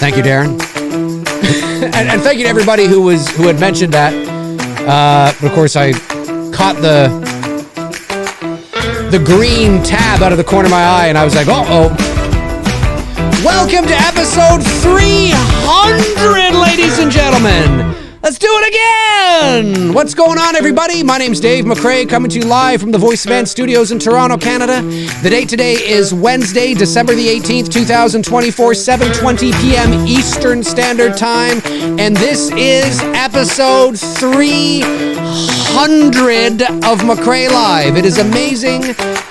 Thank you, Darren. and thank you to everybody who had mentioned that. But of course, I caught the green tab out of the corner of my eye, and I was like, uh-oh. Welcome to episode 300, ladies and gentlemen. Let's do it again! What's going on, everybody? My name's Dave McRae, coming to you live from the Voice of Man Studios in Toronto, Canada. The date today is Wednesday, December the 18th, 2024, 7:20 p.m. Eastern Standard Time. And this is episode 300 of McRae Live. It is amazing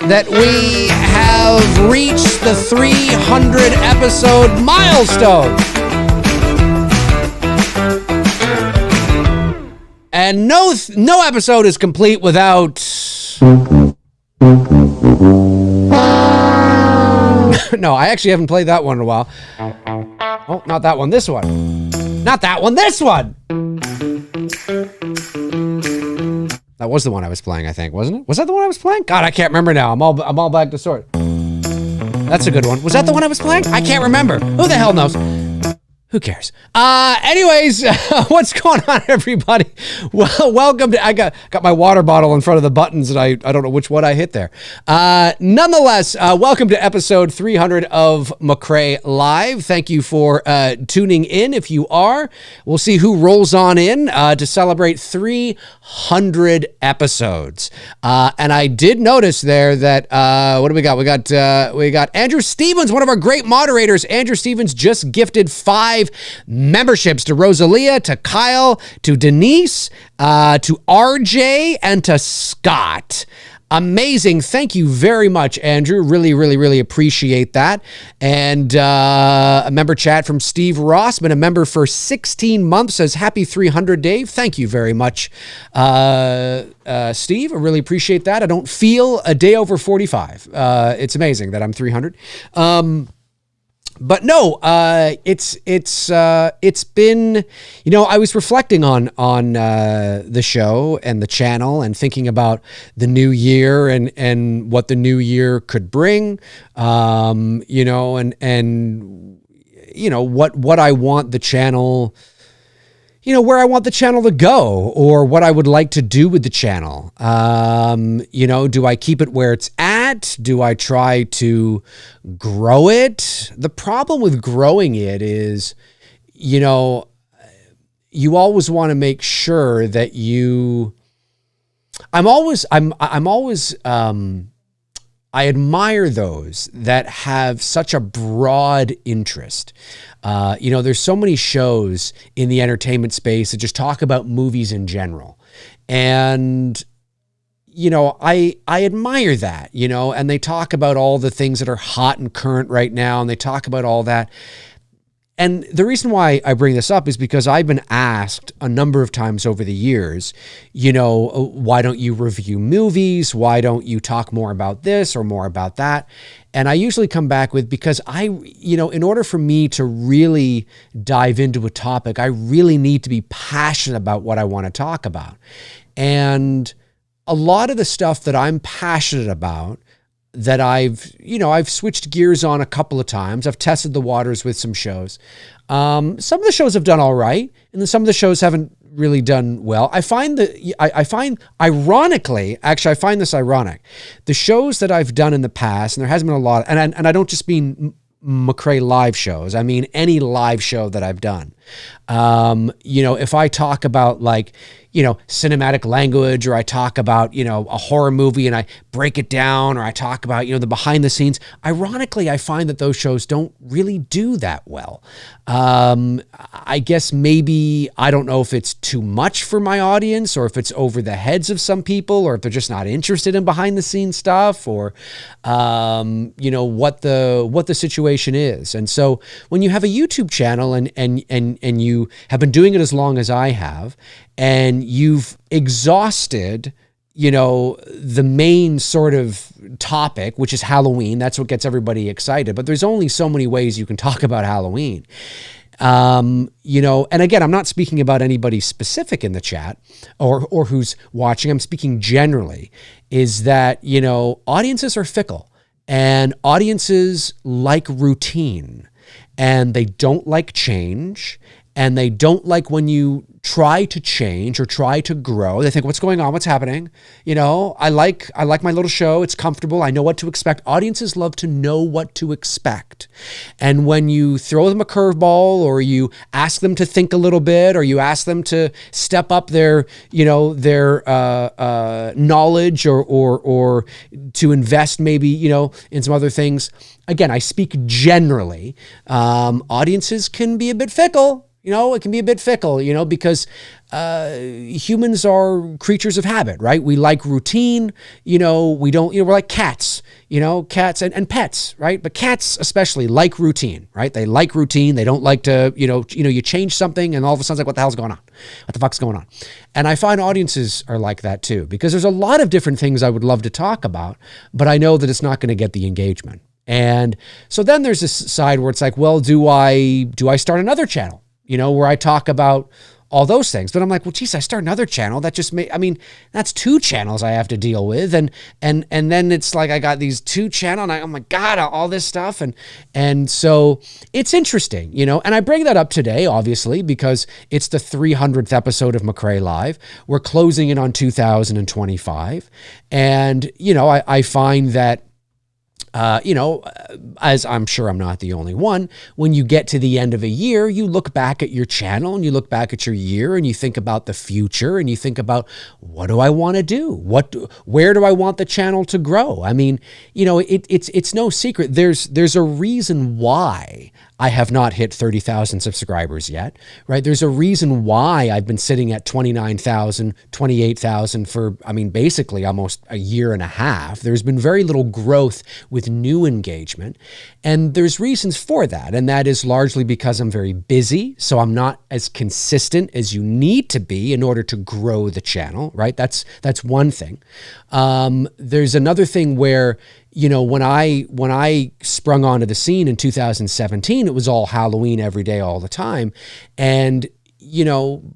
that we have reached the 300 episode milestone. And no episode is complete without... No, I actually haven't played that one in a while. Oh, not that one, this one. Not that one, this one! That was the one I was playing, I think, wasn't it? Was that the one I was playing? God, I can't remember now. I'm all back to sort. That's a good one. Was that the one I was playing? I can't remember. Who the hell knows? Who cares? Anyways, what's going on, everybody? Well, welcome to, I got my water bottle in front of the buttons and I don't know which one I hit there. Nonetheless, welcome to episode 300 of McRae Live. Thank you for tuning in. If you are, we'll see who rolls on in to celebrate 300 episodes. And I did notice there that, what do we got? We got Andrew Stevens, one of our great moderators. Andrew Stevens just gifted 5 memberships to Rosalia, to Kyle, to Denise, to RJ, and to Scott. Amazing. Thank you very much, Andrew. Really, really, really appreciate that. And a member chat from Steve Ross, been a member for 16 months, says happy 300, Dave. Thank you very much, Steve. I really appreciate that. I don't feel a day over 45. It's amazing that I'm 300. But no, it's been, you know, I was reflecting on the show and the channel and thinking about the new year and what the new year could bring, you know, and you know, what I want the channel, you know, where I want the channel to go or what I would like to do with the channel. You know, do I keep it where it's at? Do I try to grow it? The problem with growing it is, you know, you always want to make sure that I admire those that have such a broad interest. You know, there's so many shows in the entertainment space that just talk about movies in general. And, you know, I admire that, you know, and they talk about all the things that are hot and current right now, and they talk about all that. And the reason why I bring this up is because I've been asked a number of times over the years, you know, why don't you review movies? Why don't you talk more about this or more about that? And I usually come back with, because you know, in order for me to really dive into a topic, I really need to be passionate about what I want to talk about. And a lot of the stuff that I'm passionate about, that I've switched gears on a couple of times. I've tested the waters with some shows. Some of the shows have done all right, and then some of the shows haven't really done well. I find this ironic. The shows that I've done in the past, and there hasn't been a lot, and I don't just mean McRae live shows. I mean any live show that I've done. You know, if I talk about, like, you know, cinematic language, or I talk about, you know, a horror movie and I break it down, or I talk about, you know, the behind the scenes, ironically, I find that those shows don't really do that well. I guess maybe, I don't know if it's too much for my audience, or if it's over the heads of some people, or if they're just not interested in behind the scenes stuff, or, you know, what the situation is. And so when you have a YouTube channel and you have been doing it as long as I have, and you've exhausted, you know, the main sort of topic, which is Halloween. That's what gets everybody excited. But there's only so many ways you can talk about Halloween. You know, and again, I'm not speaking about anybody specific in the chat or who's watching. I'm speaking generally, is that, you know, audiences are fickle, and audiences like routine. and they don't like change, and they don't like when you try to change or try to grow. They think, what's going on? What's happening? I like my little show. It's comfortable. I know what to expect. Audiences love to know what to expect. And when you throw them a curveball, or you ask them to think a little bit, or you ask them to step up their knowledge, or to invest maybe, in some other things. Again, I speak generally. Audiences can be a bit fickle. It can be a bit fickle, because humans are creatures of habit, right? We like routine, we don't, we're like cats, cats and pets, right? But cats especially like routine, right? They like routine. They don't like to, you change something and all of a sudden it's like, what the hell's going on? What the fuck's going on? And I find audiences are like that too, because there's a lot of different things I would love to talk about, but I know that it's not going to get the engagement. And so then there's this side where it's like, well, do I start another channel? Where I talk about all those things. But I'm like, well, geez, I start another channel. That just that's 2 channels I have to deal with. And then it's like, I got these 2 channels, and oh my God, all this stuff. And so it's interesting, and I bring that up today, obviously, because it's the 300th episode of McRae Live. We're closing in on 2025. And, I find that, as I'm sure I'm not the only one, when you get to the end of a year, you look back at your channel and you look back at your year and you think about the future and you think about, what do I want to do? Where do I want the channel to grow? It's no secret. There's a reason why I have not hit 30,000 subscribers yet, right? There's a reason why I've been sitting at 29,000, 28,000 for, basically almost a year and a half. There's been very little growth with new engagement. And there's reasons for that. And that is largely because I'm very busy. So I'm not as consistent as you need to be in order to grow the channel, right? That's one thing. There's another thing where, when I sprung onto the scene in 2017, it was all Halloween every day, all the time. And,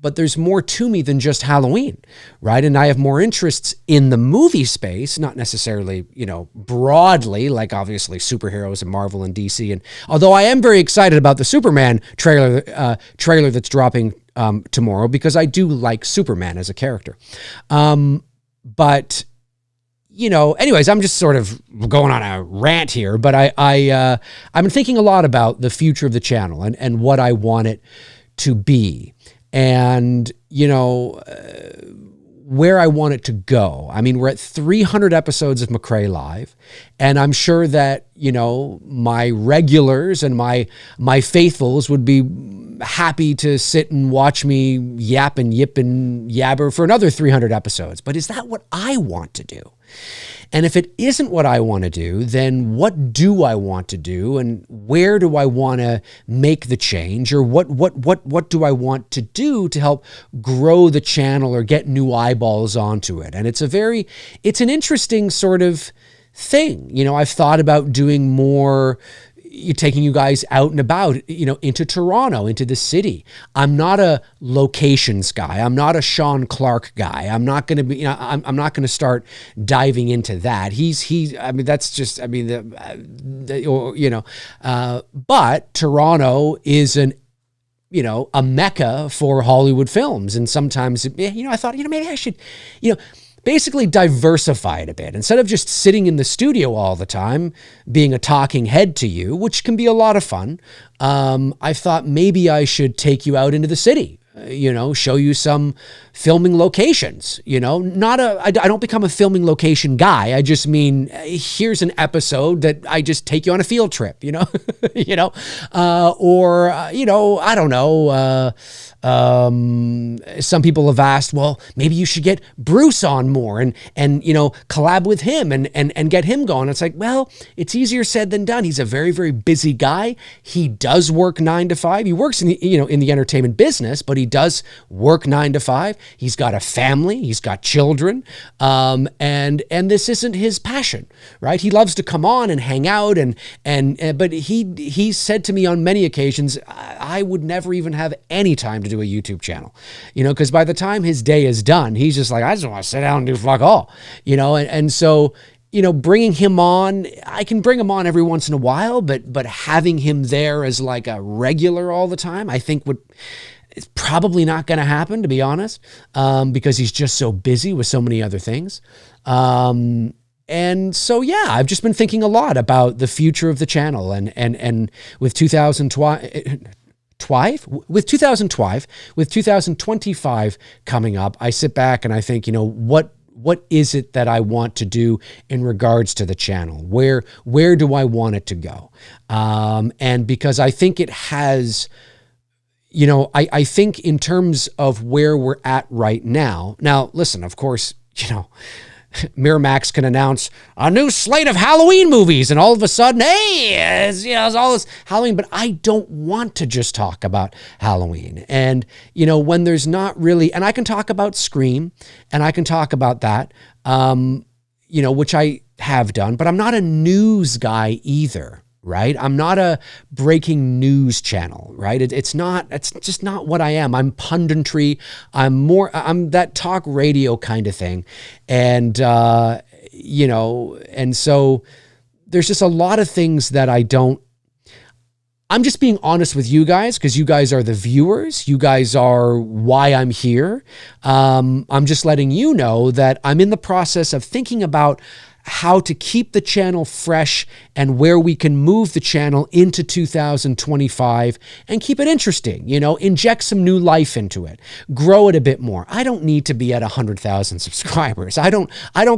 but there's more to me than just Halloween, right? And I have more interests in the movie space, not necessarily, broadly, like obviously superheroes and Marvel and DC. And although I am very excited about the Superman trailer that's dropping tomorrow, because I do like Superman as a character. But anyways, I'm just sort of going on a rant here, but I've been thinking a lot about the future of the channel and what I want it to be, and where I want it to go. We're at 300 episodes of McRae Live, and I'm sure that, my regulars and my faithfuls would be happy to sit and watch me yap and yip and yabber for another 300 episodes. But is that what I want to do? And if it isn't what I want to do, then what do I want to do, and where do I want to make the change, or what do I want to do to help grow the channel or get new eyeballs onto it? And it's an interesting sort of thing. I've thought about doing more, taking you guys out and about, into Toronto, into the city. I'm not a locations guy. I'm not a Sean Clark guy. I'm not going to be, I'm not going to start diving into that. That's just, but Toronto is a mecca for Hollywood films. And sometimes, I thought, maybe I should, basically diversify it a bit. Instead of just sitting in the studio all the time, being a talking head to you, which can be a lot of fun, I thought maybe I should take you out into the city, show you some filming locations, I don't become a filming location guy. I just mean, here's an episode that I just take you on a field trip, or, I don't know, some people have asked, well, maybe you should get Bruce on more and collab with him and get him going. It's like, well, it's easier said than done. He's a very, very busy guy. He does work 9 to 5. He works in the entertainment business, but he does work 9 to 5. He's got a family. He's got children. And this isn't his passion, right? He loves to come on and hang out but he said to me on many occasions, I would never even have any time to do a YouTube channel, because by the time his day is done, he's just like, I just want to sit down and do fuck all, and so bringing him on, I can bring him on every once in a while, but having him there as like a regular all the time, I think it's probably not going to happen, to be honest, because he's just so busy with so many other things. And so, yeah, I've just been thinking a lot about the future of the channel, and with 2025 coming up, I sit back and I think, what is it that I want to do in regards to the channel? Where do I want it to go? And because I think it has, I think in terms of where we're at right now. Now, listen, of course, Miramax can announce a new slate of Halloween movies, and all of a sudden, hey, it's all this Halloween. But I don't want to just talk about Halloween. And, when there's not really, and I can talk about Scream, and I can talk about that, which I have done, but I'm not a news guy either. Right? I'm not a breaking news channel, right? It's just not what I am. I'm punditry. I'm that talk radio kind of thing. And, and so there's just a lot of things that I'm just being honest with you guys, because you guys are the viewers. You guys are why I'm here. I'm just letting you know that I'm in the process of thinking about how to keep the channel fresh and where we can move the channel into 2025 and keep it interesting, inject some new life into it, grow it a bit more. I don't need to be at 100,000 subscribers. I don't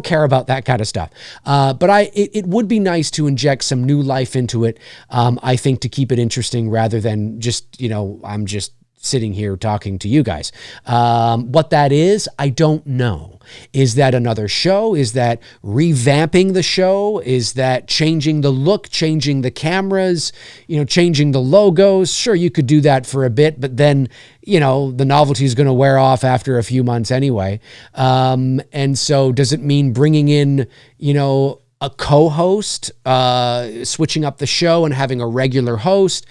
care about that kind of stuff. But it would be nice to inject some new life into it. I think, to keep it interesting rather than just, I'm just sitting here talking to you guys. What that is, I don't know. Is that another show? Is that revamping the show? Is that changing the look, changing the cameras, changing the logos? Sure, you could do that for a bit, but then, the novelty is going to wear off after a few months anyway. And so does it mean bringing in, a co-host, switching up the show and having a regular host,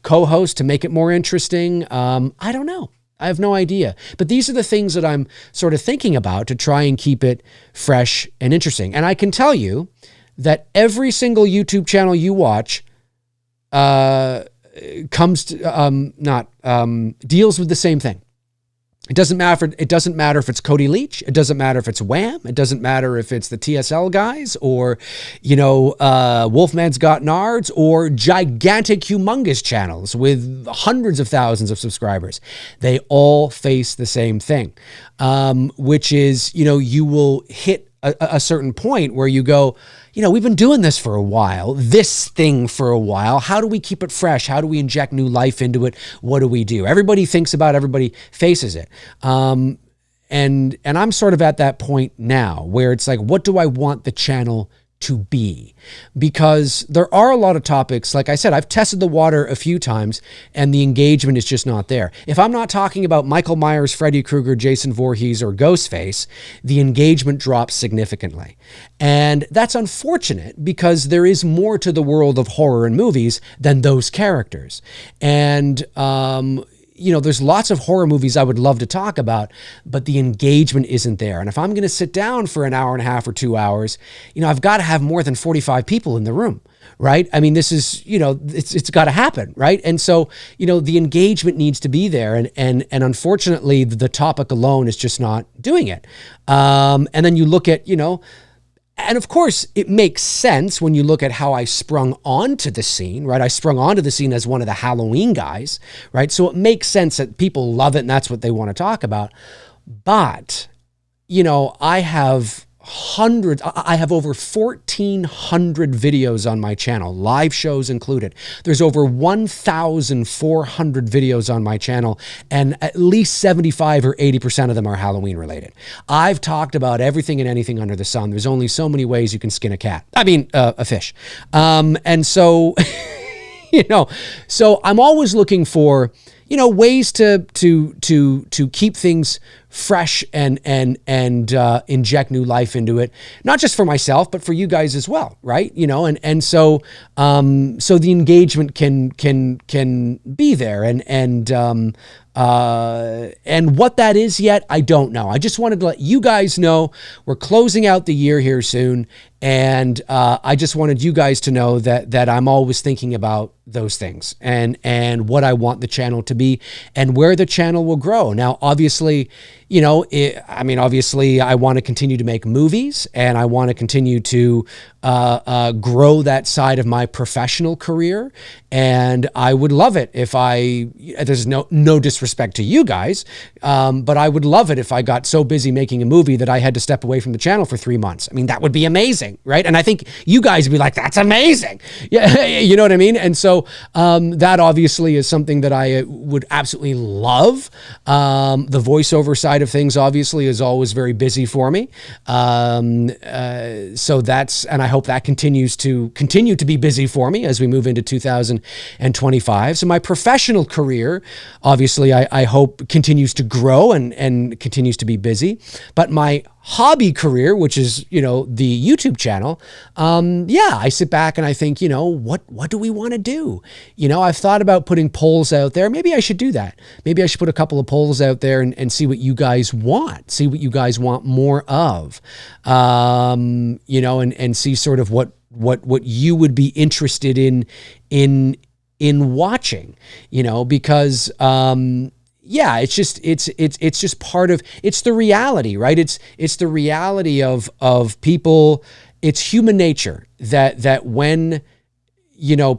co-host to make it more interesting? I don't know. I have no idea. But these are the things that I'm sort of thinking about to try and keep it fresh and interesting. And I can tell you that every single YouTube channel you watch deals with the same thing. It doesn't matter if it's Cody Leach. It doesn't matter if it's Wham. It doesn't matter if it's the TSL guys or, Wolfman's Got Nards or gigantic, humongous channels with hundreds of thousands of subscribers. They all face the same thing, which is, you will hit a certain point where you go, we've been doing this for a while, How do we keep it fresh? How do we inject new life into it? What do we do? Everybody thinks about it, everybody faces it. And I'm sort of at that point now where it's like, what do I want the channel to be? Because there are a lot of topics. Like I said, I've tested the water a few times and the engagement is just not there. If I'm not talking about Michael Myers, Freddy Krueger, Jason Voorhees, or Ghostface, the engagement drops significantly. And that's unfortunate because there is more to the world of horror and movies than those characters. And, there's lots of horror movies I would love to talk about, but the engagement isn't there. And if I'm going to sit down for an hour and a half or 2 hours, I've got to have more than 45 people in the room, right? I mean, this is, it's got to happen, right? And so, the engagement needs to be there. And unfortunately, the topic alone is just not doing it. And then you look at, and of course, it makes sense when you look at how I sprung onto the scene, right? I sprung onto the scene as one of the Halloween guys, right? So it makes sense that people love it and that's what they want to talk about. But, I have over 1,400 videos on my channel, live shows included. There's over 1,400 videos on my channel, and at least 75 or 80% of them are Halloween related. I've talked about everything and anything under the sun. There's only so many ways you can skin a fish. And so, so I'm always looking for, ways to keep things fresh and inject new life into it, not just for myself, but for you guys as well, right? And so the engagement can be there, and what that is yet, I don't know. I just wanted to let you guys know we're closing out the year here soon, and I just wanted you guys to know that I'm always thinking about those things and what I want the channel to be and where the channel will grow. Now, obviously, obviously I want to continue to make movies, and I want to continue to grow that side of my professional career. And I would love it if there's no disrespect to you guys, but I would love it if I got so busy making a movie that I had to step away from the channel for 3 months. I mean, that would be amazing, right? And I think you guys would be like, that's amazing. Yeah, you know what I mean? And so that obviously is something that I would absolutely love. The voiceover side of things obviously is always very busy for me. And I hope that continues to be busy for me as we move into 2025. So my professional career, obviously, I hope continues to grow and continues to be busy. But my hobby career, which is, the YouTube channel, I sit back and I think, what do we want to do? I've thought about putting polls out there. Maybe I should do that. Maybe I should put a couple of polls out there and see what you guys want, more of, and see sort of what you would be interested in watching, because, it's just part of, it's the reality, right? It's the reality of people. It's human nature that when,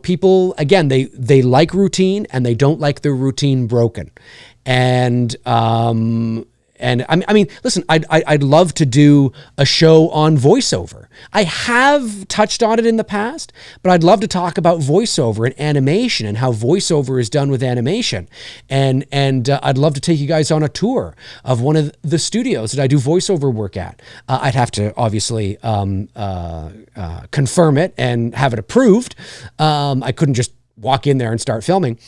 people, again, they like routine and they don't like their routine broken. And I mean, listen, I'd love to do a show on voiceover. I have touched on it in the past, but I'd love to talk about voiceover and animation and how voiceover is done with animation. And I'd love to take you guys on a tour of one of the studios that I do voiceover work at. I'd have to obviously confirm it and have it approved. I couldn't just walk in there and start filming.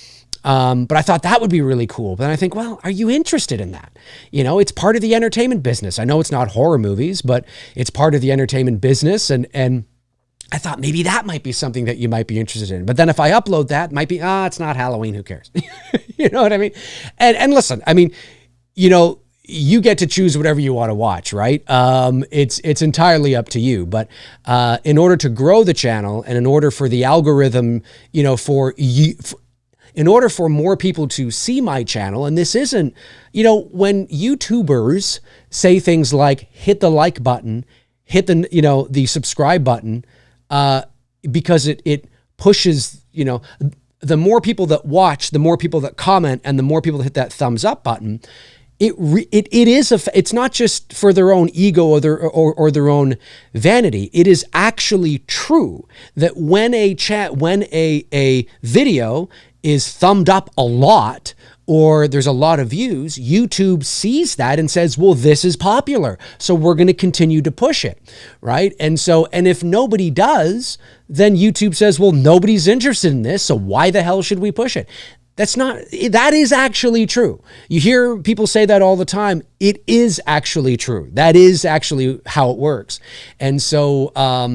But I thought that would be really cool. But then I think, well, are you interested in that? It's part of the entertainment business. I know it's not horror movies, but it's part of the entertainment business. And I thought maybe that might be something that you might be interested in. But then if I upload that, it might be, it's not Halloween. Who cares? You know what I mean? And listen, I mean, you get to choose whatever you want to watch, right? It's entirely up to you. But in order to grow the channel and in order for the algorithm, in order for more people to see my channel, and this isn't, when YouTubers say things like hit the like button, hit the subscribe button, because it pushes, the more people that watch, the more people that comment, and the more people that hit that thumbs up button. It's not just for their own ego or their own vanity. It is actually true that when a video is thumbed up a lot or there's a lot of views, YouTube sees that and says, well, this is popular, so we're going to continue to push it, right? And if nobody does, then YouTube says, well, nobody's interested in this, so why the hell should we push it? That is actually true. You hear people say that all the time. It is actually true. That is actually how it works. And so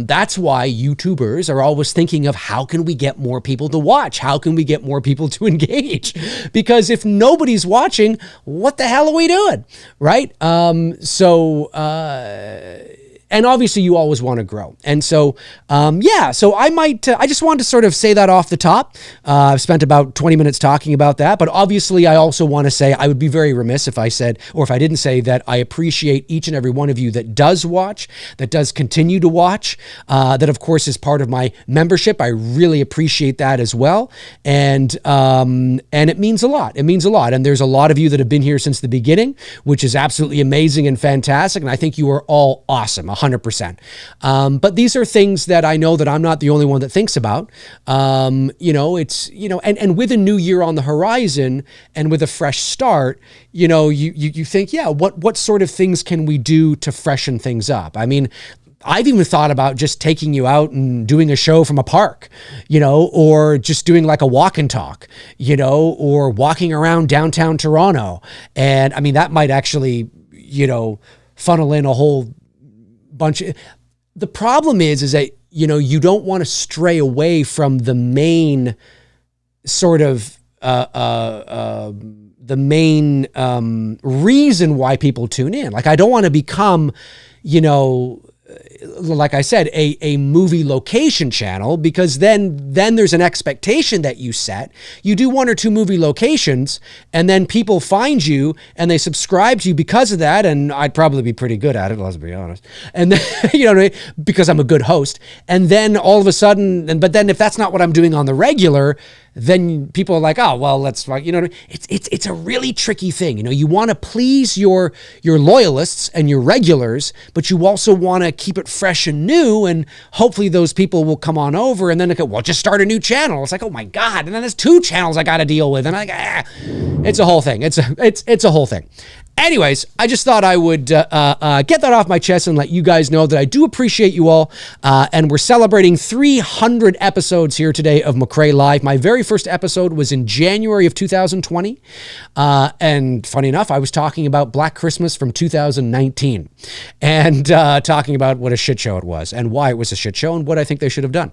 that's why YouTubers are always thinking of how can we get more people to watch? How can we get more people to engage? Because if nobody's watching, what the hell are we doing? Right? And obviously you always want to grow. And so, so I just wanted to sort of say that off the top. I've spent about 20 minutes talking about that, but obviously I also want to say, I would be very remiss if I said, or if I didn't say that I appreciate each and every one of you that does watch, that does continue to watch, that of course is part of my membership. I really appreciate that as well. And it means a lot. It means a lot. And there's a lot of you that have been here since the beginning, which is absolutely amazing and fantastic. And I think you are all awesome. 100%. But these are things that I know that I'm not the only one that thinks about. And with a new year on the horizon and with a fresh start, you think, what sort of things can we do to freshen things up? I mean, I've even thought about just taking you out and doing a show from a park, or just doing like a walk and talk, or walking around downtown Toronto. And I mean, that might actually funnel in a whole bunch of, the problem is that, you don't want to stray away from the main sort of, the main reason why people tune in. Like, I don't want to become, like I said, a movie location channel, because then there's an expectation that you set. You do 1 or 2 movie locations, and then people find you and they subscribe to you because of that. And I'd probably be pretty good at it, let's be honest. And then, because I'm a good host. And then all of a sudden, but then if that's not what I'm doing on the regular, then people are like, oh, well, let's, it's a really tricky thing. You want to please your loyalists and your regulars, but you also want to keep it fresh and new, and hopefully those people will come on over, and then they go, well, just start a new channel. It's like, oh my God. And then there's 2 channels I got to deal with. And it's a whole thing. It's a whole thing. Anyways, I just thought I would get that off my chest and let you guys know that I do appreciate you all. And we're celebrating 300 episodes here today of McRae Live. My very first episode was in January of 2020. And funny enough, I was talking about Black Christmas from 2019 and talking about what a shit show it was and why it was a shit show and what I think they should have done.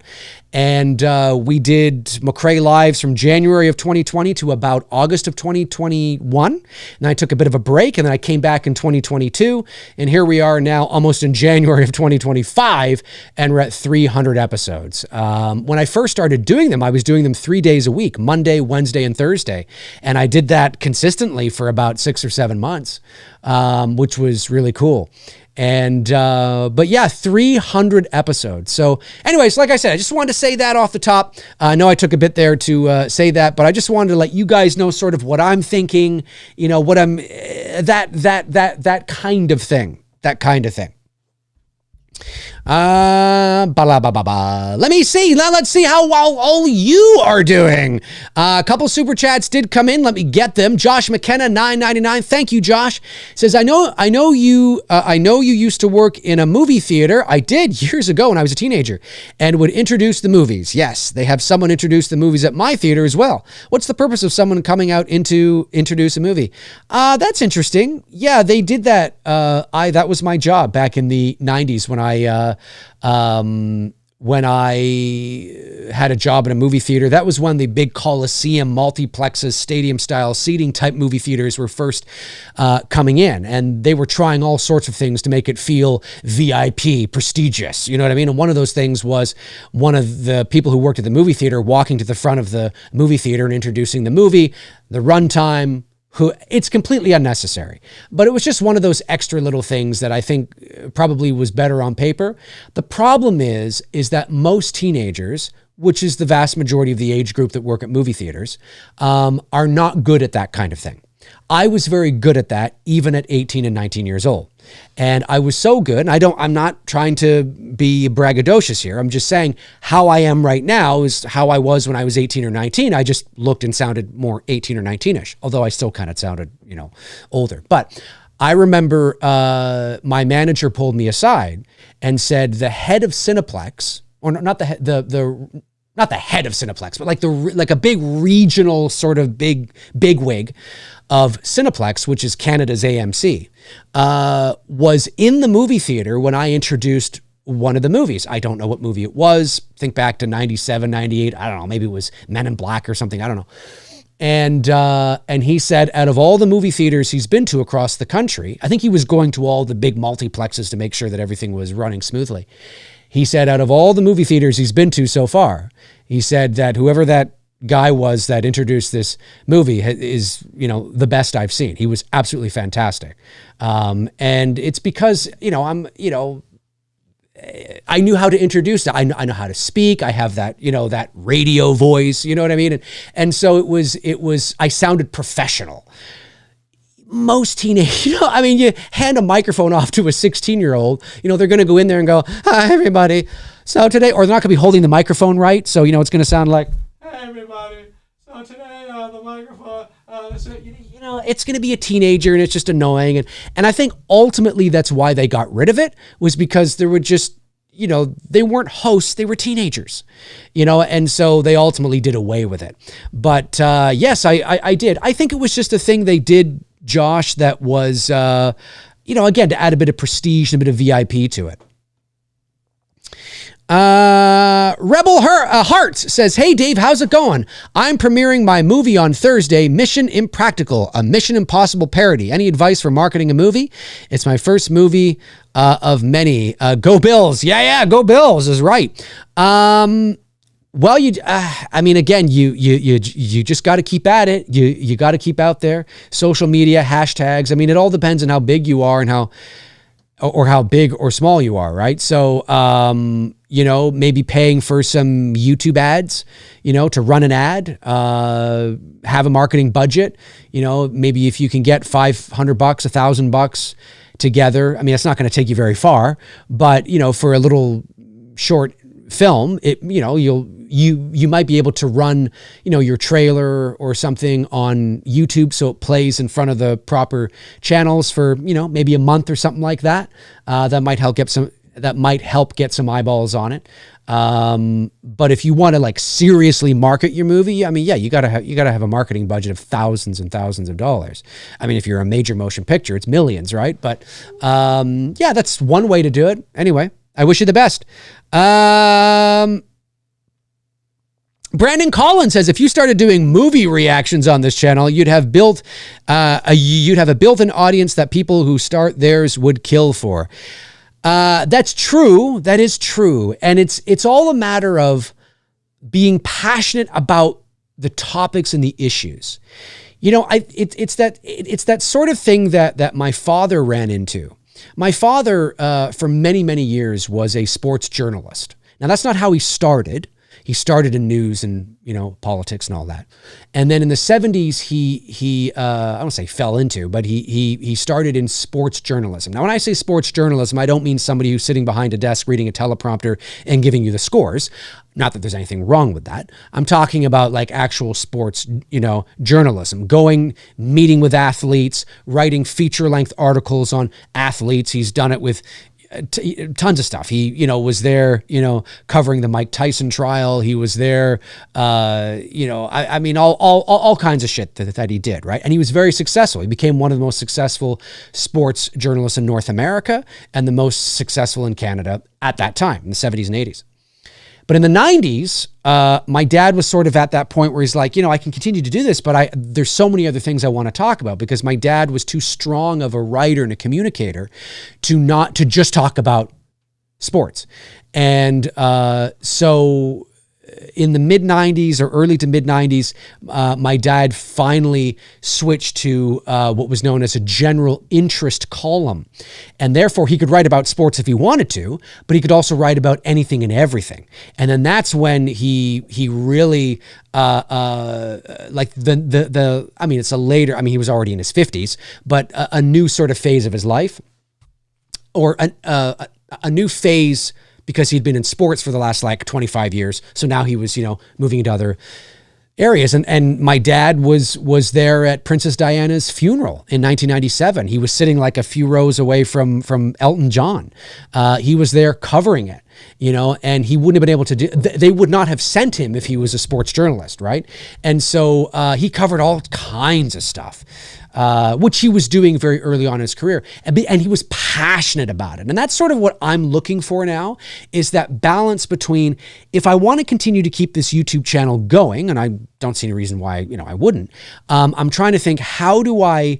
And we did McRae Lives from January of 2020 to about August of 2021. And I took a bit of a break, and then I came back in 2022. And here we are now almost in January of 2025, and we're at 300 episodes. When I first started doing them, I was doing them 3 days a week, Monday, Wednesday, and Thursday. And I did that consistently for about 6 or 7 months, which was really cool. And, but yeah, 300 episodes. So anyways, like I said, I just wanted to say that off the top. I know I took a bit there to say that, but I just wanted to let you guys know sort of what I'm thinking, what I'm, that kind of thing. Let me see. Let's see how well all you are doing. A couple super chats did come in. Let me get them. Josh McKenna, $9.99. Thank you, Josh. Says, I know you used to work in a movie theater. I did years ago when I was a teenager, and would introduce the movies. Yes, they have someone introduce the movies at my theater as well. What's the purpose of someone coming out to introduce a movie? That's interesting. Yeah, they did that. That was my job back in the 90s when I had a job in a movie theater. That was when the big Coliseum multiplexes, stadium style seating type movie theaters were first coming in, and they were trying all sorts of things to make it feel VIP, prestigious. You know what I mean? And one of those things was one of the people who worked at the movie theater walking to the front of the movie theater and introducing the movie, the runtime. It's completely unnecessary, but it was just one of those extra little things that I think probably was better on paper. The problem is that most teenagers, which is the vast majority of the age group that work at movie theaters, are not good at that kind of thing. I was very good at that, even at 18 and 19 years old. And I was so good, and I'm not trying to be braggadocious here. I'm just saying how I am right now is how I was when I was 18 or 19. I just looked and sounded more 18 or 19-ish, although I still kind of sounded, older. But I remember my manager pulled me aside and said the head of Cineplex, or not the head of Cineplex, but like a big regional sort of big wig of Cineplex, which is Canada's AMC, was in the movie theater when I introduced one of the movies. I don't know what movie it was. Think back to 97, 98. I don't know. Maybe it was Men in Black or something. I don't know. And he said out of all the movie theaters he's been to across the country, I think he was going to all the big multiplexes to make sure that everything was running smoothly. He said out of all the movie theaters he's been to so far, he said that whoever that guy was that introduced this movie is, the best I've seen. He was absolutely fantastic. And it's because, I knew how to introduce it. I know how to speak. I have that, that radio voice, you know what I mean? And so it was, I sounded professional. Most teenage, you hand a microphone off to a 16-year-old, they're going to go in there and go, hi, everybody. So today, or they're not going to be holding the microphone right. So, it's going to sound like, hey, everybody. So today on the microphone, it's going to be a teenager, and it's just annoying. And I think ultimately that's why they got rid of it, was because there were just, they weren't hosts, they were teenagers, and so they ultimately did away with it. But yes, I did. I think it was just a thing they did, Josh, that was, again, to add a bit of prestige and a bit of VIP to it. Rebel Hearts says, "Hey Dave, how's it going? I'm premiering my movie on Thursday, Mission Impractical, a Mission Impossible parody. Any advice for marketing a movie? It's my first movie of many. Go Bills. Yeah, go Bills is right. Well, again, you just got to keep at it. You got to keep out there. Social media, hashtags. I mean, it all depends on how big you are and how big or small you are, right? So, maybe paying for some YouTube ads, to run an ad, have a marketing budget, maybe if you can get $500, $1,000 together. I mean, it's not going to take you very far, but, for a little short film, you might be able to run, your trailer or something on YouTube so it plays in front of the proper channels for, maybe a month or something like that. That might help get some eyeballs on it. But if you want to seriously market your movie, I mean, yeah, you gotta have a marketing budget of thousands and thousands of dollars. I mean, if you're a major motion picture, it's millions, right? But yeah, that's one way to do it. Anyway, I wish you the best. Brandon Collins says, if you started doing movie reactions on this channel, you'd have a built-in audience that people who start theirs would kill for. That's true. That is true. And it's all a matter of being passionate about the topics and the issues. It's that sort of thing that my father ran into. My father, for many, many years, was a sports journalist. Now, that's not how he started. He started in news and, politics and all that. And then in the 70s, he I don't say fell into, but he started in sports journalism. Now, when I say sports journalism, I don't mean somebody who's sitting behind a desk reading a teleprompter and giving you the scores. Not that there's anything wrong with that. I'm talking about actual sports, journalism, meeting with athletes, writing feature-length articles on athletes. He's done it with tons of stuff. He, was there, covering the Mike Tyson trial. He was there, I mean, all kinds of shit that he did, right? And he was very successful. He became one of the most successful sports journalists in North America and the most successful in Canada at that time, in the 70s and 80s. But in the 90s, my dad was sort of at that point where he's like, I can continue to do this, but there's so many other things I want to talk about, because my dad was too strong of a writer and a communicator to just talk about sports. And so in the mid 90s or early to mid 90s, my dad finally switched to what was known as a general interest column. And therefore he could write about sports if he wanted to, but he could also write about anything and everything. And then that's when he really, I mean, it's a later, I mean, he was already in his 50s, but a new sort of phase of his life, or a new phase, because he'd been in sports for the last 25 years. So now he was, moving into other areas. And my dad was there at Princess Diana's funeral in 1997. He was sitting a few rows away from Elton John. He was there covering it, and he wouldn't have been able to they would not have sent him if he was a sports journalist, right? And so he covered all kinds of stuff. Which he was doing very early on in his career. And he was passionate about it. And that's sort of what I'm looking for now, is that balance between, if I want to continue to keep this YouTube channel going, and I don't see any reason why, I wouldn't, I'm trying to think, how do I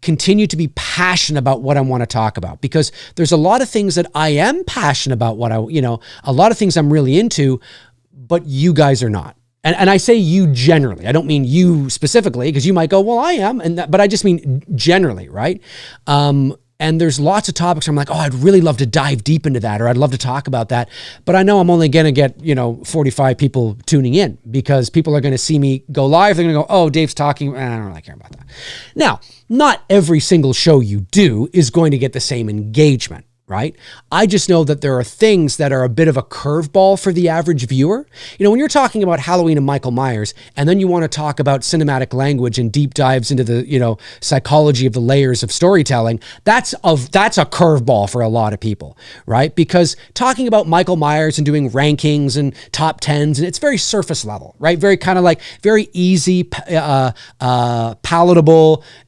continue to be passionate about what I want to talk about? Because there's a lot of things that I am passionate about, a lot of things I'm really into, but you guys are not. And I say you generally. I don't mean you specifically, because you might go, well, I am. But I just mean generally, right? And there's lots of topics where I'm like, oh, I'd really love to dive deep into that, or I'd love to talk about that. But I know I'm only going to get, 45 people tuning in, because people are going to see me go live. They're going to go, oh, Dave's talking. I don't really care about that. Now, not every single show you do is going to get the same engagement, right? I just know that there are things that are a bit of a curveball for the average viewer. You know, when you're talking about Halloween and Michael Myers, and then you want to talk about cinematic language and deep dives into the, you know, psychology of the layers of storytelling, that's a curveball for a lot of people, right? Because talking about Michael Myers and doing rankings and top tens, and it's very surface level, right? Very kind of like very easy, palatable,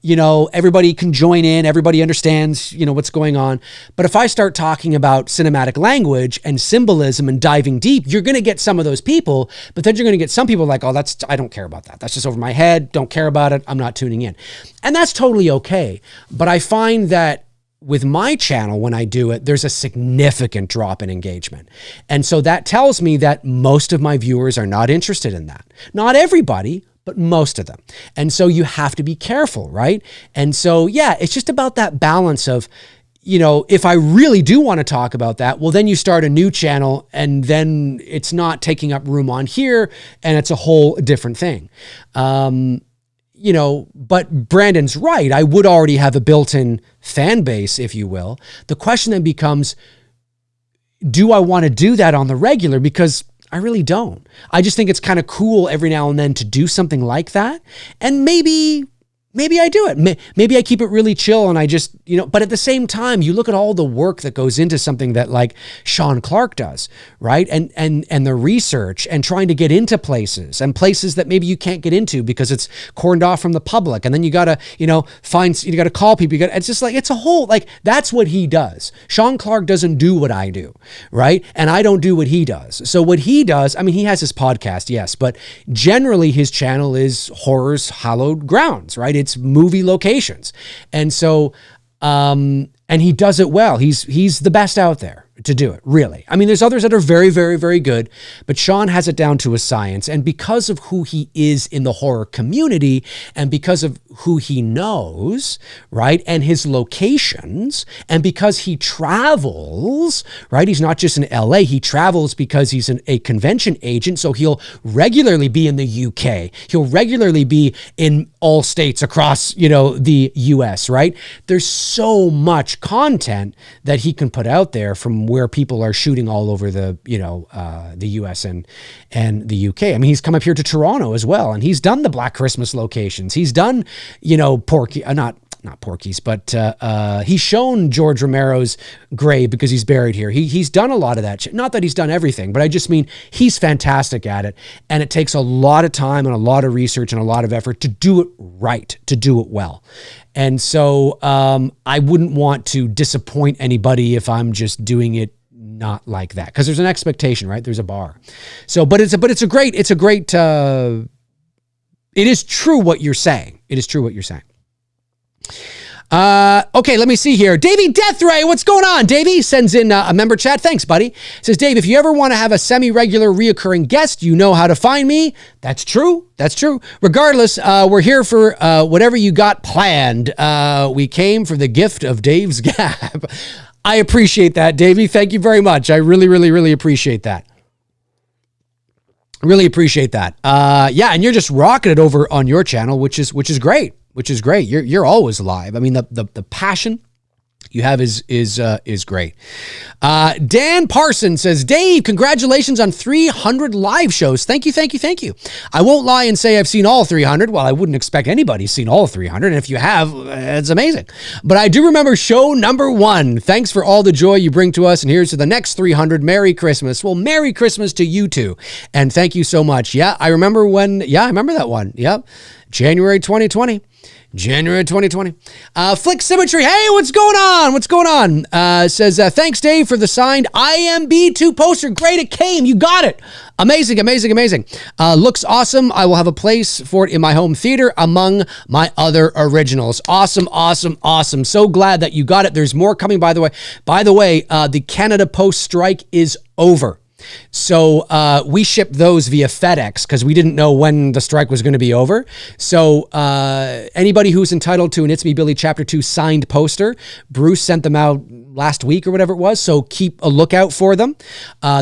you know, everybody can join in, everybody understands, you know, what's going on. But if I start talking about cinematic language and symbolism and diving deep, you're going to get some of those people, but then you're going to get some people like, oh, I don't care about that. That's just over my head. Don't care about it. I'm not tuning in. And that's totally okay. But I find that with my channel, when I do it, there's a significant drop in engagement. And so that tells me that most of my viewers are not interested in that. Not everybody, but most of them. And so you have to be careful, right? And so, yeah, it's just about that balance of, you know, if I really do want to talk about that, well, then you start a new channel and then it's not taking up room on here and it's a whole different thing. You know, but Brandon's right. I would already have a built-in fan base, if you will. The question then becomes, do I want to do that on the regular? Because I really don't. I just think it's kind of cool every now and then to do something like that. And maybe I do it. Maybe I keep it really chill and I just, you know, but at the same time, you look at all the work that goes into something that like Sean Clark does, right? And the research and trying to get into places that maybe you can't get into because it's cordoned off from the public. And then you got to, you know, you got to call people. It's just like, it's a whole, like, that's what he does. Sean Clark doesn't do what I do, right? And I don't do what he does. So what he does, I mean, he has his podcast, yes, but generally his channel is Horror's Hallowed Grounds, right? It's movie locations. And so, and he does it well. He's the best out there to do it, really. I mean, there's others that are very, very, very good, but Sean has it down to a science. And because of who he is in the horror community and because of who he knows, right, and his locations, and because he travels, right, he's not just in LA, he travels because he's a convention agent, so he'll regularly be in the UK. He'll regularly be in all states across, you know, the US, right? There's so much content that he can put out there from where people are shooting all over the, you know, the US and the UK. I mean, he's come up here to Toronto as well, and he's done the Black Christmas locations. He's done, you know, not Porky's, but he's shown George Romero's grave because he's buried here. He's done a lot of that. Not that he's done everything, but I just mean he's fantastic at it. And it takes a lot of time and a lot of research and a lot of effort to do it right, to do it well. And so I wouldn't want to disappoint anybody if I'm just doing it not like that, because there's an expectation, right? There's a bar. So, but it's a great, it is true what you're saying. It is true what you're saying. Okay, let me see here. Davey Deathray, what's going on? Davey sends in a member chat. Thanks, buddy. Says, Dave, if you ever want to have a semi-regular reoccurring guest, you know how to find me. That's true. That's true. Regardless, we're here for whatever you got planned. We came for the gift of Dave's Gab. I appreciate that, Davey. Thank you very much. I really, really, really appreciate that. Really appreciate that. Yeah, and you're just rocking it over on your channel, which is great. Which is great. You're always live. I mean, the passion you have is great. Dan Parson says, Dave, congratulations on 300 live shows. Thank you. I won't lie and say I've seen all 300. Well, I wouldn't expect anybody's seen all 300. And if you have, it's amazing. But I do remember show number 1. Thanks for all the joy you bring to us. And here's to the next 300. Merry Christmas. Well, Merry Christmas to you too. And thank you so much. Yeah, I remember that one. Yep. January 2020. Flick Symmetry. Hey, what's going on? Says, thanks, Dave, for the signed IMDb poster. Great, it came. You got it. Amazing. Looks awesome. I will have a place for it in my home theater among my other originals. Awesome. So glad that you got it. There's more coming, by the way. The Canada Post strike is over. So we shipped those via FedEx because we didn't know when the strike was going to be over. So anybody who's entitled to an It's Me Billy Chapter 2 signed poster, Bruce sent them out last week or whatever it was. So keep a lookout for them.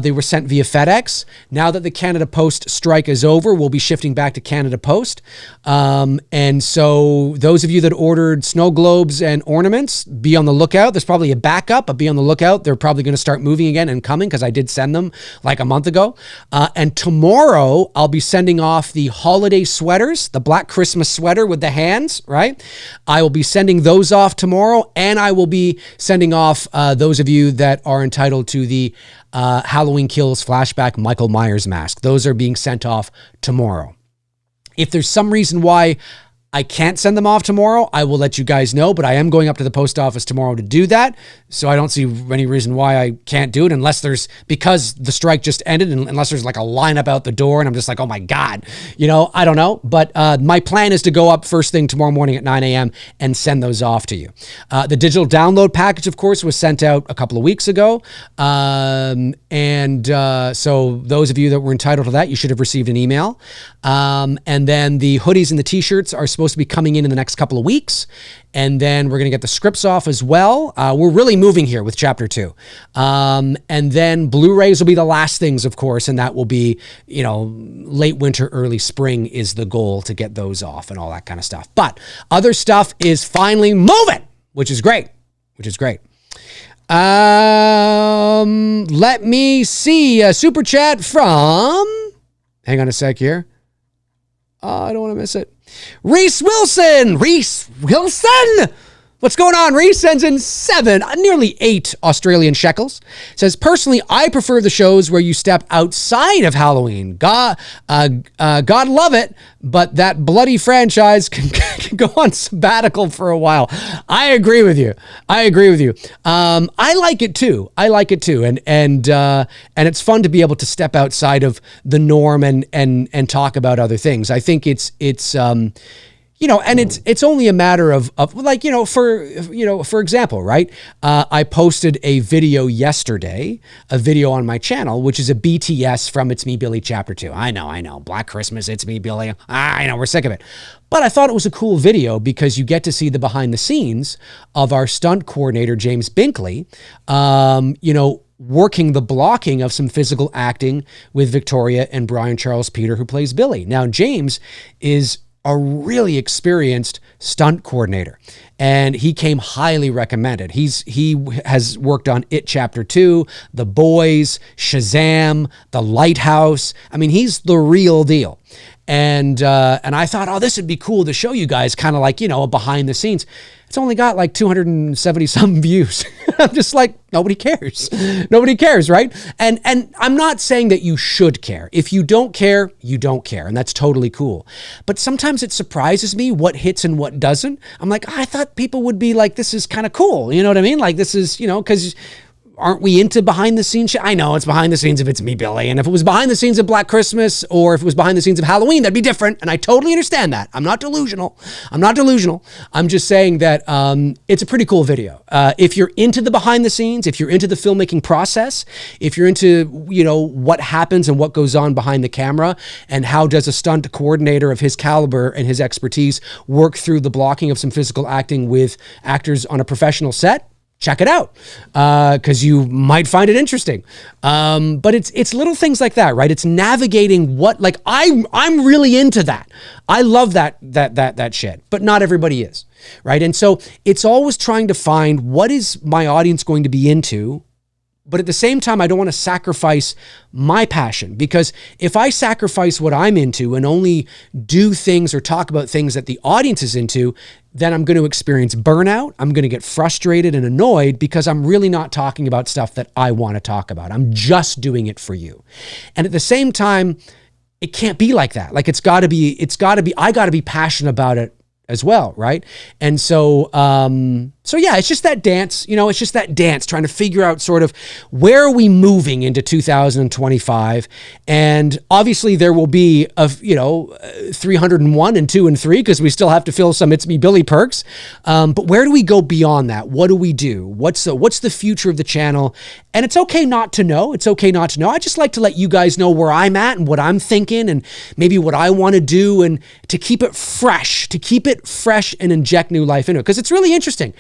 They were sent via FedEx. Now that the Canada Post strike is over, we'll be shifting back to Canada Post. And so those of you that ordered snow globes and ornaments, be on the lookout. There's probably a backup, but be on the lookout. They're probably going to start moving again and coming because I did send them like a month ago. And tomorrow I'll be sending off the holiday sweaters, the Black Christmas sweater with the hands, right? I will be sending those off tomorrow, and I will be sending off those of you that are entitled to the Halloween Kills flashback Michael Myers mask. Those are being sent off tomorrow. If there's some reason why I can't send them off tomorrow, I will let you guys know, but I am going up to the post office tomorrow to do that. So I don't see any reason why I can't do it because the strike just ended, and unless there's like a lineup out the door and I'm just like, oh my God, I don't know. But my plan is to go up first thing tomorrow morning at 9 a.m. and send those off to you. The digital download package, of course, was sent out a couple of weeks ago. So those of you that were entitled to that, you should have received an email. And then the hoodies and the t-shirts are supposed to be coming in the next couple of weeks. And then we're going to get the scripts off as well. We're really moving here with chapter 2. And then Blu-rays will be the last things, of course. And that will be, late winter, early spring is the goal to get those off and all that kind of stuff. But other stuff is finally moving, which is great. Let me see a super chat from, hang on a sec here. I don't want to miss it. Reese Wilson! What's going on? Reese sends in 7, nearly 8 Australian shekels. Says, personally, I prefer the shows where you step outside of Halloween. God love it, but that bloody franchise can go on sabbatical for a while. I agree with you. I like it too. And it's fun to be able to step outside of the norm and talk about other things. I think it's and it's only a matter of for example, right? I posted a video yesterday, a video on my channel, which is a BTS from It's Me, Billy Chapter 2. I know. Black Christmas, It's Me, Billy. I know, we're sick of it. But I thought it was a cool video because you get to see the behind the scenes of our stunt coordinator, James Binkley, working the blocking of some physical acting with Victoria and Brian Charles Peter, who plays Billy. Now, James is a really experienced stunt coordinator, and he came highly recommended. He has worked on It Chapter 2, The Boys, Shazam, The Lighthouse. I mean, he's the real deal. And I thought, this would be cool to show you guys, kind of like, a behind the scenes. It's only got like 270 some views. I'm just like, nobody cares. Nobody cares, right? And I'm not saying that you should care. If you don't care, you don't care. And that's totally cool. But sometimes it surprises me what hits and what doesn't. I'm like, I thought people would be like, this is kind of cool. You know what I mean? Like, this is, because aren't we into behind the scenes shit? I know it's behind the scenes if it's Me, Billy. And if it was behind the scenes of Black Christmas, or if it was behind the scenes of Halloween, that'd be different. And I totally understand that. I'm not delusional. I'm just saying that it's a pretty cool video. If you're into the behind the scenes, if you're into the filmmaking process, if you're into, what happens and what goes on behind the camera, and how does a stunt coordinator of his caliber and his expertise work through the blocking of some physical acting with actors on a professional set, check it out, because you might find it interesting. But it's little things like that, right? It's navigating I'm really into that. I love that shit, but not everybody is, right? And so it's always trying to find what is my audience going to be into. But at the same time, I don't want to sacrifice my passion, because if I sacrifice what I'm into and only do things or talk about things that the audience is into, then I'm going to experience burnout. I'm going to get frustrated and annoyed because I'm really not talking about stuff that I want to talk about. I'm just doing it for you. And at the same time, it can't be like that. Like I got to be passionate about it as well, right? And so yeah, it's just that dance, trying to figure out sort of where are we moving into 2025. And obviously there will be 301 and 2 and 3, because we still have to fill some It's Me Billy perks. But where do we go beyond that? What do we do? What's the future of the channel? And it's okay not to know. I just like to let you guys know where I'm at and what I'm thinking, and maybe what I want to do, and to keep it fresh and inject new life into it. Because it's really interesting.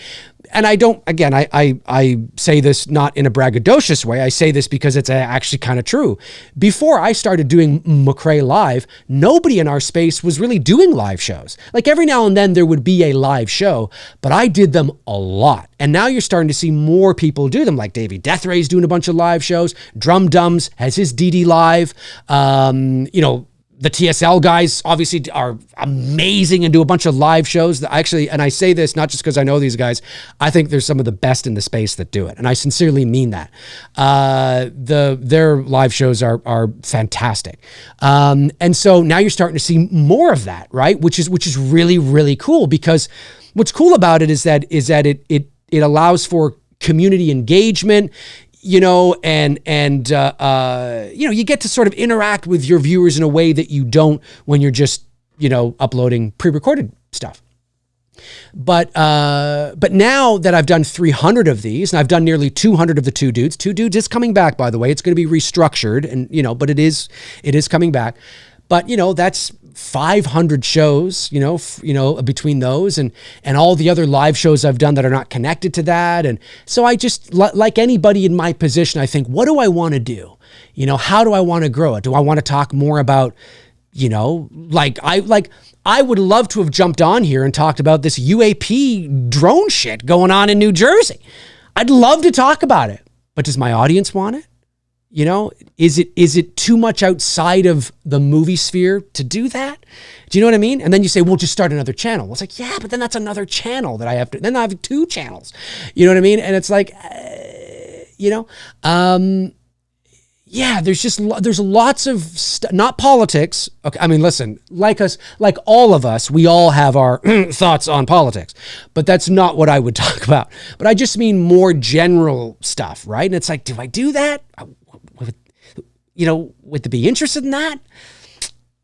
And I don't, again, I say this not in a braggadocious way. I say this because it's actually kind of true. Before I started doing McRae Live, nobody in our space was really doing live shows. Like every now and then there would be a live show, but I did them a lot. And now you're starting to see more people do them, like Davey Deathray's doing a bunch of live shows. Drum Dums has his DD Live. The TSL guys obviously are amazing and do a bunch of live shows. Actually, and I say this not just because I know these guys, I think they're some of the best in the space that do it. And I sincerely mean that. Their live shows are fantastic. And so now you're starting to see more of that, right? Which is really, really cool, because what's cool about it is that it allows for community engagement. You get to sort of interact with your viewers in a way that you don't when you're just, uploading pre-recorded stuff. But now that I've done 300 of these, and I've done nearly 200 of the Two Dudes. Two Dudes is coming back, by the way. It's going to be restructured, and but it is coming back. But that's 500 shows, between those and all the other live shows I've done that are not connected to that. And so I just, like anybody in my position, I think, what do I want to do? How do I want to grow it? Do I want to talk more about, I would love to have jumped on here and talked about this UAP drone shit going on in New Jersey. I'd love to talk about it, but does my audience want it? Is it too much outside of the movie sphere to do that? Do you know what I mean? And then you say, well, just start another channel. Well, it's like, yeah, but then that's another channel that I have to, then I have 2 channels. You know what I mean? And it's like, there's lots of not politics. Okay. I mean, listen, like all of us, we all have our thoughts on politics, but that's not what I would talk about. But I just mean more general stuff, right? And it's like, do I do that? Would they be interested in that?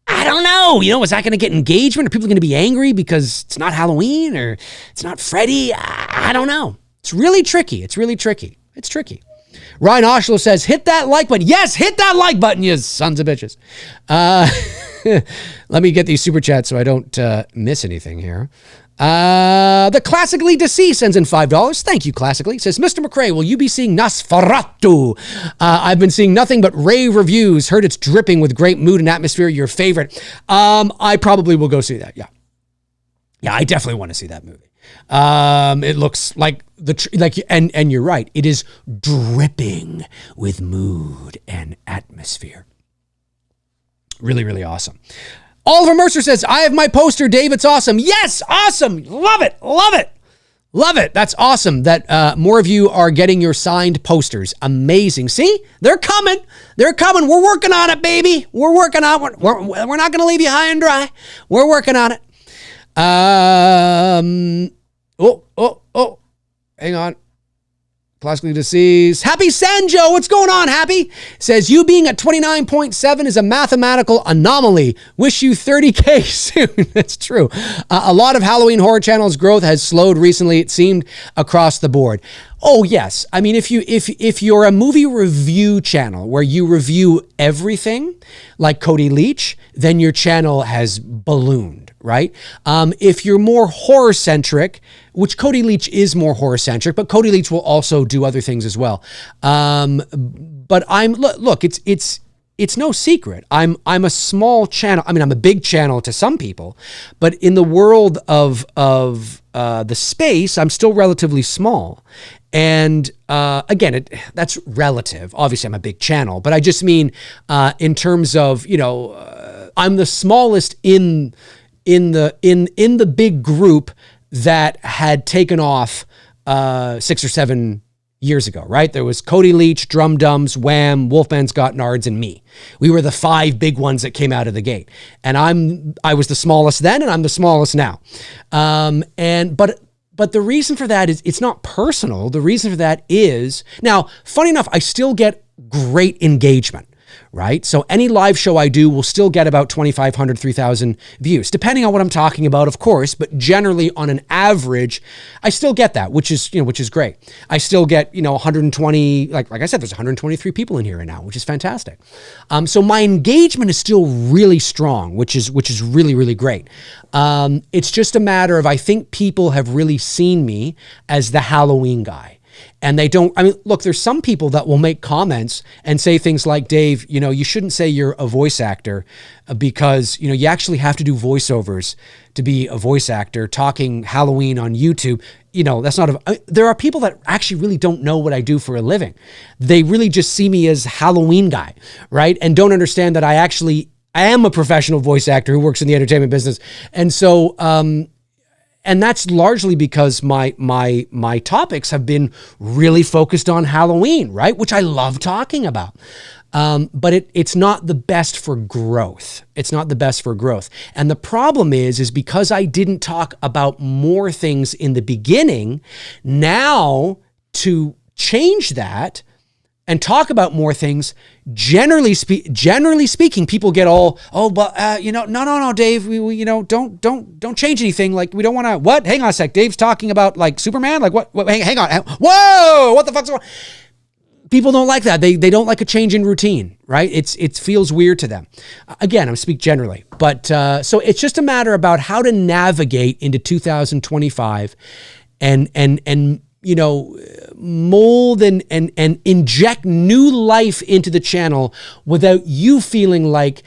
I don't know. Is that going to get engagement? Are people going to be angry because it's not Halloween or it's not Freddy? I don't know. It's really tricky. It's tricky. Ryan Oshlo says, hit that like button. Yes, hit that like button, you sons of bitches. Let me get these super chats so I don't miss anything here. The Classically Deceased sends in $5. Thank you, Classically. Says, Mr. McRae, will you be seeing Nosferatu? I've been seeing nothing but rave reviews. Heard it's dripping with great mood and atmosphere. Your favorite. I probably will go see that. Yeah. Yeah, I definitely want to see that movie. It looks like and you're right. It is dripping with mood and atmosphere. Really, really awesome. Oliver Mercer says, I have my poster, Dave. It's awesome. Yes, awesome. Love it. Love it. Love it. That's awesome that more of you are getting your signed posters. Amazing. See, they're coming. They're coming. We're working on it, baby. We're working on it. We're not going to leave you high and dry. We're working on it. Hang on. Classically Deceased. Happy Sanjo. What's going on, Happy? Says, you being at 29.7 is a mathematical anomaly. Wish you 30K soon. That's true. A lot of Halloween horror channels growth has slowed recently, it seemed, across the board. Oh, yes. I mean, if you're a movie review channel where you review everything, like Cody Leach, then your channel has ballooned, right? If you're more horror-centric, which Cody Leach is more horror-centric, but Cody Leach will also do other things as well. But look, it's no secret. I'm a small channel. I mean, I'm a big channel to some people, but in the world of the space, I'm still relatively small. And again, that's relative. Obviously, I'm a big channel, but I just mean in terms of I'm the smallest in the big group that had taken off 6 or 7 years ago, right? There was Cody Leach, Drum Dums, Wham, Wolfman Scott Nards, and me. We were the 5 big ones that came out of the gate. And I was the smallest then, and I'm the smallest now. But the reason for that is it's not personal. The reason for that is, now, funny enough, I still get great engagement, right? So any live show I do will still get about 2,500, 3,000 views, depending on what I'm talking about, of course, but generally on an average, I still get that, which is great. I still get, 120, like I said, there's 123 people in here right now, which is fantastic. So my engagement is still really strong, which is really, really great. It's just a matter of, I think people have really seen me as the Halloween guy. And they don't, look, there's some people that will make comments and say things like, Dave, you shouldn't say you're a voice actor because, you actually have to do voiceovers to be a voice actor talking Halloween on YouTube. That's not there are people that actually really don't know what I do for a living. They really just see me as Halloween guy, right? And don't understand that I am a professional voice actor who works in the entertainment business. And so, and that's largely because my topics have been really focused on Halloween, right? Which I love talking about. But it's not the best for growth. It's not the best for growth. And the problem is because I didn't talk about more things in the beginning, now to change that and talk about more things, generally speaking, people get all, no, Dave, we don't change anything. Like, we don't want to, what? Hang on a sec. Dave's talking about like Superman. Like what? Hang on. Whoa, what the fuck's going on? People don't like that. They don't like a change in routine, right? It feels weird to them. Again, I'm speaking generally, but, so it's just a matter about how to navigate into 2025 and mold and inject new life into the channel without you feeling like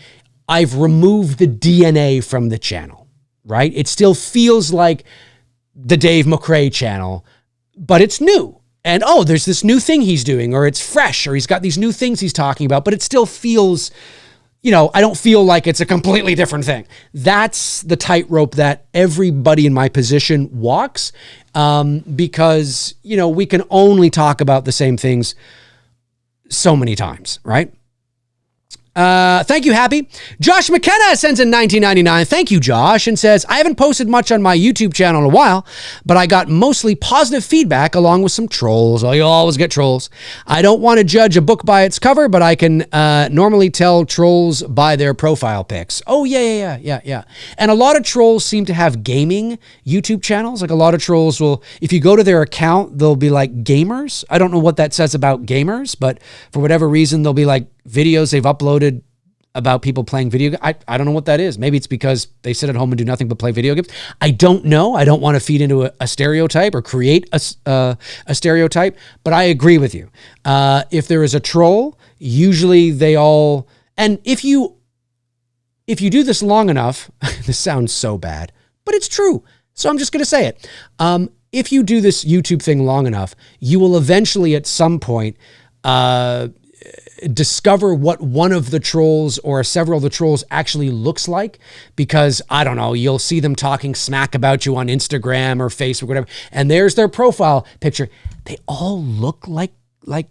I've removed the DNA from the channel, right? It still feels like the Dave McRae channel, but it's new. And, there's this new thing he's doing, or it's fresh, or he's got these new things he's talking about, but it still feels, I don't feel like it's a completely different thing. That's the tightrope that everybody in my position walks, because, we can only talk about the same things so many times, right? Thank you, Happy. Josh McKenna sends in $19.99. Thank you, Josh, and says, I haven't posted much on my YouTube channel in a while, but I got mostly positive feedback along with some trolls. Oh, you always get trolls. I don't want to judge a book by its cover, but I can normally tell trolls by their profile pics. Oh, yeah. And a lot of trolls seem to have gaming YouTube channels. Like, a lot of trolls will, if you go to their account, they'll be like gamers. I don't know what that says about gamers, but for whatever reason, they'll be like videos they've uploaded about people playing video games. I don't know what that is. Maybe it's because they sit at home and do nothing but play video games. I don't know. I don't want to feed into a stereotype or create a stereotype, but I agree with you. If there is a troll, usually they all, and if you do this long enough, this sounds so bad, but it's true. So I'm just going to say it. If you do this YouTube thing long enough, you will eventually at some point, discover what one of the trolls or several of the trolls actually looks like, because I don't know, you'll see them talking smack about you on Instagram or Facebook, whatever, and there's their profile picture. They all look like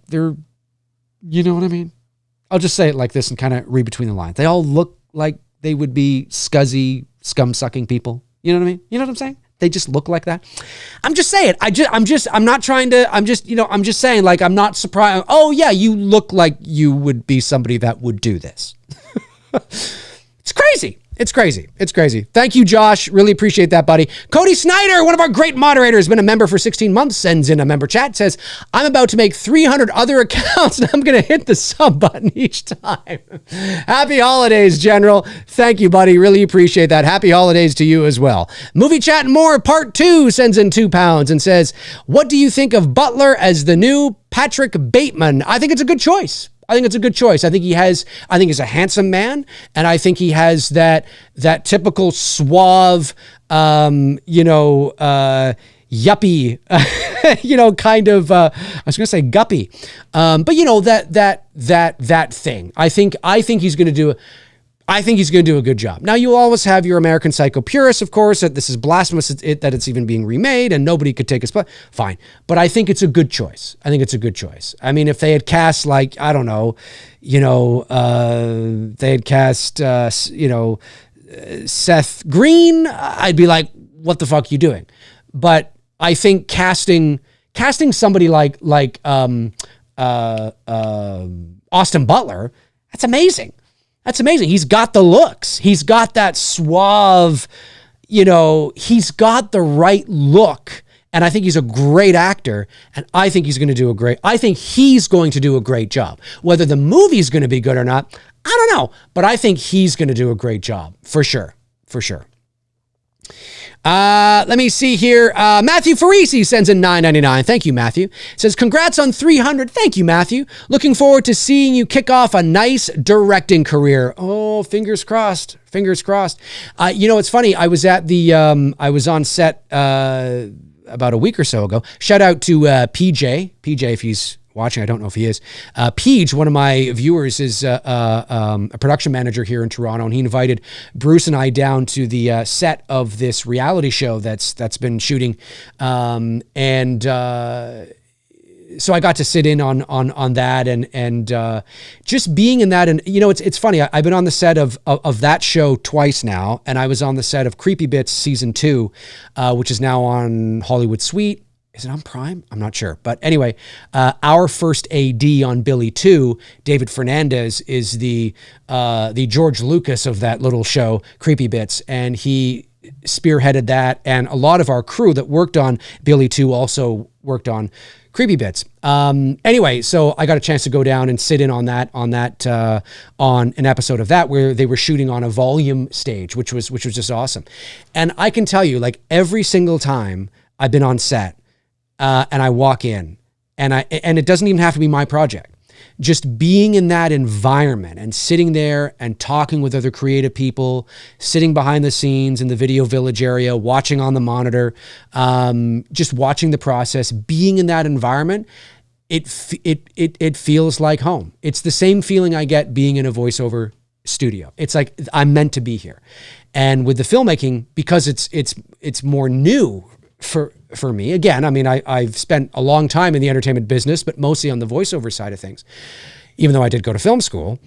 they're, you know what I mean? I'll just say it like this and kind of read between the lines. They all look like they would be scuzzy, scum-sucking people. You know what I mean? You know what I'm saying? They just look like that. I'm just saying. I'm just saying, like, I'm not surprised. Oh yeah, you look like you would be somebody that would do this. It's crazy. It's crazy. Thank you, Josh. Really appreciate that, buddy. Cody Snyder, one of our great moderators, been a member for 16 months, sends in a member chat, says, I'm about to make 300 other accounts and I'm going to hit the sub button each time. Happy holidays, General. Thank you, buddy. Really appreciate that. Happy holidays to you as well. Movie Chat and More Part 2 sends in £2 and says, what do you think of Butler as the new Patrick Bateman? I think it's a good choice. I think he's a handsome man, and I think he has that typical suave, yuppie, kind of, I was going to say guppy. But that thing, I think he's going to do a good job. Now, you always have your American Psycho purists, of course, that this is blasphemous that it's even being remade and nobody could take his place. Fine. But I think it's a good choice. I mean, if they had cast like, I don't know, they had cast, Seth Green, I'd be like, what the fuck are you doing? But I think casting somebody like Austin Butler, That's amazing. That's amazing. He's got the looks. He's got that suave, he's got the right look. And I think he's a great actor. And I think he's going to do a great job. Whether the movie's going to be good or not, I don't know. But I think he's going to do a great job. For sure. Let me see here. Matthew Farisi sends in $9.99. Thank you, Matthew. Says, congrats on 300. Thank you, Matthew. Looking forward to seeing you kick off a nice directing career. Oh, fingers crossed. It's funny. I was on set about a week or so ago. Shout out to PJ, if he's watching. I don't know if he is. Peach, one of my viewers, is a production manager here in Toronto, and he invited Bruce and I down to the set of this reality show that's been shooting, so I got to sit in on that and just being in that. And it's funny. I've been on the set of that show twice now, and I was on the set of Creepy Bits season 2, which is now on Hollywood Suite. Is it on Prime? I'm not sure. But anyway, our first AD on Billy 2, David Fernandez, is the George Lucas of that little show, Creepy Bits, and he spearheaded that. And a lot of our crew that worked on Billy 2 also worked on Creepy Bits. Anyway, so I got a chance to go down and sit in on an episode of that where they were shooting on a volume stage, which was just awesome. And I can tell you, like, every single time I've been on set, and I walk in, and it doesn't even have to be my project. Just being in that environment and sitting there and talking with other creative people, sitting behind the scenes in the Video Village area, watching on the monitor, just watching the process, being in that environment, it feels like home. It's the same feeling I get being in a voiceover studio. It's like I'm meant to be here. And with the filmmaking, because it's more new for me. Again, I mean, I've spent a long time in the entertainment business, but mostly on the voiceover side of things. Even though I did go to film school,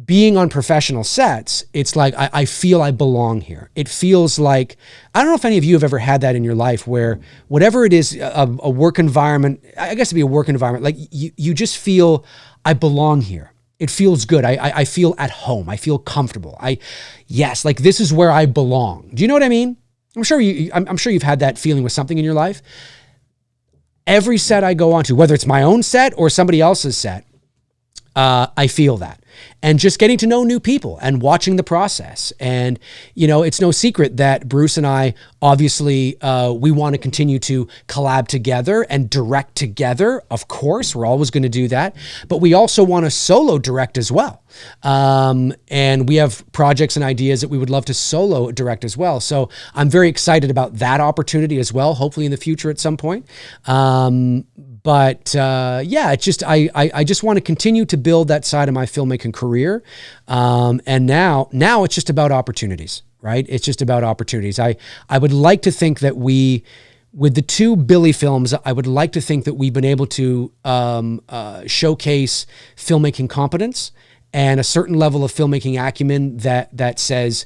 being on professional sets, it's like I feel I belong here. It feels like, I don't know if any of you have ever had that in your life where whatever it is, a work environment, I guess it'd be a work environment, like you just feel I belong here. It feels good. I feel at home. I feel comfortable. Like this is where I belong. Do you know what I mean? I'm sure you've had that feeling with something in your life. Every set I go on to, whether it's my own set or somebody else's set, I feel that. And just getting to know new people and watching the process. And, it's no secret that Bruce and I, obviously, we want to continue to collab together and direct together. Of course, we're always going to do that. But we also want to solo direct as well. And we have projects and ideas that we would love to solo direct as well. So I'm very excited about that opportunity as well, hopefully in the future at some point. But it's just, I just want to continue to build that side of my filmmaking career. And now it's just about opportunities, right? It's just about opportunities. I would like to think that with the 2 Billy films, I would like to think that we've been able to showcase filmmaking competence and a certain level of filmmaking acumen that says,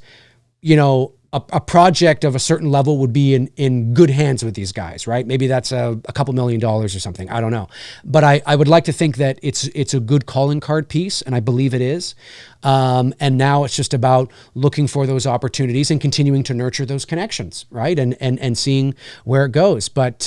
a project of a certain level would be in good hands with these guys, right? Maybe that's a couple $1 million or something. I don't know. But I would like to think that it's a good calling card piece, and I believe it is. And now it's just about looking for those opportunities and continuing to nurture those connections, right? And seeing where it goes. But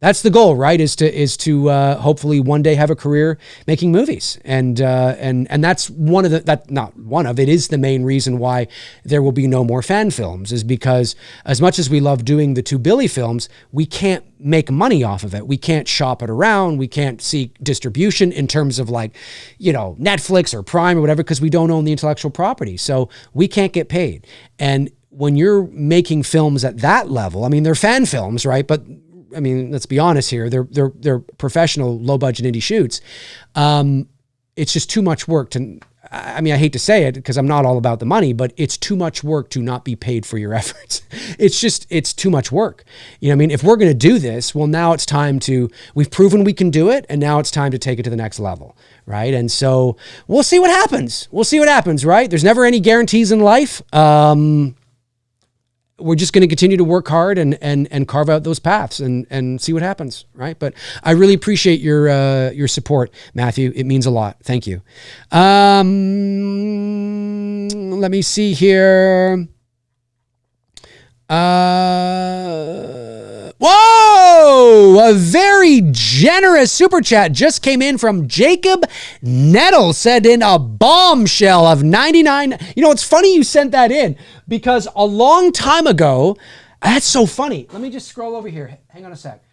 that's the goal, right? Is to hopefully one day have a career making movies, and that's it is the main reason why there will be no more fan films, is because as much as we love doing the 2 Billy films, we can't make money off of it. We can't shop it around. We can't seek distribution in terms of Netflix or Prime or whatever, because we don't own the intellectual property, so we can't get paid. And when you're making films at that level, I mean, they're fan films, right? But I mean, let's be honest here. They're professional, low budget indie shoots. It's just too much work to. I mean, I hate to say it because I'm not all about the money, but it's too much work to not be paid for your efforts. It's too much work. I mean, if we're going to do this, well, now it's time to. We've proven we can do it, and now it's time to take it to the next level, right? And so we'll see what happens. Right? There's never any guarantees in life. we're just going to continue to work hard and carve out those paths and see what happens, right? But I really appreciate your support, Matthew. It means a lot. Thank you. Let me see here. Whoa! A very generous super chat just came in from Jacob Nettle, sent in a bombshell of 99. You know, it's funny you sent that in because a long time ago, that's so funny. Let me just scroll over here. Hang on a sec.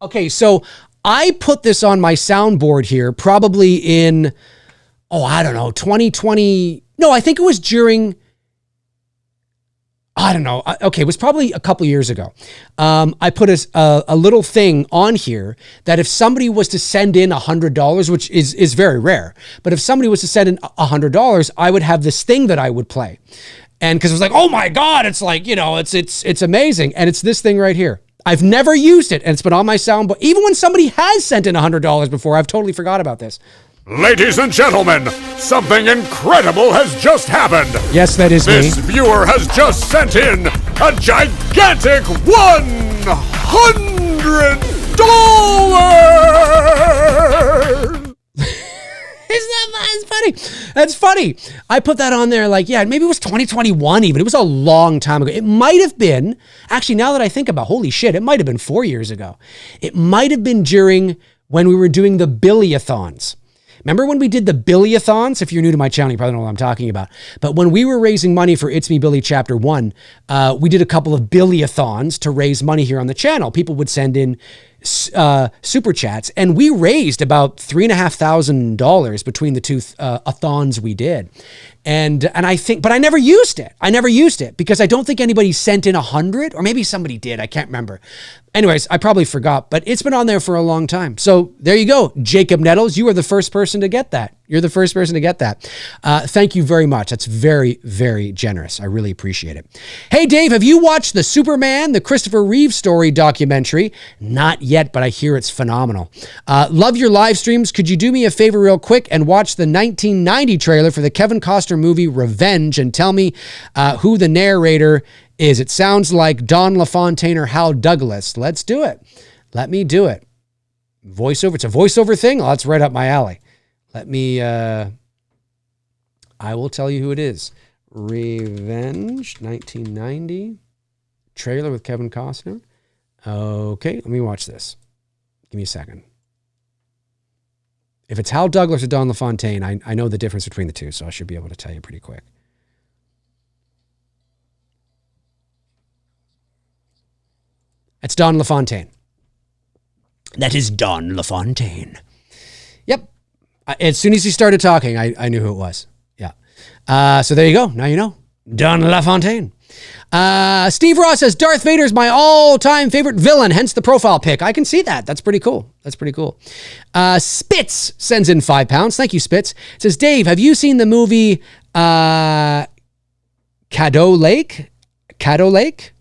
Okay, so I put this on my soundboard here probably in, I don't know, 2020. No, I think it was during... I don't know. Okay, it was probably a couple years ago. I put a little thing on here that if somebody was to send in $100, which is very rare, but if somebody was to send in $100, I would have this thing that I would play. And because it was like, oh my God, it's like, you know, it's amazing. And it's this thing right here. I've never used it, and it's been on my soundboard. Even when somebody has sent in $100 before, I've totally forgot about this. Ladies and gentlemen, something incredible has just happened. Yes, that is me. This viewer has just sent in a gigantic $100. That's funny. That's funny. I put that on there like, yeah, maybe it was 2021 even. It was a long time ago. It might have been, actually, now that I think about, holy shit, it might have been 4 years ago. It might have been during when we were doing the Billy-a-thons. Remember when we did the Billy-a-thons? If you're new to my channel, you probably know what I'm talking about. But when we were raising money for It's Me Billy Chapter 1, we did a couple of Billy-a-thons to raise money here on the channel. People would send in super chats, and we raised about $3,500 between the two a-thons we did. And I think, but I never used it. I never used it because I don't think anybody sent in 100, or maybe somebody did. I can't remember. Anyways, I probably forgot, but it's been on there for a long time. So there you go, Jacob Nettles. You are the first person to get that. You're the first person to get that. Thank you very much. That's very, very generous. I really appreciate it. Hey, Dave, have you watched the Superman, the Christopher Reeve story documentary? Not yet, but I hear it's phenomenal. Love your live streams. Could you do me a favor real quick and watch the 1990 trailer for the Kevin Costner movie Revenge and tell me who the narrator is? It sounds like Don LaFontaine or Hal Douglas. Let's do it. Let me do it. Voiceover. It's a voiceover thing. Oh, that's right up my alley. Let me, I will tell you who it is. Revenge, 1990. Trailer with Kevin Costner. Okay, let me watch this. Give me a second. If it's Hal Douglas or Don LaFontaine, I know the difference between the two, so I should be able to tell you pretty quick. It's Don LaFontaine. That is Don LaFontaine. Yep. As soon as he started talking, I knew who it was. Yeah. So there you go. Now you know. Don LaFontaine. Steve Ross says, Darth Vader is my all-time favorite villain, hence the profile pic. I can see that. That's pretty cool. That's pretty cool. Spitz sends in £5. Thank you, Spitz. It says, Dave, have you seen the movie Caddo Lake? Caddo Lake?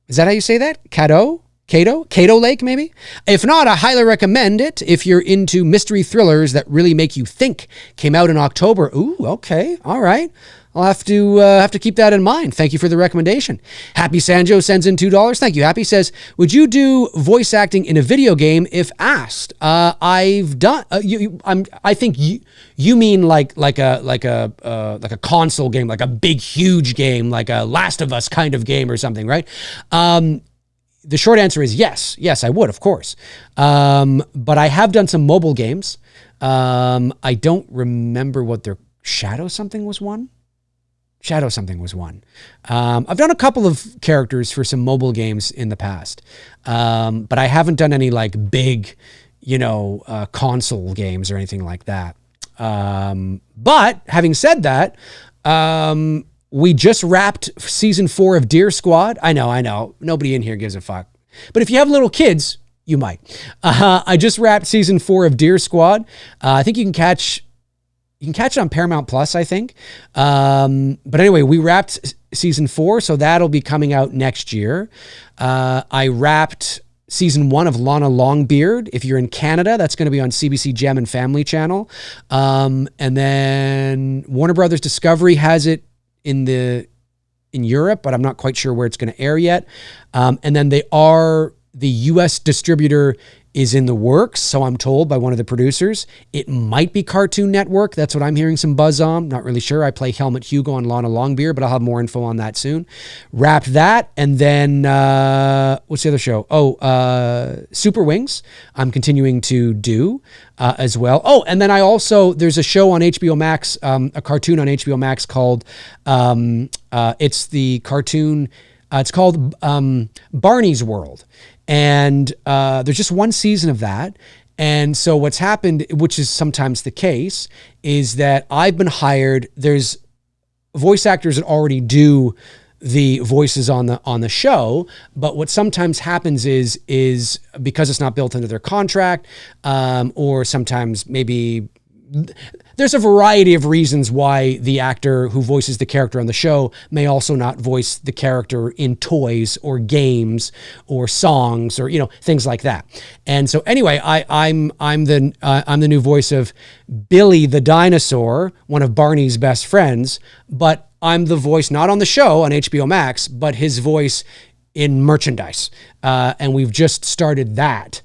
Is that how you say that? Cato Lake, maybe? If not, I highly recommend it if you're into mystery thrillers that really make you think. Came out in October. Ooh, okay. All right. I'll have to keep that in mind. Thank you for the recommendation. Happy Sanjo sends in $2. Thank you. Happy says, would you do voice acting in a video game if asked? I've done. I think you mean like a console game, like a big huge game, like a Last of Us kind of game or something, right? The short answer is yes. Yes, I would, of course. But I have done some mobile games. I don't remember what their Shadow something was one. I've done a couple of characters for some mobile games in the past. But I haven't done any like big, console games or anything like that. But having said that, we just wrapped season 4 of Deer Squad. I know. Nobody in here gives a fuck. But if you have little kids, you might. I just wrapped season 4 of Deer Squad. I think you can catch it on Paramount Plus, I think. But anyway, we wrapped season 4, so that'll be coming out next year. I wrapped season 1 of Lana Longbeard. If you're in Canada, that's going to be on CBC Gem and Family Channel. And then Warner Brothers Discovery has it in in Europe, but I'm not quite sure where it's going to air yet. And then the U.S. distributor is in the works, so I'm told by one of the producers. It might be Cartoon Network. That's what I'm hearing some buzz on. Not really sure. I play Helmut Hugo on Lana Longbeard, but I'll have more info on that soon. Wrapped that, and then what's the other show? Super Wings. I'm continuing to do as well. Oh, and then there's a show on HBO Max, a cartoon on HBO Max called it's the cartoon. It's called Barney's World. And there's just one season of that. And so what's happened, which is sometimes the case, is that I've been hired. There's voice actors that already do the voices on the show. But what sometimes happens is because it's not built into their contract, or sometimes maybe there's a variety of reasons why the actor who voices the character on the show may also not voice the character in toys or games or songs or, things like that. And so anyway, I'm the new voice of Billy the dinosaur, one of Barney's best friends, but I'm the voice not on the show on HBO Max, but his voice in merchandise. And we've just started that.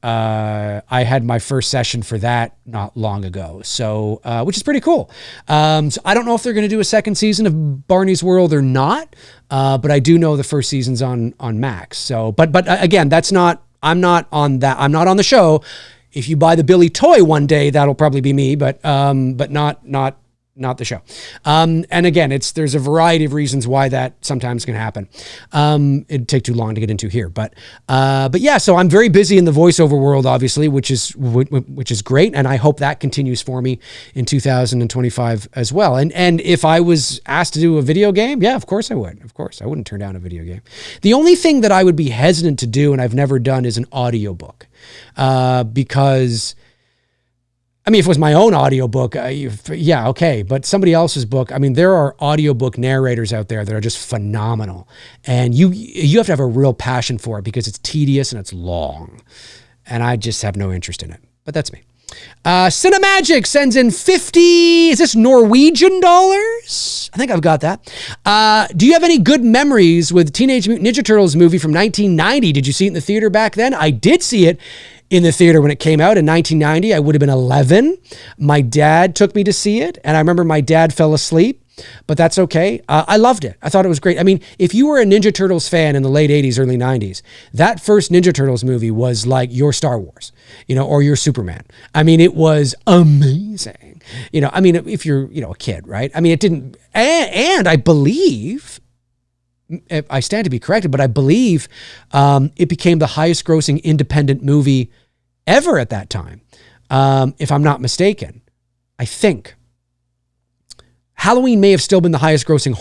I had my first session for that not long ago, so which is pretty cool. So I don't know if they're going to do a second season of Barney's World or not, but I do know the first season's on Max. So, but again, I'm not on that. I'm not on the show. If you buy the Billy toy one day, that'll probably be me, but not the show. And again, there's a variety of reasons why that sometimes can happen. It'd take too long to get into here, but yeah, so I'm very busy in the voiceover world, obviously, which is great. And I hope that continues for me in 2025 as well. And if I was asked to do a video game, yeah, of course I would. Of course, I wouldn't turn down a video game. The only thing that I would be hesitant to do, and I've never done, is an audiobook, because if it was my own audiobook, yeah, okay. But somebody else's book, there are audiobook narrators out there that are just phenomenal. And you have to have a real passion for it because it's tedious and it's long. And I just have no interest in it. But that's me. Cinemagic sends in 50, is this Norwegian dollars? I think I've got that. Do you have any good memories with Teenage Mutant Ninja Turtles movie from 1990? Did you see it in the theater back then? I did see it in the theater when it came out in 1990. I would have been 11. My dad took me to see it, and I remember my dad fell asleep, but that's okay. I loved it. I thought it was great. If you were a Ninja Turtles fan in the late 80s, early 90s, that first Ninja Turtles movie was like your Star Wars, or your Superman. It was amazing. If you're, a kid, right? It didn't, and I believe, I stand to be corrected, but I believe it became the highest grossing independent movie ever at that time. If I'm not mistaken, I think Halloween may have still been the highest grossing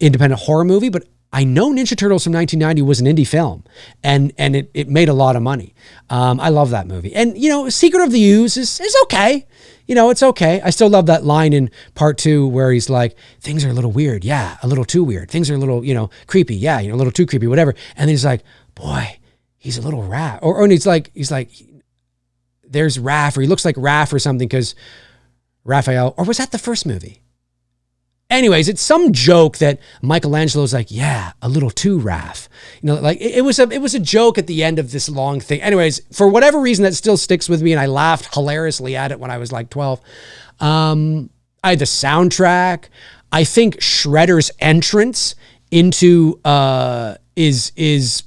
independent horror movie, but I know Ninja Turtles from 1990 was an indie film, and it made a lot of money. I love that movie. And, Secret of the Ooze is okay. It's okay. I still love that line in part 2 where he's like, things are a little weird. Yeah, a little too weird. Things are a little, creepy. Yeah, a little too creepy, whatever. And then he's like, boy, he's a little Raph. Or he's like, there's Raph, or he looks like Raph or something because Raphael, or was that the first movie? Anyways, it's some joke that Michelangelo's like, yeah, a little too Raph. It was a joke at the end of this long thing. Anyways, for whatever reason, that still sticks with me, and I laughed hilariously at it when I was like 12. I had the soundtrack. I think Shredder's entrance into is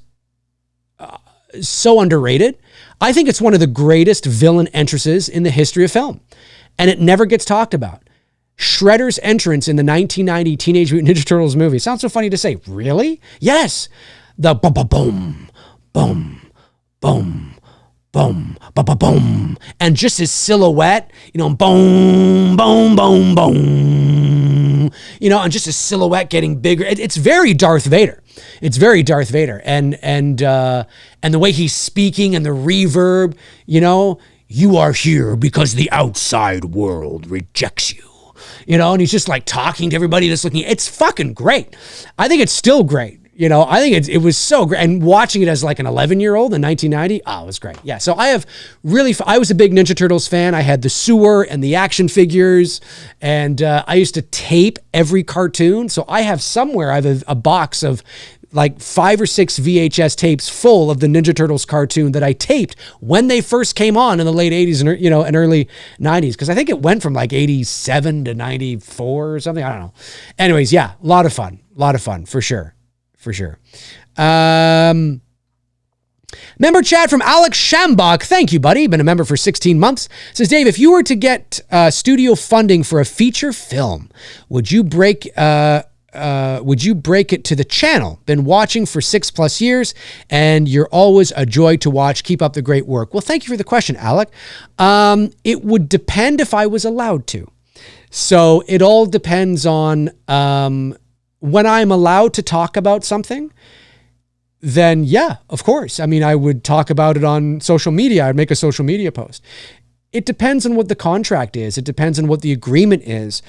so underrated. I think it's one of the greatest villain entrances in the history of film, and it never gets talked about. Shredder's entrance in the 1990 Teenage Mutant Ninja Turtles movie. Sounds so funny to say. Really? Yes. The boom, boom, boom, boom, boom, and just his silhouette, boom, boom, boom, boom, and just his silhouette getting bigger. It's very Darth Vader. It's very Darth Vader, and the way he's speaking and the reverb, you are here because the outside world rejects you. And he's just like talking to everybody that's looking. It's fucking great. I think it's still great. I think it was so great. And watching it as like an 11-year-old in 1990, it was great. Yeah. So I was a big Ninja Turtles fan. I had the sewer and the action figures, and I used to tape every cartoon. So I have a box of like 5 or 6 VHS tapes full of the Ninja Turtles cartoon that I taped when they first came on in the late 80s and early 90s. Cause I think it went from like 87 to 94 or something. I don't know. Anyways. Yeah. A lot of fun for sure. Member chat from Alex Shambach. Thank you, buddy. Been a member for 16 months. Says, Dave, if you were to get studio funding for a feature film, would you break it to the channel? Been watching for 6+ years, and you're always a joy to watch. Keep up the great work. Well, thank you for the question, Alec. It would depend if I was allowed to. So it all depends on when I'm allowed to talk about something. Then yeah, of course. I mean, I would talk about it on social media. I'd make a social media post. It depends on what the contract is. It depends on what the agreement is.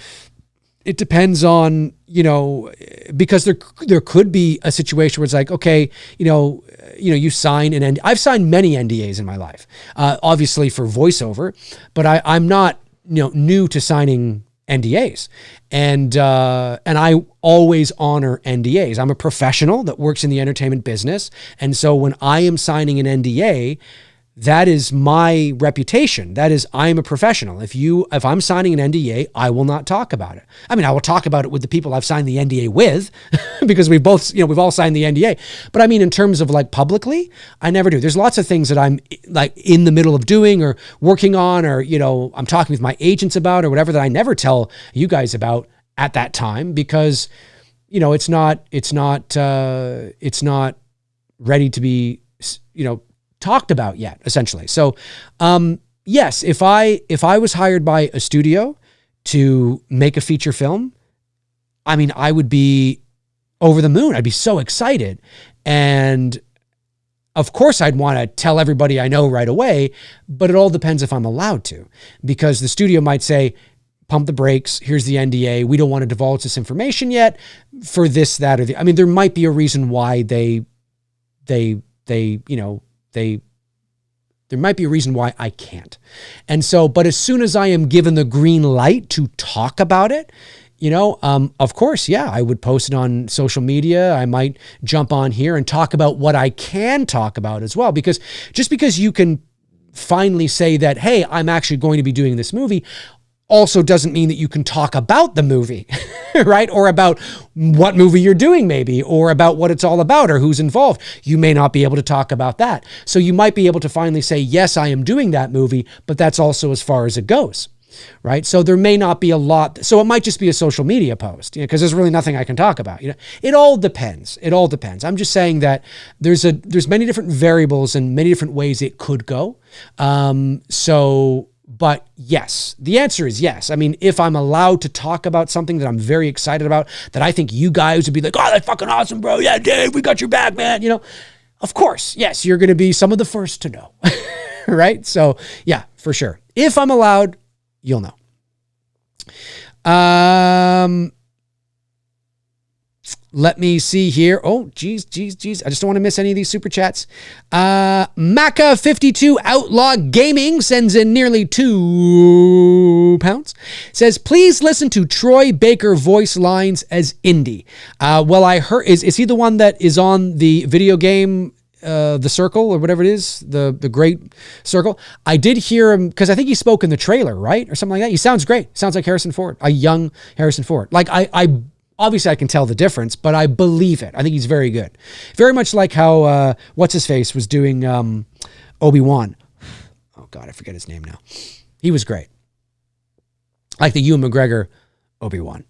It depends on, because there could be a situation where it's like, okay, you sign an NDA. I've signed many NDAs in my life, obviously for voiceover, but I'm not, new to signing NDAs. And I always honor NDAs. I'm a professional that works in the entertainment business. And so when I am signing an NDA, that is my reputation. That is, I'm a professional. If I'm signing an NDA, I will not talk about it. I mean, I will talk about it with the people I've signed the NDA with because we've all signed the NDA. But I mean, in terms of like publicly, I never do. There's lots of things that I'm like in the middle of doing or working on, or, I'm talking with my agents about or whatever, that I never tell you guys about at that time because, it's not ready to be, talked about yet, essentially. So, yes, if I was hired by a studio to make a feature film, I mean, I would be over the moon. I'd be so excited. And of course I'd want to tell everybody I know right away, but it all depends if I'm allowed to, because the studio might say, pump the brakes. Here's the NDA. We don't want to divulge this information yet for this, that, or the, I mean, there might be a reason why there might be a reason why I can't. And so, but as soon as I am given the green light to talk about it, of course, yeah, I would post it on social media. I might jump on here and talk about what I can talk about as well, because just because you can finally say that, hey, I'm actually going to be doing this movie, also doesn't mean that you can talk about the movie, right? Or about what movie you're doing maybe, or about what it's all about or who's involved. You may not be able to talk about that. So you might be able to finally say, yes, I am doing that movie, but that's also as far as it goes, right? So there may not be a lot. So it might just be a social media post, because there's really nothing I can talk about. It all depends. It all depends. I'm just saying that there's many different variables and many different ways it could go. But yes, the answer is yes. I mean, if I'm allowed to talk about something that I'm very excited about, that I think you guys would be like, oh, that's fucking awesome, bro. Yeah, Dave, we got your back, man. Of course, yes, you're going to be some of the first to know, right? So yeah, for sure. If I'm allowed, you'll know. Let me see here. Oh, geez. I just don't want to miss any of these super chats. Maca52 Outlaw Gaming sends in nearly £2. Says, please listen to Troy Baker voice lines as Indy. Well, I heard, is he the one that is on the video game, The Circle, or whatever it is, the Great Circle? I did hear him, because I think he spoke in the trailer, right? Or something like that. He sounds great. Sounds like Harrison Ford, a young Harrison Ford. Like obviously I can tell the difference, but I believe it. I think he's very good. Very much like how, what's-his-face was doing Obi-Wan. Oh, God, I forget his name now. He was great. Like the Ewan McGregor Obi-Wan.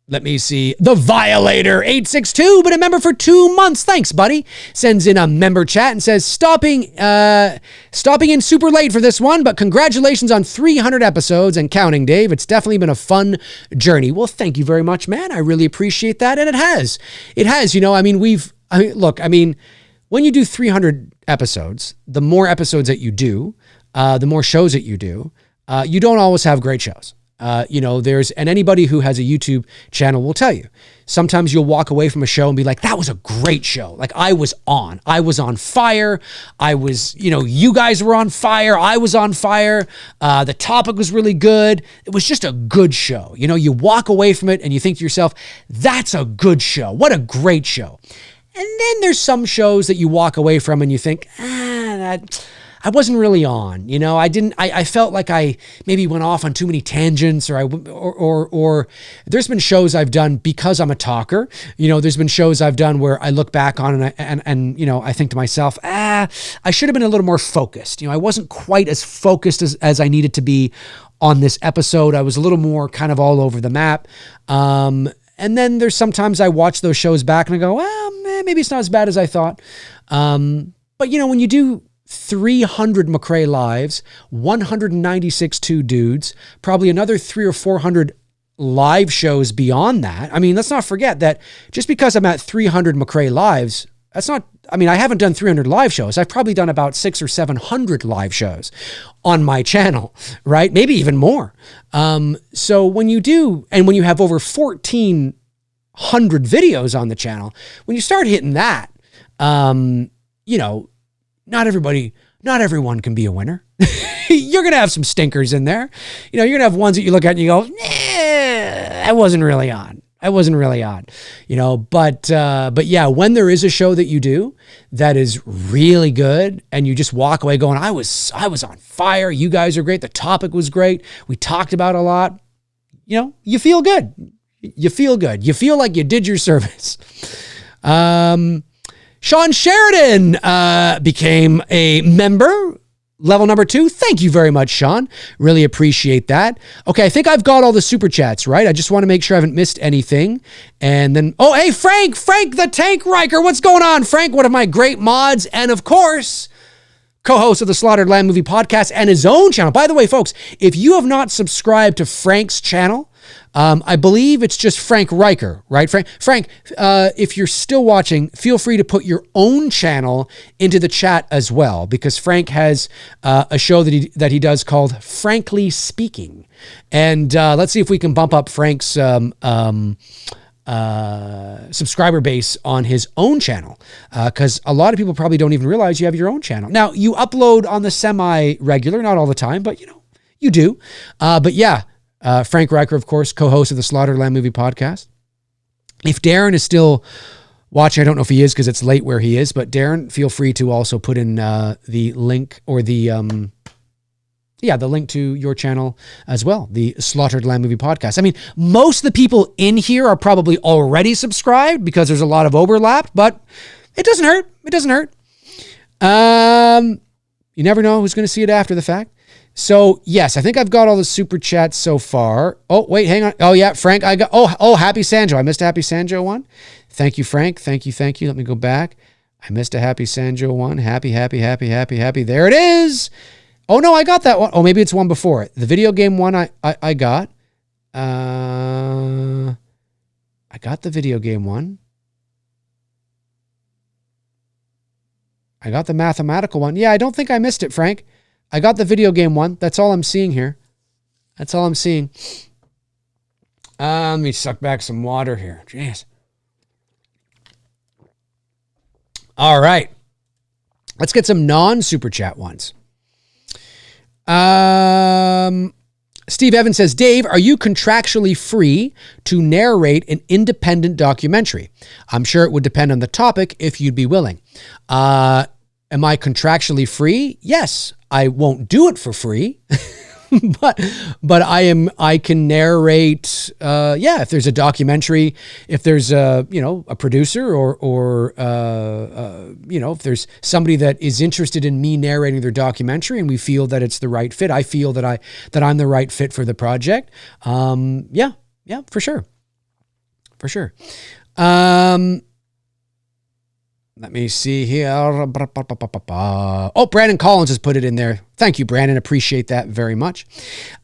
Let me see. The Violator 862, been a member for 2 months. Thanks, buddy. Sends in a member chat and says, stopping in super late for this one, but congratulations on 300 episodes and counting, Dave. It's definitely been a fun journey. Well, thank you very much, man. I really appreciate that. And it has. When you do 300 episodes, the more episodes that you do, the more shows that you do, you don't always have great shows. And anybody who has a YouTube channel will tell you, sometimes you'll walk away from a show and be like, that was a great show. Like I was on fire. You guys were on fire. I was on fire. The topic was really good. It was just a good show. You walk away from it and you think to yourself, that's a good show. What a great show. And then there's some shows that you walk away from and you think, I wasn't really on, I felt like I maybe went off on too many tangents or there's been shows I've done because I'm a talker. There's been shows I've done where I look back on and I think to myself, I should have been a little more focused. I wasn't quite as focused as I needed to be on this episode. I was a little more kind of all over the map. And then there's sometimes I watch those shows back and I go, well, maybe it's not as bad as I thought. But when you do 300 McRae lives, 196 Two Dudes, probably another 300 or 400 live shows beyond that. I mean, let's not forget that just because I'm at 300 McRae lives, I haven't done 300 live shows. I've probably done about 600 or 700 live shows on my channel, right? Maybe even more. So when you do, and when you have over 1,400 videos on the channel, when you start hitting that, not everyone can be a winner. You're going to have some stinkers in there. You're going to have ones that you look at and you go, I wasn't really on. But yeah, when there is a show that you do that is really good and you just walk away going, I was on fire. You guys are great. The topic was great. We talked about a lot. You feel good. You feel good. You feel like you did your service. Sean Sheridan became a member, level number 2. Thank you very much, Sean. Really appreciate that. Okay, I think I've got all the super chats, right? I just want to make sure I haven't missed anything. And then, hey, Frank the Tank Riker. What's going on, Frank? One of my great mods. And of course, co-host of the Slaughtered Lamb Movie Podcast and his own channel. By the way, folks, if you have not subscribed to Frank's channel, I believe it's just Frank Riker, right? Frank, if you're still watching, feel free to put your own channel into the chat as well, because Frank has a show that he does called Frankly Speaking. And let's see if we can bump up Frank's subscriber base on his own channel, because a lot of people probably don't even realize you have your own channel. Now, you upload on the semi-regular, not all the time, but you do. But yeah, Frank Riker, of course, co-host of the Slaughtered Lamb Movie Podcast. If Darren is still watching, I don't know if he is because it's late where he is, but Darren, feel free to also put in the link or the link to your channel as well, the Slaughtered Lamb Movie Podcast. I mean, most of the people in here are probably already subscribed because there's a lot of overlap, but it doesn't hurt. It doesn't hurt. You never know who's going to see it after the fact. So, yes, I think I've got all the super chats so far. Oh, wait, hang on. Oh, yeah, Frank, I got... Oh, Happy Sanjo. I missed a Happy Sanjo one. Thank you, Frank. Thank you. Let me go back. I missed a Happy Sanjo one. Happy. There it is. Oh, no, I got that one. Oh, maybe it's one before it. The video game one I got. I got the video game one. I got the mathematical one. Yeah, I don't think I missed it, Frank. I got the video game one. That's all I'm seeing here. That's all I'm seeing. Let me suck back some water here. Jeez. All right. Let's get some non-super chat ones. Steve Evans says, Dave, are you contractually free to narrate an independent documentary? I'm sure it would depend on the topic if you'd be willing. Am I contractually free? Yes. I won't do it for free, but I can narrate. If there's a documentary, if there's a producer or if there's somebody that is interested in me narrating their documentary and we feel that it's the right fit, I feel that I'm the right fit for the project. For sure. Let me see here. Oh, Brandon Collins has put it in there. Thank you, Brandon. Appreciate that very much.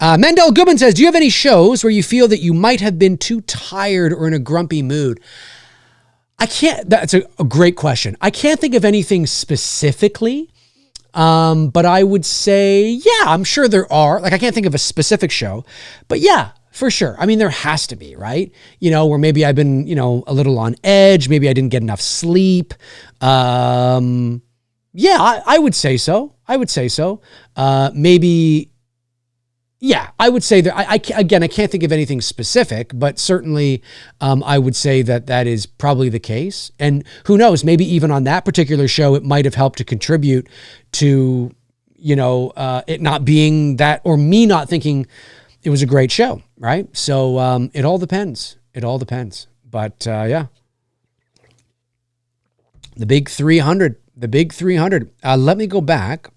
Mendel Goodman says, do you have any shows where you feel that you might have been too tired or in a grumpy mood? That's a great question. I can't think of anything specifically. But I would say, yeah, I'm sure there are. Like, I can't think of a specific show, but yeah, for sure. I mean, there has to be, right? Where maybe I've been, a little on edge. Maybe I didn't get enough sleep. Yeah, I would say so. Maybe, yeah, I would say that I can't think of anything specific, but certainly I would say that is probably the case. And who knows, maybe even on that particular show, it might have helped to contribute to, it not being that, or me not thinking it was a great show, right? So it all depends. But yeah, the big 300. Let me go back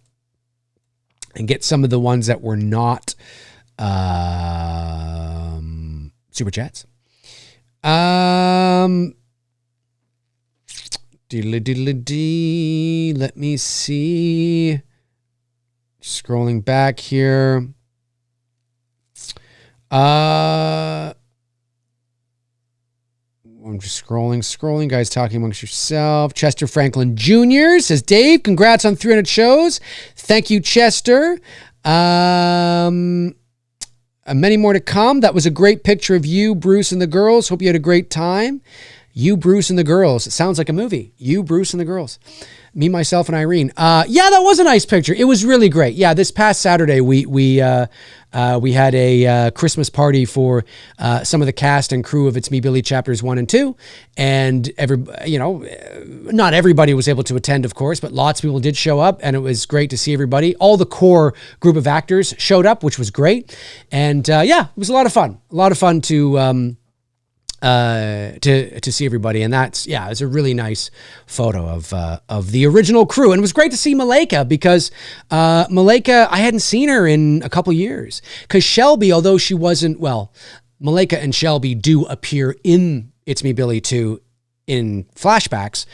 and get some of the ones that were not super chats. Let me see. Scrolling back here. I'm just scrolling, guys, talking amongst yourself. Chester Franklin Jr. says, Dave, congrats on 300 shows. Thank you, Chester. Many more to come. That was a great picture of you, Bruce, and the girls. Hope you had a great time. You, Bruce, and the girls. It sounds like a movie. You, Bruce, and the girls. Me, myself, and Irene. Yeah, that was a nice picture. It was really great. Yeah, this past Saturday, we had a Christmas party for some of the cast and crew of It's Me, Billy chapters 1 and 2. And not everybody was able to attend, of course, but lots of people did show up, and it was great to see everybody. All the core group of actors showed up, which was great. And yeah, it was a lot of fun. A lot of fun to see everybody. And that's, yeah, it's a really nice photo of the original crew. And it was great to see Malaika, because Malaika, I hadn't seen her in a couple years, because Shelby, although she wasn't, well, Malaika and Shelby do appear in It's Me, Billy 2 in flashbacks.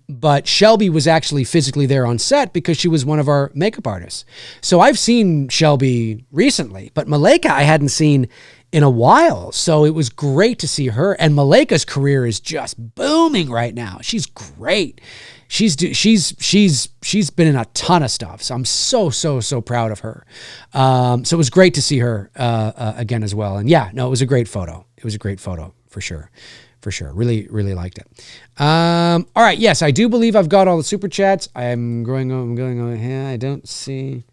But Shelby was actually physically there on set because she was one of our makeup artists. So I've seen Shelby recently, but Malaika I hadn't seen in a while. So it was great to see her. And Malaika's career is just booming right now. She's great. She's been in a ton of stuff. So I'm so proud of her. So it was great to see her again as well. And yeah, no, it was a great photo. It was a great photo for sure. For sure. Really liked it. All right. Yes, I do believe I've got all the super chats. I'm going over here. I don't see.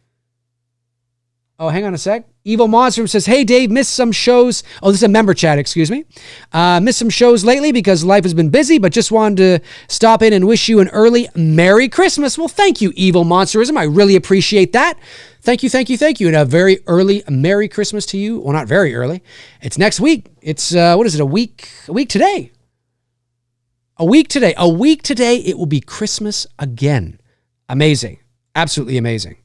Oh, hang on a sec. Evil Monster says, hey, Dave, missed some shows. Oh, this is a member chat, excuse me. Missed some shows lately because life has been busy, but just wanted to stop in and wish you an early Merry Christmas. Well, thank you, Evil Monsterism. I really appreciate that. Thank you. And a very early Merry Christmas to you. Well, not very early. It's next week. It's, what is it, a week today? A week today, it will be Christmas again. Amazing. Absolutely amazing.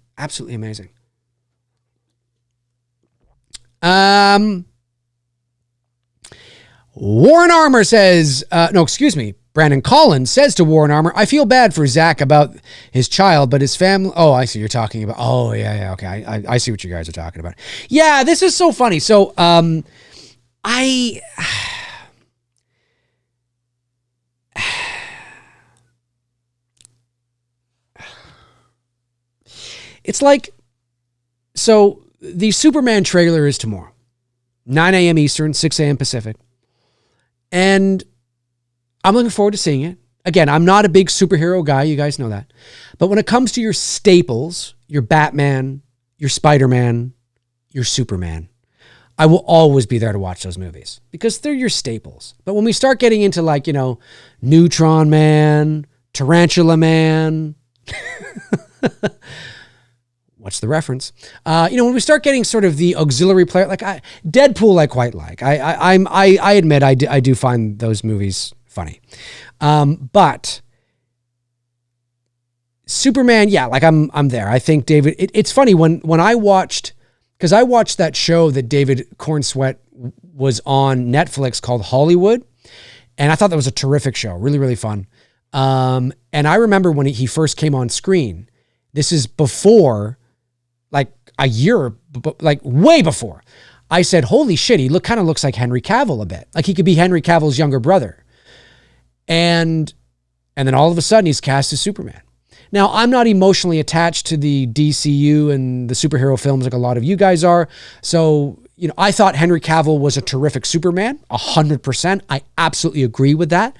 Warren Armour says, Brandon Collins says to Warren Armour, I feel bad for Zach about his child, but his family. Oh, I see what you're talking about. Oh, yeah. Okay. I see what you guys are talking about. Yeah, this is so funny. So, it's like, so the Superman trailer is tomorrow, 9 a.m. Eastern, 6 a.m. Pacific. And I'm looking forward to seeing it. Again, I'm not a big superhero guy. You guys know that. But when it comes to your staples, your Batman, your Spider-Man, your Superman, I will always be there to watch those movies because they're your staples. But when we start getting into Neutron Man, Tarantula Man, what's the reference? When we start getting sort of the auxiliary player, Deadpool, I quite like. I admit I do find those movies funny. But Superman, yeah, I'm there. I think David, it's funny when I watched, because I watched that show that David Cornsweet was on Netflix called Hollywood. And I thought that was a terrific show. Really, really fun. And I remember when he first came on screen, this is before, a year, way before, I said, holy shit, he kind of looks like Henry Cavill a bit. Like he could be Henry Cavill's younger brother. And then all of a sudden he's cast as Superman. Now, I'm not emotionally attached to the DCU and the superhero films like a lot of you guys are. So, I thought Henry Cavill was a terrific Superman, 100%. I absolutely agree with that.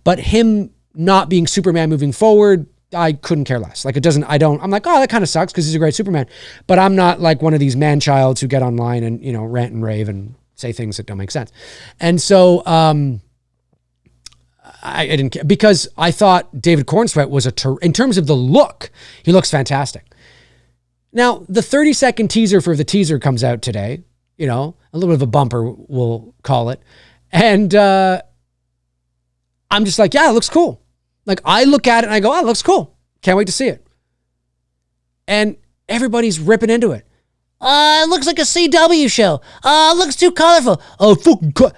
But him not being Superman moving forward, I couldn't care less. Like I'm like, oh, that kind of sucks because he's a great Superman. But I'm not like one of these man-childs who get online and, rant and rave and say things that don't make sense. And so I didn't care because I thought David Cornsweet was in terms of the look, he looks fantastic. Now, the 30-second teaser for the teaser comes out today, a little bit of a bumper, we'll call it. And I'm just like, yeah, it looks cool. Like I look at it and I go, oh, it looks cool. Can't wait to see it. And everybody's ripping into it. It looks like a CW show. It looks too colorful.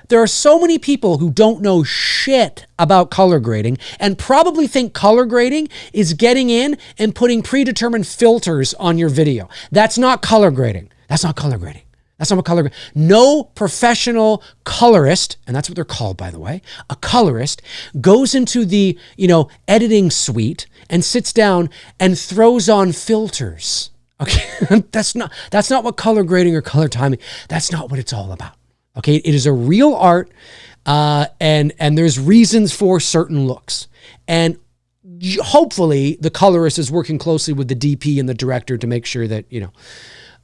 There are so many people who don't know shit about color grading and probably think color grading is getting in and putting predetermined filters on your video. That's not color grading. That's not color grading. That's not what color. No professional colorist, and that's what they're called, by the way, a colorist goes into the, editing suite and sits down and throws on filters. Okay, that's not what color grading or color timing. That's not what it's all about. Okay, it is a real art, and there's reasons for certain looks, and hopefully the colorist is working closely with the DP and the director to make sure that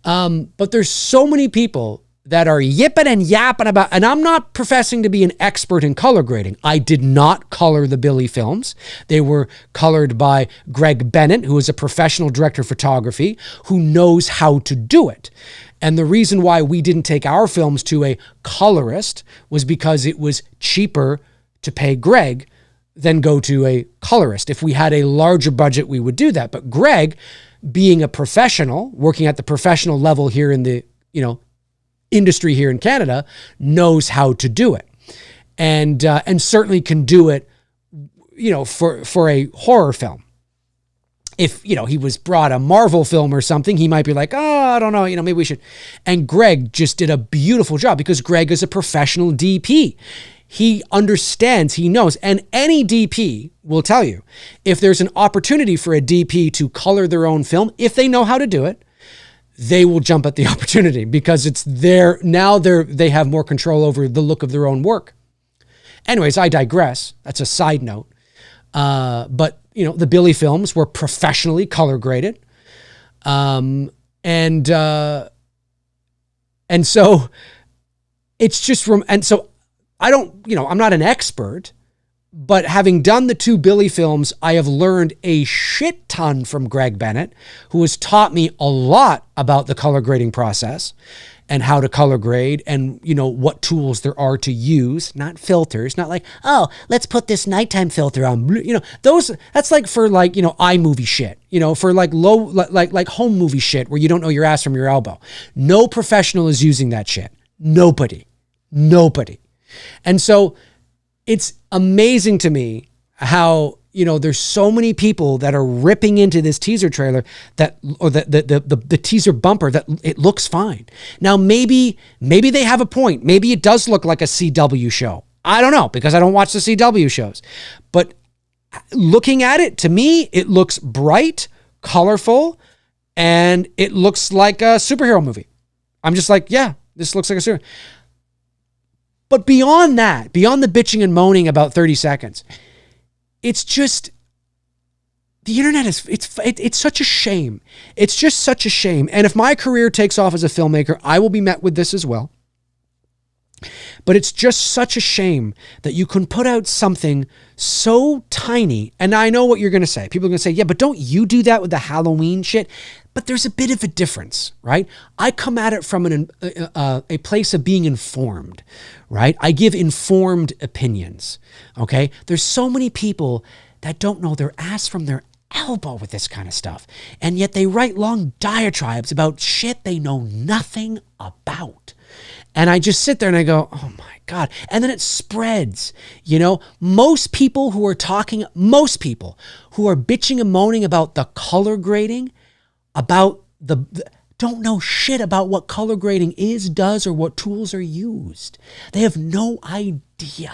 But there's so many people that are yipping and yapping about, and I'm not professing to be an expert in color grading. I did not color the Billy films. They were colored by Greg Bennett, who is a professional director of photography, who knows how to do it. And the reason why we didn't take our films to a colorist was because it was cheaper to pay Greg than go to a colorist. If we had a larger budget, we would do that. But Greg, being a professional, working at the professional level here in the, industry here in Canada, knows how to do it. And certainly can do it, for a horror film. If, he was brought a Marvel film or something, he might be like, oh, I don't know, maybe we should. And Greg just did a beautiful job because Greg is a professional DP. He understands, he knows, and any DP will tell you, if there's an opportunity for a DP to color their own film, if they know how to do it, they will jump at the opportunity because it's there. Now they have more control over the look of their own work. Anyways, I digress. That's a side note. But the Billy films were professionally color graded. And so it's just and so I don't, I'm not an expert, but having done the two Billy films, I have learned a shit ton from Greg Bennett, who has taught me a lot about the color grading process and how to color grade and, what tools there are to use, not filters, not like, oh, let's put this nighttime filter on, that's like for iMovie shit, for like low, like home movie shit where you don't know your ass from your elbow. No professional is using that shit. Nobody. And so it's amazing to me how, there's so many people that are ripping into this teaser trailer or the teaser bumper that it looks fine. Now, maybe they have a point. Maybe it does look like a CW show. I don't know because I don't watch the CW shows, but looking at it, to me, it looks bright, colorful, and it looks like a superhero movie. I'm just like, yeah, this looks like a superhero. But beyond that, beyond the bitching and moaning about 30 seconds, it's just, the internet it's such a shame. It's just such a shame. And if my career takes off as a filmmaker, I will be met with this as well. But it's just such a shame that you can put out something so tiny. And I know what you're going to say. People are going to say, yeah, but don't you do that with the Halloween shit? But there's a bit of a difference, right? I come at it from a place of being informed, right? I give informed opinions, okay? There's so many people that don't know their ass from their elbow with this kind of stuff. And yet they write long diatribes about shit they know nothing about. And I just sit there and I go, oh my God. And then it spreads, most people who are bitching and moaning about the color grading, about don't know shit about what color grading is, does, or what tools are used. They have no idea.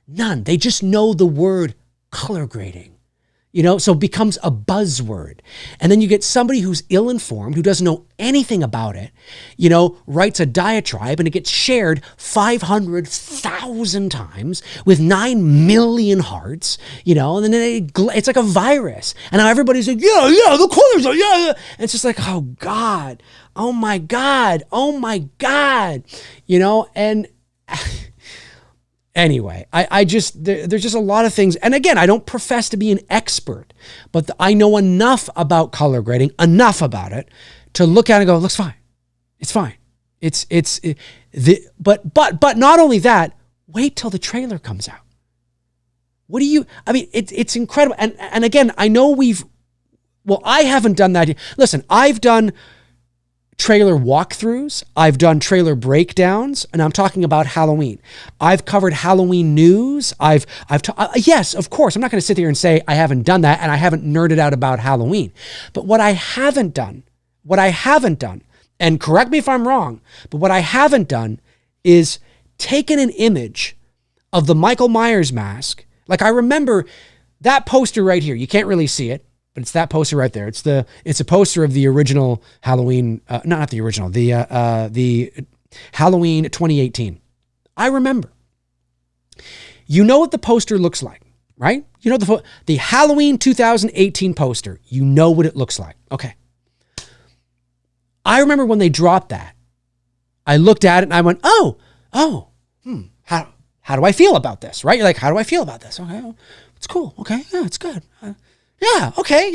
None. They just know the word color grading. So it becomes a buzzword. And then you get somebody who's ill-informed, who doesn't know anything about it, writes a diatribe, and it gets shared 500,000 times with 9 million hearts, and then it's like a virus. And now everybody's like, yeah, the colors are, yeah. And it's just like, oh God, oh my God, and anyway, there's just a lot of things. And again, I don't profess to be an expert, but I know enough about color grading, enough about it to look at it and go, it looks fine. It's fine. But not only that, wait till the trailer comes out. It's incredible. And again, I know I haven't done that. Listen, I've done trailer walkthroughs. I've done trailer breakdowns, and I'm talking about Halloween. I've covered Halloween news. Yes, of course. I'm not going to sit here and say I haven't done that and I haven't nerded out about Halloween. But what I haven't done, and correct me if I'm wrong, but what I haven't done is taken an image of the Michael Myers mask. Like I remember that poster right here. You can't really see it, but it's that poster right there. It's a poster of the original Halloween, not the original, the Halloween 2018. I remember. You know what the poster looks like, right? The Halloween 2018 poster. You know what it looks like. Okay. I remember when they dropped that. I looked at it and I went, how do I feel about this, right? You're like, how do I feel about this? Okay, well, it's cool. Okay, yeah, it's good. Yeah, okay,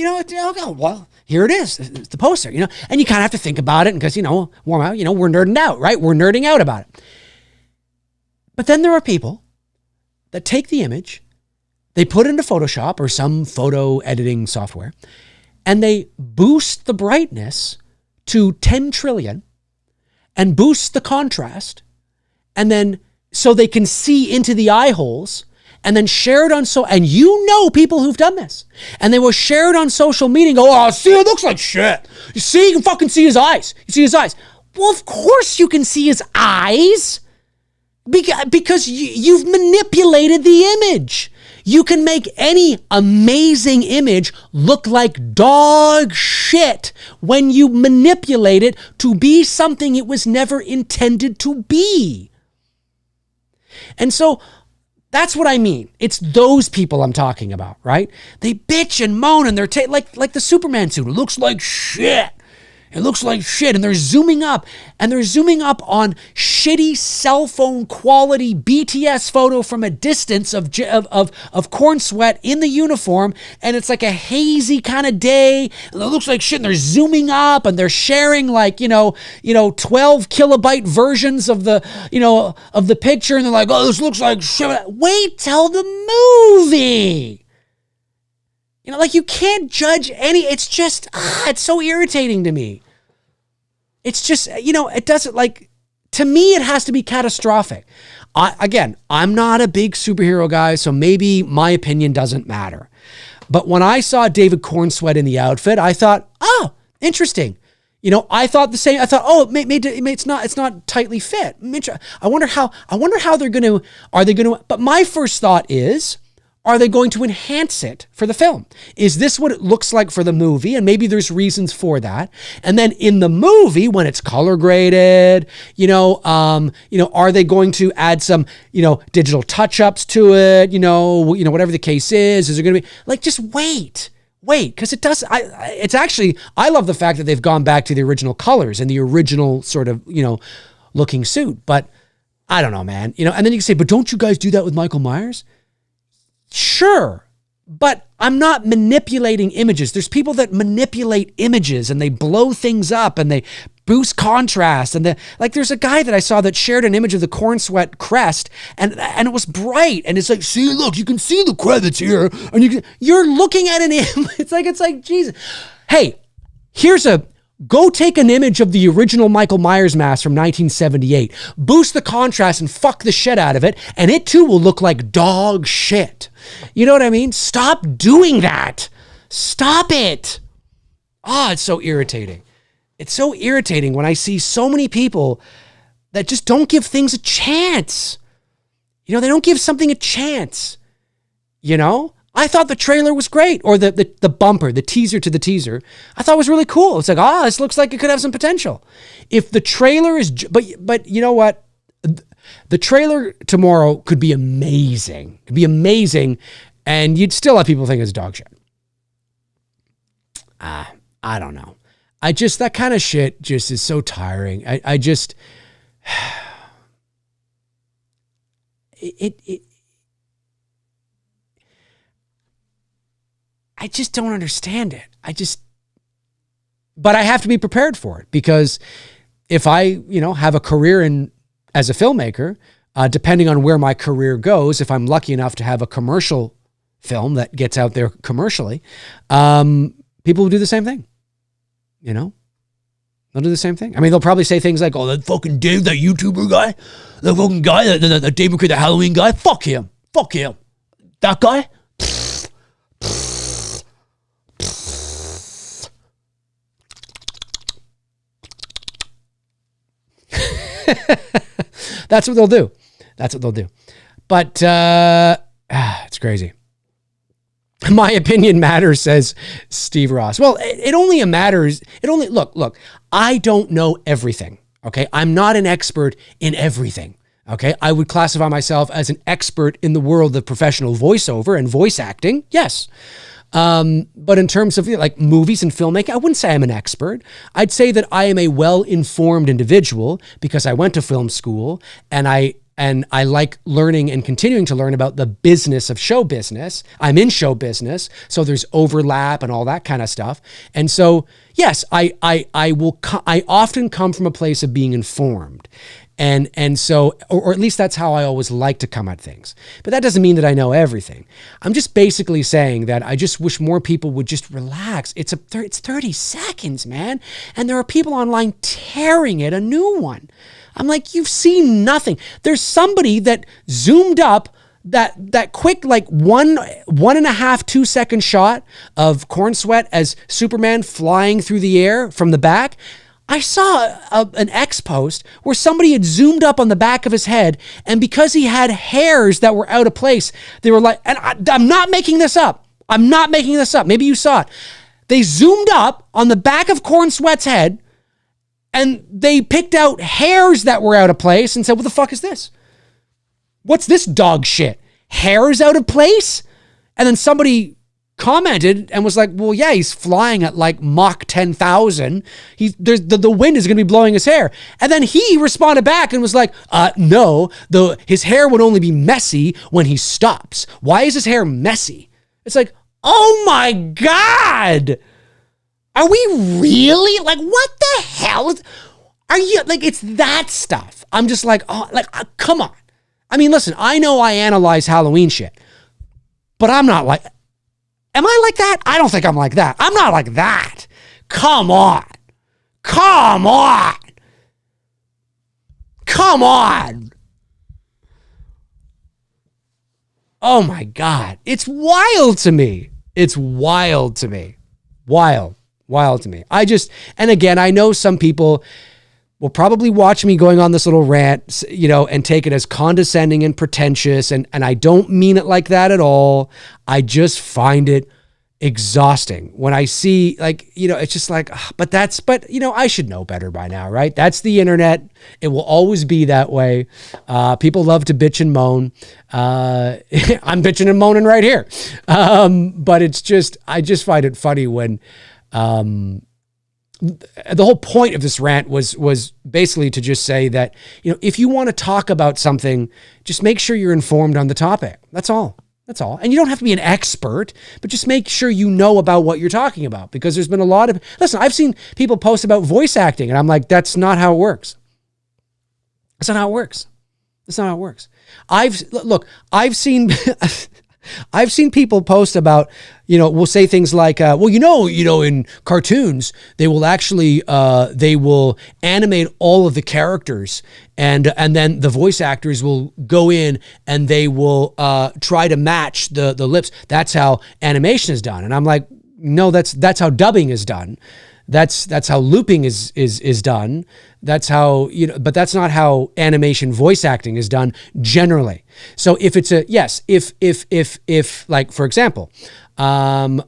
well, here it is. It's the poster, and you kind of have to think about it because, warm out, we're nerding out, right? We're nerding out about it. But then there are people that take the image, they put it into Photoshop or some photo editing software, and they boost the brightness to 10 trillion and boost the contrast, and then so they can see into the eye holes, and then share it on and people who've done this, and they will share it on social media and go, oh, see, it looks like shit. You see, you can fucking see his eyes. You see his eyes. Well, of course you can see his eyes because you've manipulated the image. You can make any amazing image look like dog shit when you manipulate it to be something it was never intended to be. And so that's what I mean. It's those people I'm talking about, right? They bitch and moan and they're like the Superman suit. It looks like shit. It looks like shit. And they're zooming up on shitty cell phone quality BTS photo from a distance of Corn Sweat in the uniform. And it's like a hazy kind of day. And it looks like shit. And they're zooming up and they're sharing 12 kilobyte versions of the picture. And they're like, oh, this looks like shit. Wait till the movie. You can't judge it's just, it's so irritating to me. It's just, it doesn't to me, it has to be catastrophic. I'm not a big superhero guy, so maybe my opinion doesn't matter. But when I saw David Cornsweat in the outfit, I thought, oh, interesting. I thought the same. I thought, oh, it's not tightly fit. I wonder how they're going to, but my first thought is, are they going to enhance it for the film? Is this what it looks like for the movie? And maybe there's reasons for that. And then in the movie, when it's color graded, are they going to add some, digital touch-ups to it? Whatever the case is there going to be just wait, because it does. I love the fact that they've gone back to the original colors and the original sort of, looking suit. But I don't know, man. And then you can say, but don't you guys do that with Michael Myers? Sure, but I'm not manipulating images. There's people that manipulate images and they blow things up and they boost contrast. And there's a guy that I saw that shared an image of the Corn Sweat crest and it was bright. And it's like, see, look, you can see the credits here. And you're looking at an image. It's like, Jesus. Hey, go take an image of the original Michael Myers mask from 1978, boost the contrast and fuck the shit out of it, and it too will look like dog shit. You know what I mean? Stop doing that. Stop it. It's so irritating. It's so irritating when I see so many people that just don't give things a chance. They don't give something a chance. I thought the trailer was great, or the bumper, the teaser to the teaser. I thought it was really cool. It's like, this looks like it could have some potential. If the trailer is, but you know what? The trailer tomorrow could be amazing. Could be amazing, and you'd still have people think it's dog shit. I don't know. That kind of shit just is so tiring. I just don't understand it. But I have to be prepared for it, because if I, have a career as a filmmaker, depending on where my career goes, if I'm lucky enough to have a commercial film that gets out there commercially, people will do the same thing. They'll do the same thing. I mean, they'll probably say things like, "Oh, that fucking Dave, that YouTuber guy, that fucking guy, that Dave McRae, the Halloween guy, fuck him. That guy." That's what they'll do. But it's crazy. My opinion matters, says Steve Ross. Well, it only matters. Look, I don't know everything. Okay. I'm not an expert in everything. Okay. I would classify myself as an expert in the world of professional voiceover and voice acting. Yes. But in terms of like movies and filmmaking, I wouldn't say I'm an expert. I'd say that I am a well-informed individual because I went to film school, and I like learning and continuing to learn about the business of show business. I'm in show business, so there's overlap and all that kind of stuff. And so, yes, I often come from a place of being informed. And so, or at least that's how I always like to come at things. But that doesn't mean that I know everything. I'm just basically saying that I just wish more people would just relax. It's 30 seconds, man. And there are people online tearing it a new one. I'm like, you've seen nothing. There's somebody that zoomed up that quick, like 1.5, 2 second shot of Corn Sweat as Superman flying through the air from the back. I saw an X post where somebody had zoomed up on the back of his head, and because he had hairs that were out of place, they were like, and I'm not making this up. Maybe you saw it. They zoomed up on the back of Corn Sweat's head, and they picked out hairs that were out of place and said, what the fuck is this? What's this dog shit? Hairs out of place? And then somebody commented and was like, well, yeah, he's flying at like Mach 10,000. The wind is going to be blowing his hair. And then he responded back and was like, no, his hair would only be messy when he stops. Why is his hair messy? It's like, oh my God. Are we really? Like, what the hell? Are you, like, it's that stuff. I'm just like, come on. I mean, listen, I know I analyze Halloween shit, but I'm not like, am I like that? I don't think I'm like that. I'm not like that. Come on. Oh my God. It's wild to me. Wild to me. And again, I know some people will probably watch me going on this little rant, and take it as condescending and pretentious. And I don't mean it like that at all. I just find it exhausting when I see, it's just like, but I should know better by now, right? That's the internet. It will always be that way. People love to bitch and moan. I'm bitching and moaning right here. But I just find it funny when, the whole point of this rant was basically to just say that, if you want to talk about something, just make sure you're informed on the topic. That's all. And you don't have to be an expert, but just make sure you know about what you're talking about, because there's been a lot of, listen, I've seen people post about voice acting and I'm like, that's not how it works. That's not how it works. I've seen people post about, we'll say things like, in cartoons, they will actually, they will animate all of the characters and then the voice actors will go in and they will try to match the lips. That's how animation is done. And I'm like, no, that's how dubbing is done. That's how looping is done. That's how, but that's not how animation voice acting is done generally. So if it's if like, for example, I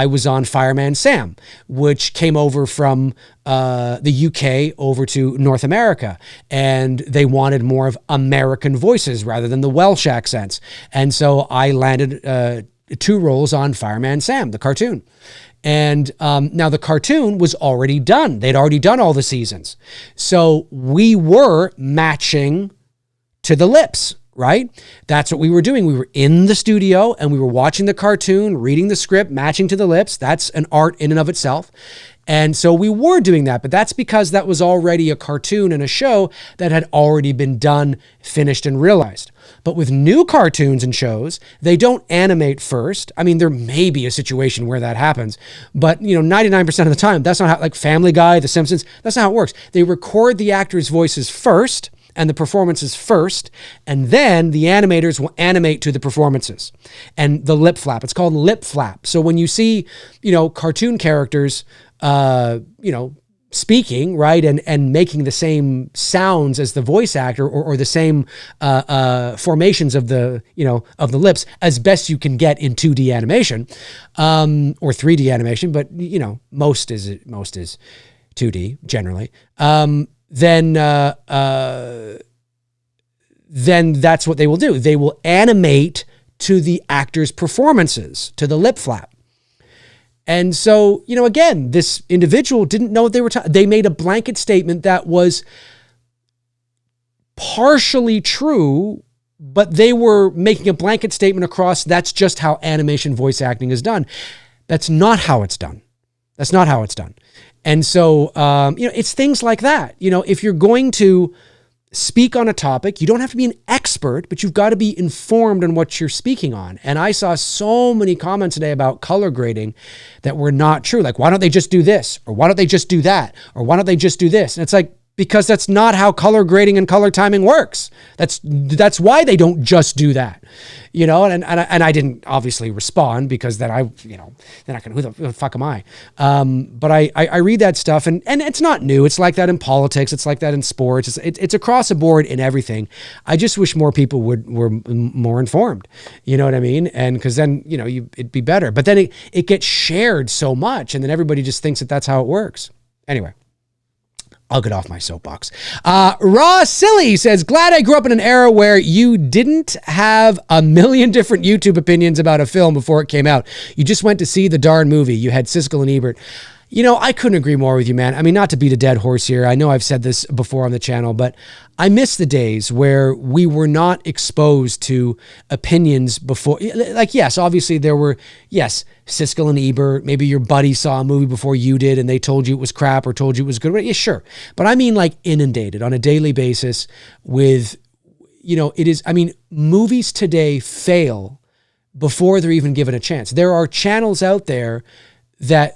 was on Fireman Sam, which came over from the UK over to North America, and they wanted more of American voices rather than the Welsh accents. And so I landed 2 roles on Fireman Sam, the cartoon. And now the cartoon was already done. They'd already done all the seasons. So we were matching to the lips, right? That's what we were doing. We were in the studio and we were watching the cartoon, reading the script, matching to the lips. That's an art in and of itself. And so we were doing that, but that's because that was already a cartoon and a show that had already been done, finished, and realized. But with new cartoons and shows, they don't animate first. I mean, there may be a situation where that happens, but 99% of the time, that's not how, like Family Guy, The Simpsons, that's not how it works. They record the actors' voices first and the performances first, and then the animators will animate to the performances and the lip flap. It's called lip flap. So when you see, cartoon characters, speaking, right, and making the same sounds as the voice actor or the same formations of the lips as best you can get in 2D animation or 3D animation, but most is 2D generally. Then that's what they will do. They will animate to the actor's performances, to the lip flap. And so, again, this individual didn't know what they were talking. They made a blanket statement that was partially true, but they were making a blanket statement across, that's just how animation voice acting is done. That's not how it's done. That's not how it's done. And so, it's things like that. If you're going to speak on a topic, you don't have to be an expert, but you've got to be informed on what you're speaking on. And I saw so many comments today about color grading that were not true. Like, why don't they just do this? Or why don't they just do that? Or why don't they just do this? And it's like, because that's not how color grading and color timing works. That's why they don't just do that, and I didn't obviously respond because then they're not going to, who the fuck am I? But I read that stuff and it's not new. It's like that in politics. It's like that in sports. It's across the board in everything. I just wish more people were more informed. You know what I mean? And cause then, it'd be better, but then it gets shared so much and then everybody just thinks that that's how it works. Anyway. I'll get off my soapbox. Raw Silly says, glad I grew up in an era where you didn't have a million different YouTube opinions about a film before it came out. You just went to see the darn movie. You had Siskel and Ebert. I couldn't agree more with you, man. I mean, not to beat a dead horse here. I know I've said this before on the channel, but I miss the days where we were not exposed to opinions before. Like, yes, obviously there were, Siskel and Ebert. Maybe your buddy saw a movie before you did and they told you it was crap or told you it was good. Yeah, sure. But I mean like inundated on a daily basis with, movies today fail before they're even given a chance. There are channels out there that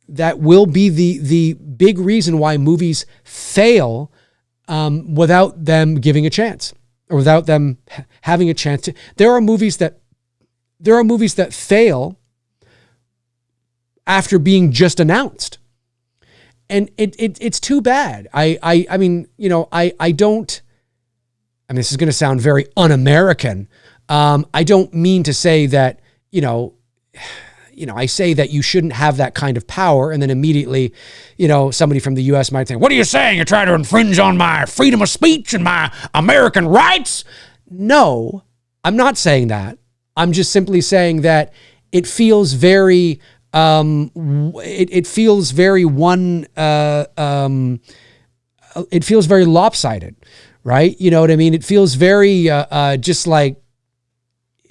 will be the big reason why movies fail without them giving a chance or without them having a chance to. There are movies that fail after being just announced, and it's too bad. I mean, this is going to sound very un-American. I don't mean to say that, I say that you shouldn't have that kind of power, and then immediately, somebody from the U.S. might say, what are you saying? You're trying to infringe on my freedom of speech and my American rights? No, I'm not saying that. I'm just simply saying that it feels very, it feels very lopsided, right? You know what I mean? It feels very, just like,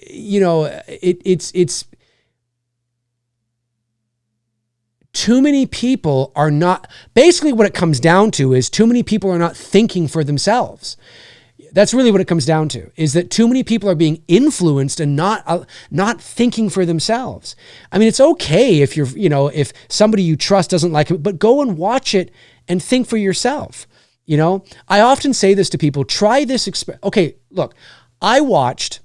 it's too many people are not, basically what it comes down to is too many people are not thinking for themselves. That's really what it comes down to, is that too many people are being influenced and not thinking for themselves. I mean, it's okay if if somebody you trust doesn't like it, but go and watch it and think for yourself. I often say this to people, try this. Okay, look, I watched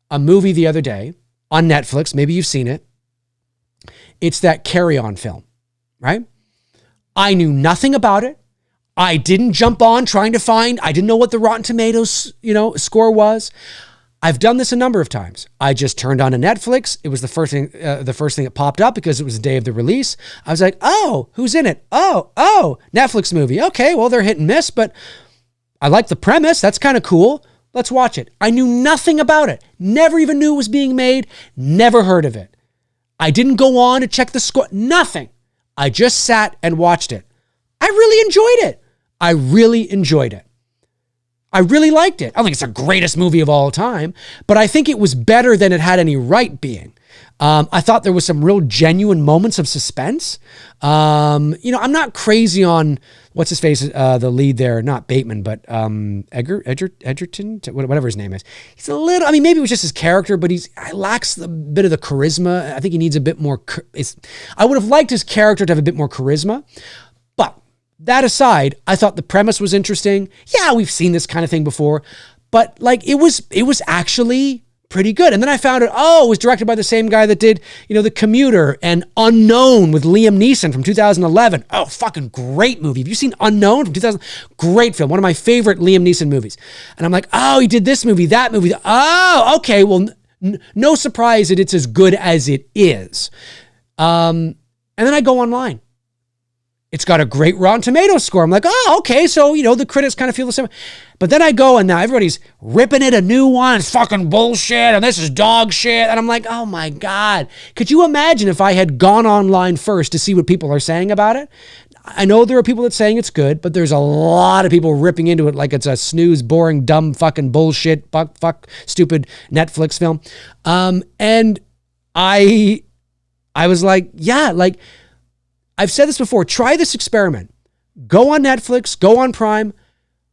a movie the other day on Netflix. Maybe you've seen it. It's that Carry On film, right? I knew nothing about it. I didn't jump on trying to find, I didn't know what the Rotten Tomatoes, score was. I've done this a number of times. I just turned on to Netflix. It was the first thing that popped up because it was the day of the release. I was like, oh, who's in it? Oh, Netflix movie. Okay, well, they're hit and miss, but I like the premise. That's kind of cool. Let's watch it. I knew nothing about it. Never even knew it was being made. Never heard of it. I didn't go on to check the score. Nothing. I just sat and watched it. I really enjoyed it. I really liked it. I don't think it's the greatest movie of all time, but I think it was better than it had any right being. I thought there was some real genuine moments of suspense. I'm not crazy on what's his face, the lead there, not Bateman, but Edgerton, whatever his name is. He's a little, maybe it was just his character, but he lacks a bit of the charisma. I think he needs a bit more. I would have liked his character to have a bit more charisma. But that aside, I thought the premise was interesting. Yeah, we've seen this kind of thing before, but it was actually pretty good. And then I found out, it was directed by the same guy that did, The Commuter and Unknown with Liam Neeson from 2011. Oh, fucking great movie. Have you seen Unknown from 2000? Great film. One of my favorite Liam Neeson movies. And I'm like, he did this movie, that movie. Oh, okay. Well, no surprise that it's as good as it is. And then I go online. It's got a great Rotten Tomatoes score. I'm like, okay, so, the critics kind of feel the same. But then I go and now everybody's ripping it a new one. It's fucking bullshit and this is dog shit. And I'm like, oh my God. Could you imagine if I had gone online first to see what people are saying about it? I know there are people that saying it's good, but there's a lot of people ripping into it like it's a snooze, boring, dumb, fucking bullshit, fuck, stupid Netflix film. And I was like, yeah, I've said this before, try this experiment. Go on Netflix, go on Prime,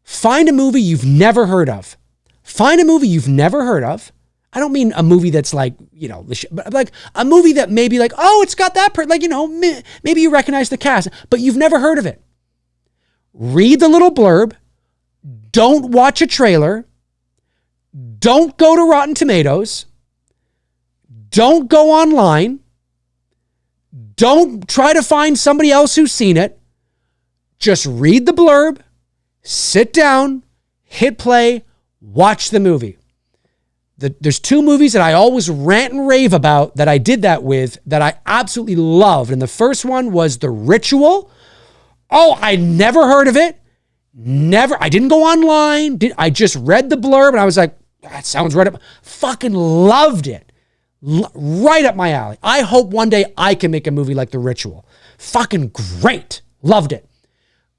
find a movie you've never heard of. Find a movie you've never heard of. I don't mean a movie that's but a movie that maybe it's got that, maybe you recognize the cast, but you've never heard of it. Read the little blurb. Don't watch a trailer. Don't go to Rotten Tomatoes. Don't go online. Don't try to find somebody else who's seen it. Just read the blurb, sit down, hit play, watch the movie. There's two movies that I always rant and rave about that I did that with that I absolutely loved. And the first one was The Ritual. Oh, I never heard of it. I didn't go online. I just read the blurb and I was like, that sounds right up. Fucking loved it. Right up my alley. I hope one day I can make a movie like The Ritual. Fucking great. Loved it.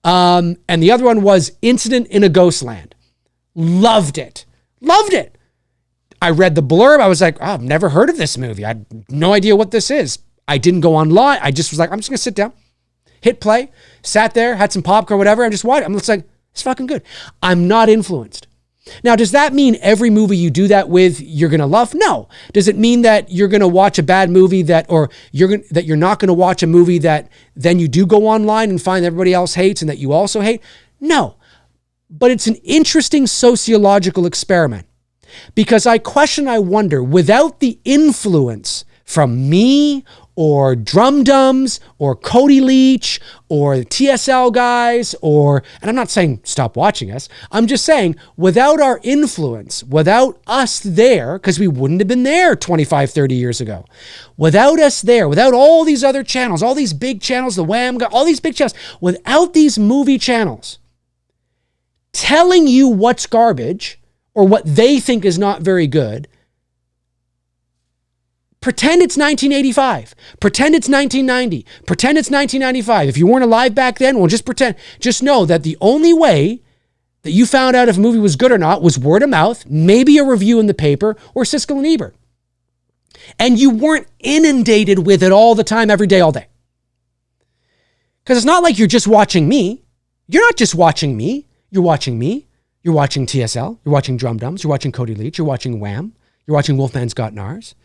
And the other one was Incident in a Ghostland. Loved it. I read the blurb. I was like, I've never heard of this movie. I had no idea what this is. I didn't go online. I just was like, I'm just going to sit down, hit play, sat there, had some popcorn, whatever. I'm just watching. I'm just like, it's fucking good. I'm not influenced. Now, does that mean every movie you do that with, you're going to love? No. Does it mean that you're going to watch a bad movie that you're not going to watch a movie that then you do go online and find everybody else hates and that you also hate? No. But it's an interesting sociological experiment because I wonder, without the influence from me or Drum Dums or Cody Leach or the TSL guys and I'm not saying stop watching us. I'm just saying without our influence, without us there, because we wouldn't have been there 25, 30 years ago. Without us there, without all these other channels, all these big channels, the Wham, all these big channels, without these movie channels telling you what's garbage or what they think is not very good, pretend it's 1985. Pretend it's 1990. Pretend it's 1995. If you weren't alive back then, well, just pretend. Just know that the only way that you found out if a movie was good or not was word of mouth, maybe a review in the paper, or Siskel and Ebert. And you weren't inundated with it all the time, every day, all day. Because it's not like you're just watching me. You're not just watching me. You're watching me. You're watching TSL. You're watching Drum Dums. You're watching Cody Leach. You're watching Wham. You're watching Wolfman's Got Nars.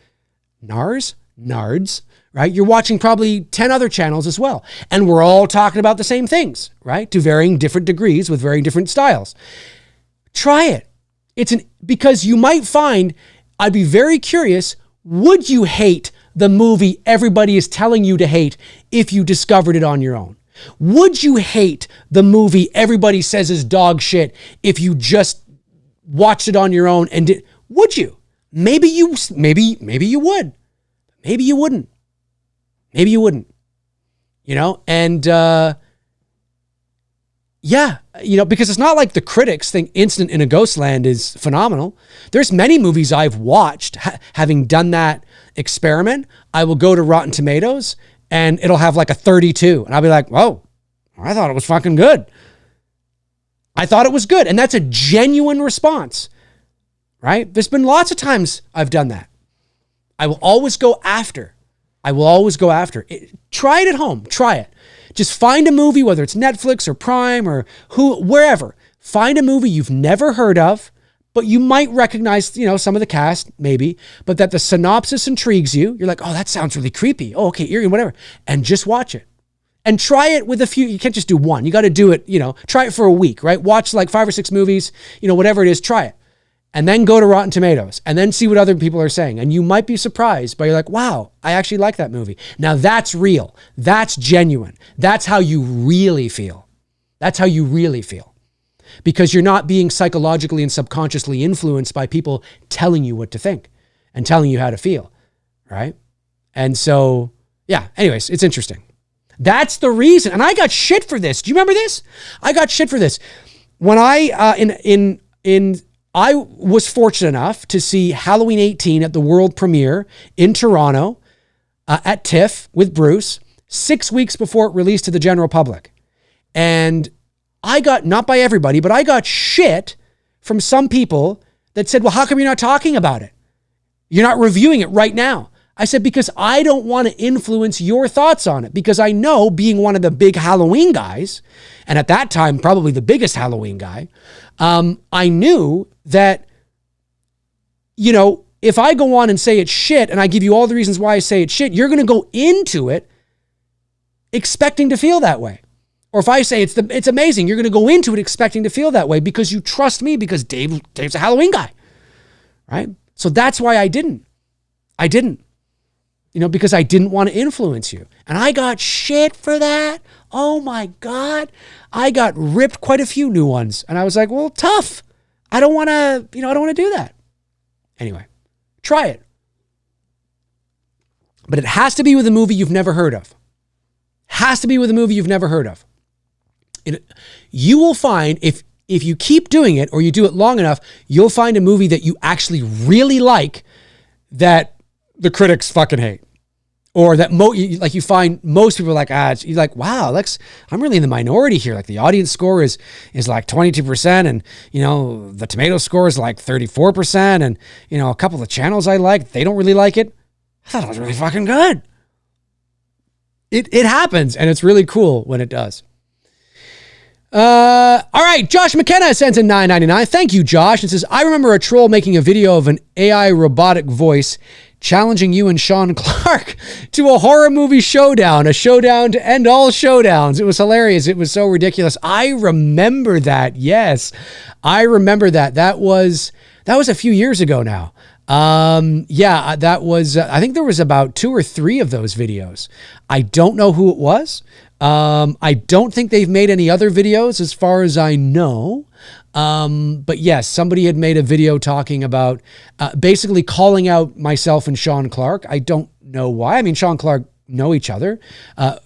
Nards, right? You're watching probably 10 other channels as well. And we're all talking about the same things, right? To varying different degrees with varying different styles. Try it. Because you might find, I'd be very curious, would you hate the movie everybody is telling you to hate if you discovered it on your own? Would you hate the movie everybody says is dog shit if you just watched it on your own and did? Would you? Maybe you would. Maybe you wouldn't. Maybe you wouldn't. You know, and yeah, you know, because it's not like the critics think Incident in a Ghostland is phenomenal. There's many movies I've watched having done that experiment. I will go to Rotten Tomatoes and it'll have like a 32. And I'll be like, whoa, I thought it was fucking good. I thought it was good. And that's a genuine response, right? There's been lots of times I've done that. I will always go after. Try it at home. Try it. Just find a movie, whether it's Netflix or Prime or wherever. Find a movie you've never heard of, but you might recognize, you know, some of the cast, maybe, but that the synopsis intrigues you. You're like, oh, that sounds really creepy. Oh, okay, eerie, whatever. And just watch it. And try it with a few. You can't just do one. You got to do it, you know, try it for a week, right? Watch like 5 or 6 movies, you know, whatever it is, try it. And then go to Rotten Tomatoes and then see what other people are saying. And you might be surprised, but you're like, wow, I actually like that movie. Now that's real. That's genuine. That's how you really feel. Because you're not being psychologically and subconsciously influenced by people telling you what to think and telling you how to feel, right? And so, yeah, anyways, it's interesting. That's the reason. And I got shit for this. Do you remember this? I got shit for this. When I was fortunate enough to see Halloween 18 at the world premiere in Toronto at TIFF with Bruce 6 weeks before it released to the general public. And I got, not by everybody, but I got shit from some people that said, well, how come you're not talking about it? You're not reviewing it right now. I said, because I don't want to influence your thoughts on it, because I know, being one of the big Halloween guys, and at that time, probably the biggest Halloween guy, I knew that, you know, if I go on and say it's shit and I give you all the reasons why I say it's shit, you're going to go into it expecting to feel that way. Or if I say it's amazing, you're going to go into it expecting to feel that way because you trust me, because Dave's a Halloween guy, right? So that's why I didn't, you know, because I didn't want to influence you. And I got shit for that. Oh my God. I got ripped quite a few new ones. And I was like, well, tough. I don't want to do that. Anyway, try it. But it has to be with a movie you've never heard of. You will find, if you keep doing it or you do it long enough, you'll find a movie that you actually really like that the critics fucking hate. Or that you find most people are like, you're like, wow, I'm really in the minority here. Like the audience score is like 22%, and you know, the tomato score is like 34%, and you know, a couple of channels I like, they don't really like it. I thought it was really fucking good. It happens, and it's really cool when it does. All right, Josh McKenna sends in $9.99. Thank you, Josh. It says, I remember a troll making a video of an AI robotic voice challenging you and Sean Clark to a horror movie showdown, a showdown to end all showdowns. It was hilarious. It was so ridiculous. I remember that. Yes, I remember that. That was a few years ago now. That was, I think there was about 2 or 3 of those videos. I don't know who it was. I don't think they've made any other videos as far as I know. But yes, somebody had made a video talking about, basically calling out myself and Sean Clark. I don't know why. I mean, Sean Clark know each other.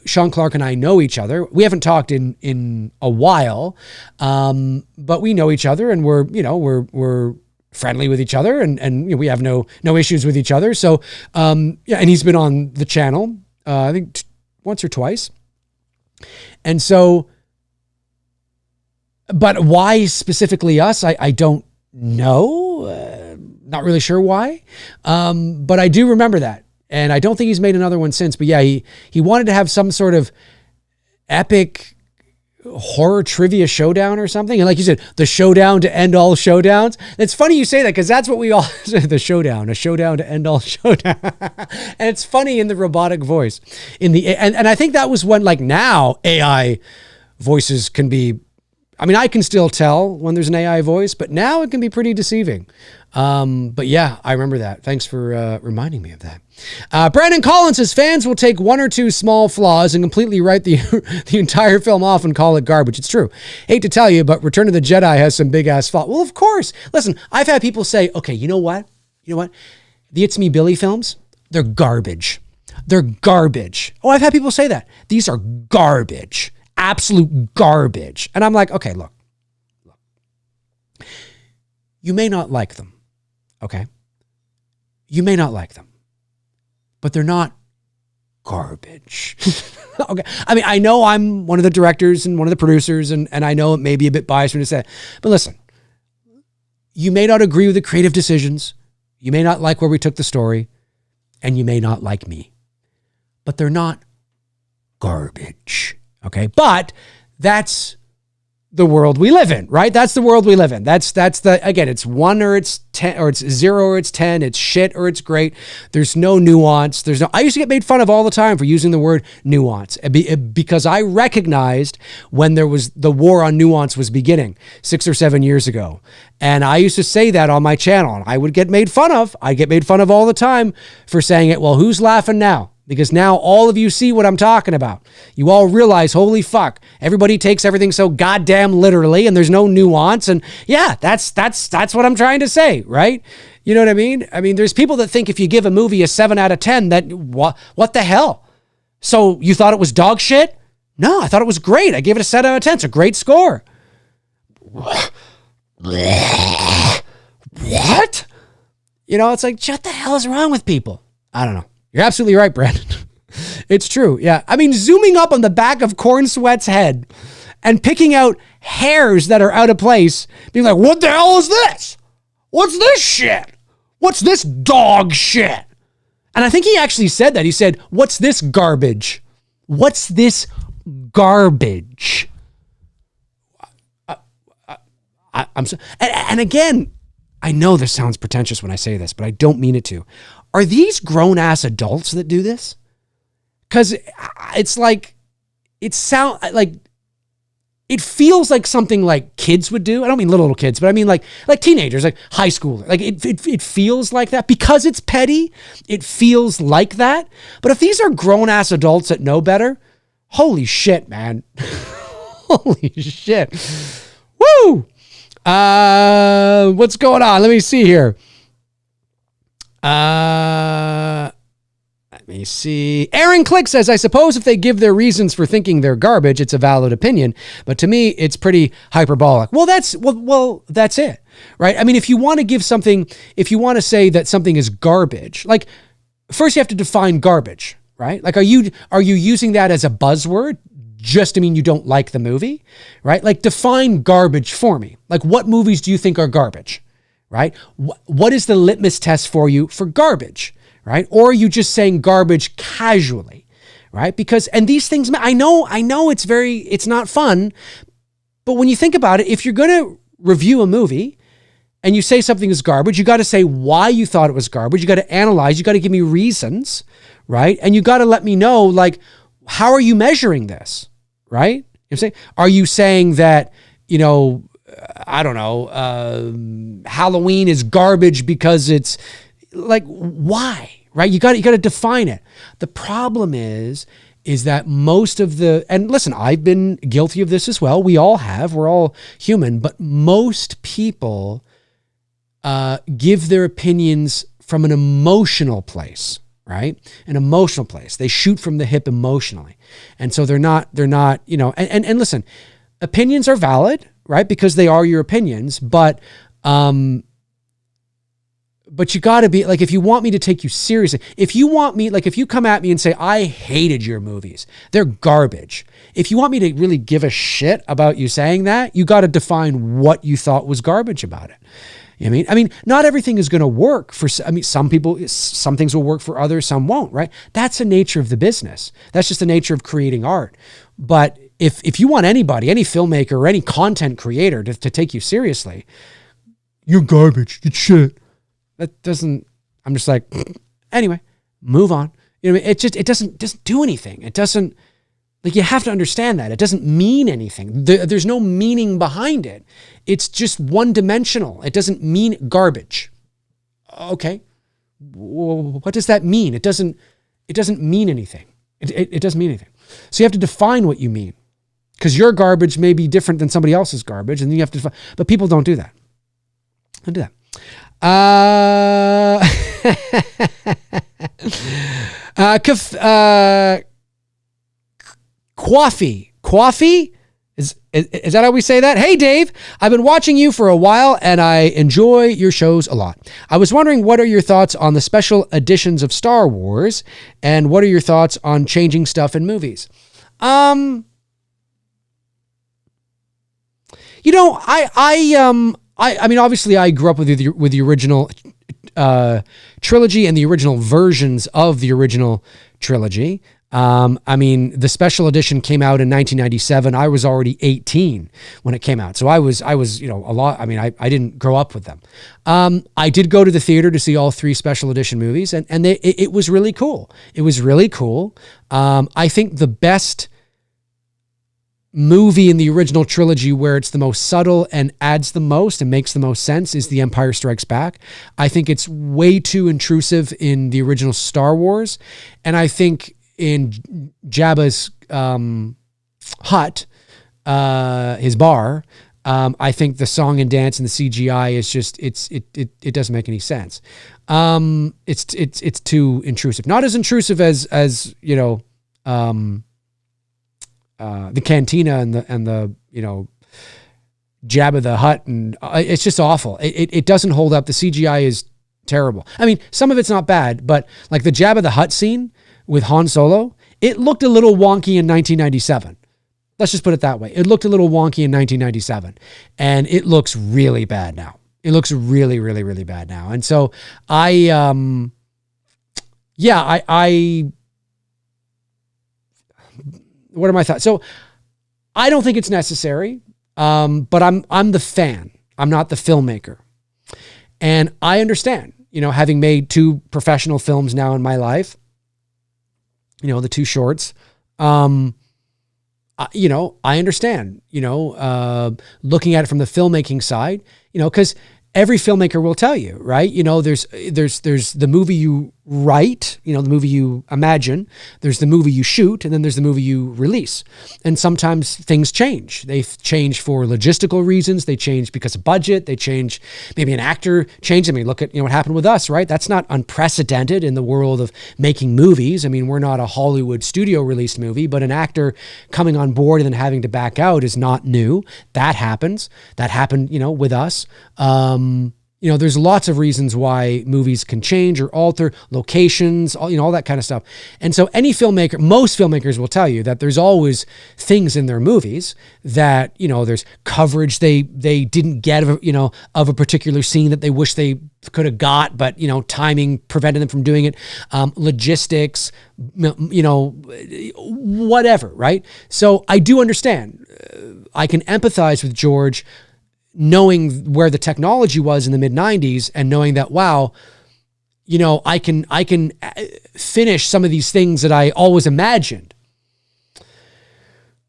Sean Clark and I know each other. We haven't talked in a while. But we know each other, and we're friendly with each other, and you know, we have no issues with each other. So, and he's been on the channel, I think once or twice. And so, but why specifically us? I don't know. Not really sure why. But I do remember that. And I don't think he's made another one since. But yeah, he wanted to have some sort of epic horror trivia showdown or something. And like you said, the showdown to end all showdowns. It's funny you say that, because that's what we all say, a showdown to end all showdown. And it's funny in the robotic voice. And I think that was when, like, now AI voices can be, I mean, I can still tell when there's an AI voice, but now it can be pretty deceiving. But yeah, I remember that. Thanks for reminding me of that. Brandon Collins says fans will take one or two small flaws and completely write the entire film off and call it garbage. It's true. Hate to tell you, but Return of the Jedi has some big ass flaws. Well, of course. Listen, I've had people say, okay, you know what? The It's Me Billy films, they're garbage. They're garbage. Oh, I've had people say that. These are garbage. Absolute garbage. And I'm like, okay, look. You may not like them. Okay? You may not like them. But they're not garbage. Okay? I mean, I know I'm one of the directors and one of the producers, and I know it may be a bit biased for me to say, but listen, you may not agree with the creative decisions. You may not like where we took the story, and you may not like me. But they're not garbage. Okay? But that's the world we live in, right? That's the world we live in. That's again, it's 1 or it's 10 or it's 0 or it's 10, it's shit or it's great. There's no nuance. I used to get made fun of all the time for using the word nuance because I recognized when there was the war on nuance was beginning 6 or 7 years ago. And I used to say that on my channel and I would get made fun of. I get made fun of all the time for saying it. Well, who's laughing now? Because now all of you see what I'm talking about. You all realize, holy fuck, everybody takes everything so goddamn literally and there's no nuance. And yeah, that's what I'm trying to say, right? You know what I mean? I mean, there's people that think if you give a movie a 7 out of 10, that what the hell? So you thought it was dog shit? No, I thought it was great. I gave it a 7 out of 10. It's a great score. What? You know, it's like, what the hell is wrong with people? I don't know. You're absolutely right, Brandon. It's true. Yeah. I mean, zooming up on the back of Corn Sweat's head and picking out hairs that are out of place, being like, what the hell is this? What's this shit? What's this dog shit? And I think he actually said that. He said, what's this garbage? What's this garbage? And again, I know this sounds pretentious when I say this, but I don't mean it to. Are these grown-ass adults that do this? Because it's like, it feels like something like kids would do. I don't mean little kids, but I mean like teenagers, like high schoolers. Like it feels like that. Because it's petty, it feels like that. But if these are grown-ass adults that know better, holy shit, man. Holy shit. Woo! What's going on? Let me see here. Let me see. Aaron Click says, I suppose if they give their reasons for thinking they're garbage, it's a valid opinion. But to me, it's pretty hyperbolic. Well, that's it, right? I mean, if you want to give something, if you want to say that something is garbage, like first you have to define garbage, right? Like, are you using that as a buzzword just to mean you don't like the movie, right? Like define garbage for me. Like what movies do you think are garbage? Right? What is the litmus test for you for garbage, right? Or are you just saying garbage casually, right? Because, and these things, I know it's not fun, but when you think about it, if you're going to review a movie and you say something is garbage, you got to say why you thought it was garbage. You got to analyze, you got to give me reasons, right? And you got to let me know, like, how are you measuring this, right? You know what I'm saying? Are you saying that, you know, I don't know, Halloween is garbage because it's like, why, right? You got to define it. The problem is that most of and listen, I've been guilty of this as well. We all have, we're all human, but most people give their opinions from an emotional place, right? An emotional place. They shoot from the hip emotionally. And so they're not, you know, and listen, opinions are valid, right? Because they are your opinions, but you got to be like, if you want me to take you seriously, if you come at me and say, I hated your movies, they're garbage. If you want me to really give a shit about you saying that, you got to define what you thought was garbage about it. You know what I mean, not everything is going to work some people, some things will work for others, some won't, right? That's the nature of the business. That's just the nature of creating art. But if you want anybody, any filmmaker or any content creator to take you seriously, you're garbage, it's shit. That doesn't, I'm just like, anyway, move on. You know what I mean? It doesn't do anything. It doesn't, Like, you have to understand that. It doesn't mean anything. There's no meaning behind it. It's just one-dimensional. It doesn't mean garbage. Okay. What does that mean? It doesn't mean anything. It doesn't mean anything. So you have to define what you mean. Because your garbage may be different than somebody else's garbage, and then you have to define. But people don't do that. Don't do that. Coffee? Is that how we say that? Hey, Dave, I've been watching you for a while and I enjoy your shows a lot. I was wondering, what are your thoughts on the special editions of Star Wars, and what are your thoughts on changing stuff in movies? I mean, obviously I grew up with the original trilogy and the original versions of the original trilogy. I mean, the special edition came out in 1997. I was already 18 when it came out. So I was, a lot. I mean, I didn't grow up with them. I did go to the theater to see all 3 special edition movies, and it was really cool. It was really cool. I think the best movie in the original trilogy where it's the most subtle and adds the most and makes the most sense is The Empire Strikes Back. I think it's way too intrusive in the original Star Wars. And I think in Jabba's hut, his bar, I think the song and dance and the CGI is just it doesn't make any sense. It's too intrusive. Not as intrusive as the cantina and the Jabba the Hutt, and it's just awful. It doesn't hold up. The CGI is terrible. I mean, some of it's not bad, but like the Jabba the Hutt scene with Han Solo, it looked a little wonky in 1997. Let's just put it that way. It looked a little wonky in 1997, and it looks really bad now. It looks really, really, really bad now. And so what are my thoughts? So I don't think it's necessary, but I'm the fan. I'm not the filmmaker. And I understand, having made 2 professional films now in my life, the 2 shorts, I understand, looking at it from the filmmaking side, because every filmmaker will tell you, right? There's the movie you write, the movie you imagine, there's the movie you shoot, and then there's the movie you release. And sometimes things change. They change for logistical reasons. They change because of budget. They change, maybe an actor changed. I mean, look at, what happened with Us, right? That's not unprecedented in the world of making movies. I mean, we're not a Hollywood studio released movie, but an actor coming on board and then having to back out is not new. That happens. That happened, with Us. There's lots of reasons why movies can change or alter locations, all that kind of stuff. And so most filmmakers will tell you that there's always things in their movies that, there's coverage they didn't get of a particular scene that they wish they could have got, but, timing prevented them from doing it. Logistics, whatever, right? So I do understand. I can empathize with George, knowing where the technology was in the mid 90s and knowing that, wow, I can finish some of these things that I always imagined.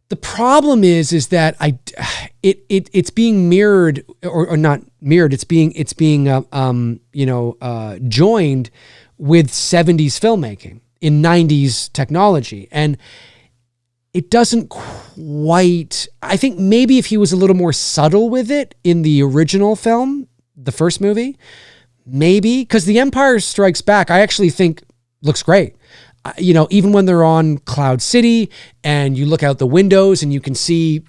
The problem is that it's being mirrored or not mirrored. It's being joined with 70s filmmaking in 90s technology. And it doesn't quite, I think maybe if he was a little more subtle with it in the original film, the first movie, maybe, because The Empire Strikes Back, I actually think looks great. Even when they're on Cloud City and you look out the windows and you can see,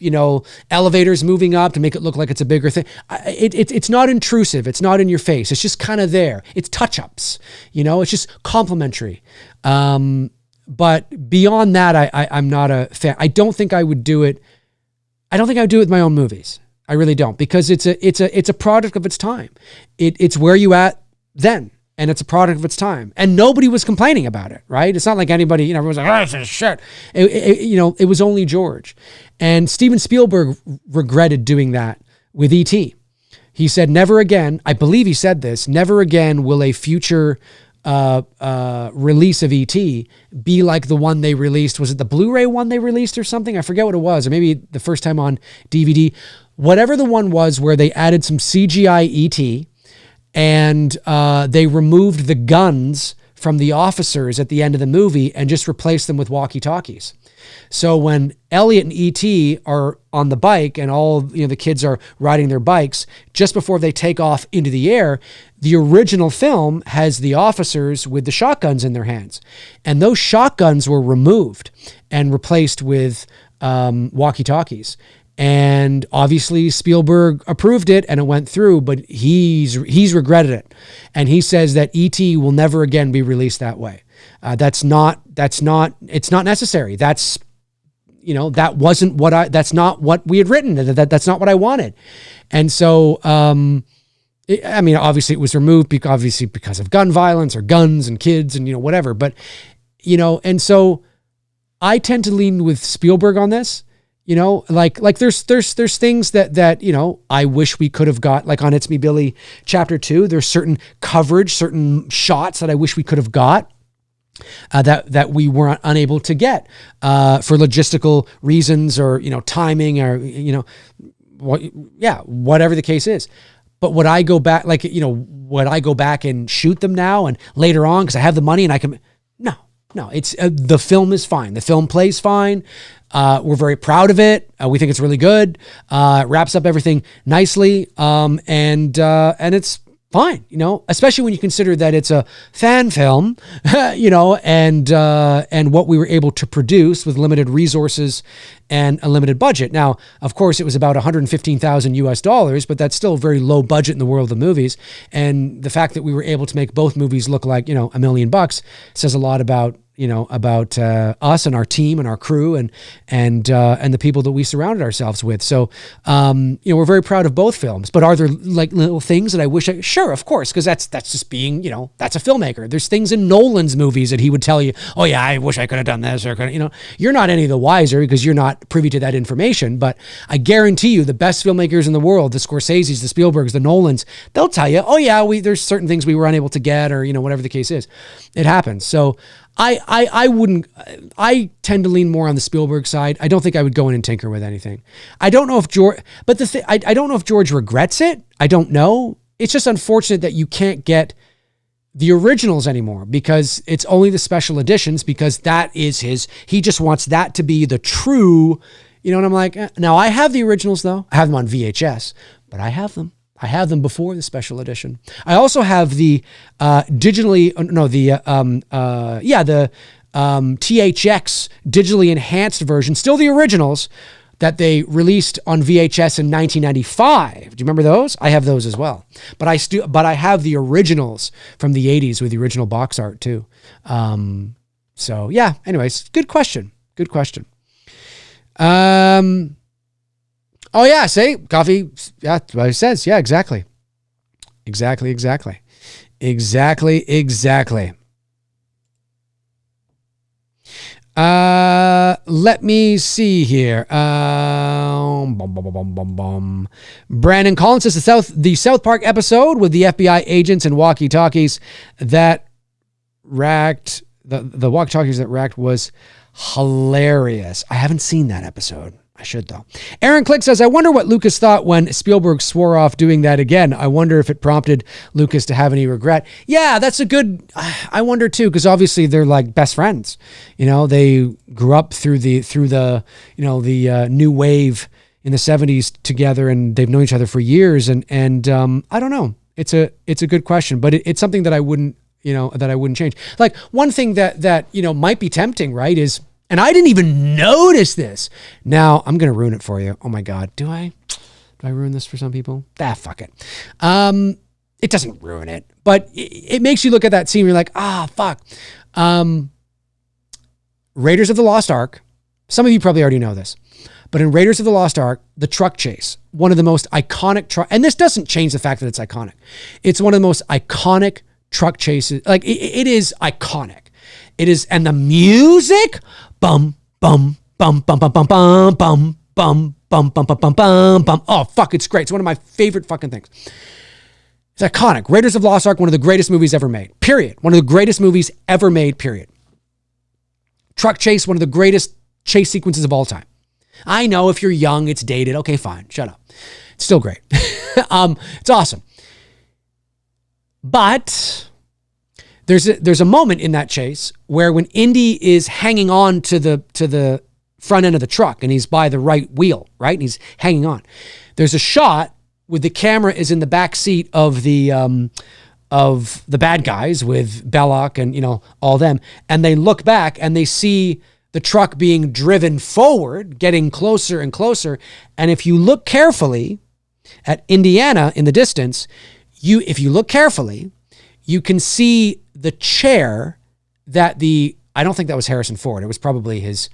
elevators moving up to make it look like it's a bigger thing. It's not intrusive. It's not in your face. It's just kind of there. It's touch-ups, it's just complimentary. But beyond that, I'm not a fan. I don't think I would do it. I don't think I would do it with my own movies. I really don't, because it's a product of its time. It's where you at then, and it's a product of its time. And nobody was complaining about it, right? It's not like anybody, everyone's like, oh, this is shit. It was only George. And Steven Spielberg regretted doing that with E.T. He said, never again, I believe he said this, never again will a future release of E.T. be like the one they released. Was it the Blu-ray one they released or something? I forget what it was, or maybe the first time on DVD. Whatever the one was where they added some CGI E.T. and they removed the guns from the officers at the end of the movie and just replaced them with walkie-talkies. So when Elliot and E.T. are on the bike and all the kids are riding their bikes, just before they take off into the air, the original film has the officers with the shotguns in their hands. And those shotguns were removed and replaced with walkie-talkies. And obviously Spielberg approved it and it went through, but he's regretted it. And he says that E.T. will never again be released that way. It's not necessary. That's not what we had written. That's not what I wanted. And so, obviously it was removed because of gun violence or guns and kids and, whatever. But, and so I tend to lean with Spielberg on this. Like there's things that I wish we could have got, like on It's Me Billy Chapter 2. There's certain coverage, certain shots that I wish we could have got that we weren't unable to get for logistical reasons or timing or whatever the case is. But would I go back would I go back and shoot them now and later on because I have the money and I can? No, it's the film is fine. The film plays fine. We're very proud of it. We think it's really good. It wraps up everything nicely. And it's fine, especially when you consider that it's a fan film, and what we were able to produce with limited resources and a limited budget. Now, of course, it was about $115,000 but that's still a very low budget in the world of movies. And the fact that we were able to make both movies look like, $1 million says a lot about us and our team and our crew and the people that we surrounded ourselves with. So, we're very proud of both films, but are there like little things that I wish sure, of course, because that's just being, that's a filmmaker. There's things in Nolan's movies that he would tell you, oh yeah, I wish I could have done this or you're not any the wiser because you're not privy to that information. But I guarantee you the best filmmakers in the world, the Scorseses, the Spielbergs, the Nolans, they'll tell you, oh yeah, there's certain things we were unable to get or, whatever the case is. It happens. So I tend to lean more on the Spielberg side. I don't think I would go in and tinker with anything. I don't know if George, but I don't know if George regrets it. I don't know. It's just unfortunate that you can't get the originals anymore because it's only the special editions because that is he just wants that to be the true, and I'm like, now I have the originals though. I have them on VHS, but I have them. I have them before the special edition. I also have the THX digitally enhanced version, still the originals that they released on VHS in 1995. Do you remember those? I have those as well. But I have the originals from the 80s with the original box art too. So yeah, anyways, good question. Good question. Oh yeah, see, coffee. Yeah, that's what it says. Yeah, exactly. Let me see here. Brandon Collins says the South Park episode with the FBI agents and walkie-talkies that racked the walkie-talkies that racked was hilarious. I haven't seen that episode. I should though. Aaron Click says, I wonder what Lucas thought when Spielberg swore off doing that again. I wonder if it prompted Lucas to have any regret. Yeah, that's a good, I wonder too, because obviously they're like best friends. They grew up through the new wave in the 70s together and they've known each other for years. And I don't know. It's a good question, but it's something that I wouldn't change. Like one thing that might be tempting, right, is, and I didn't even notice this. Now I'm going to ruin it for you. Oh my God. Do I ruin this for some people? Fuck it. It doesn't ruin it, but it makes you look at that scene. You're like, fuck. Raiders of the Lost Ark. Some of you probably already know this, but in Raiders of the Lost Ark, the truck chase, one of the most iconic and this doesn't change the fact that it's iconic. It's one of the most iconic truck chases. Like it is iconic. It is, and the music, bum, bum, bum, bum, bum, bum, bum, bum, bum, bum, bum, bum, bum, bum, bum. Oh, fuck, it's great. It's one of my favorite fucking things. It's iconic. Raiders of the Lost Ark, one of the greatest movies ever made. Period. One of the greatest movies ever made. Period. Truck chase, one of the greatest chase sequences of all time. I know if you're young, it's dated. Okay, fine. Shut up. It's still great. It's awesome. But there's a moment in that chase where when Indy is hanging on to the front end of the truck and he's by the right wheel, right? And he's hanging on. There's a shot with the camera is in the back seat of the bad guys with Belloc and, you know, all them. And they look back and they see the truck being driven forward, getting closer and closer. And if you look carefully at Indiana in the distance, if you look carefully, you can see the chair that I don't think that was Harrison Ford. It was probably his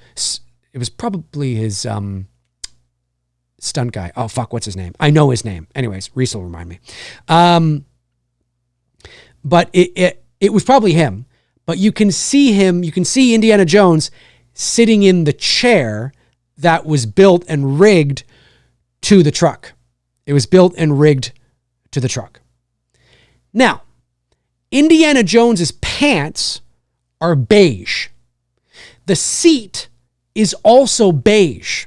stunt guy. Oh, fuck, what's his name? I know his name. Anyways, Reese will remind me. But it was probably him. But you can see Indiana Jones sitting in the chair that was built and rigged to the truck. It was built and rigged to the truck. Now, Indiana Jones's pants are beige. The seat is also beige,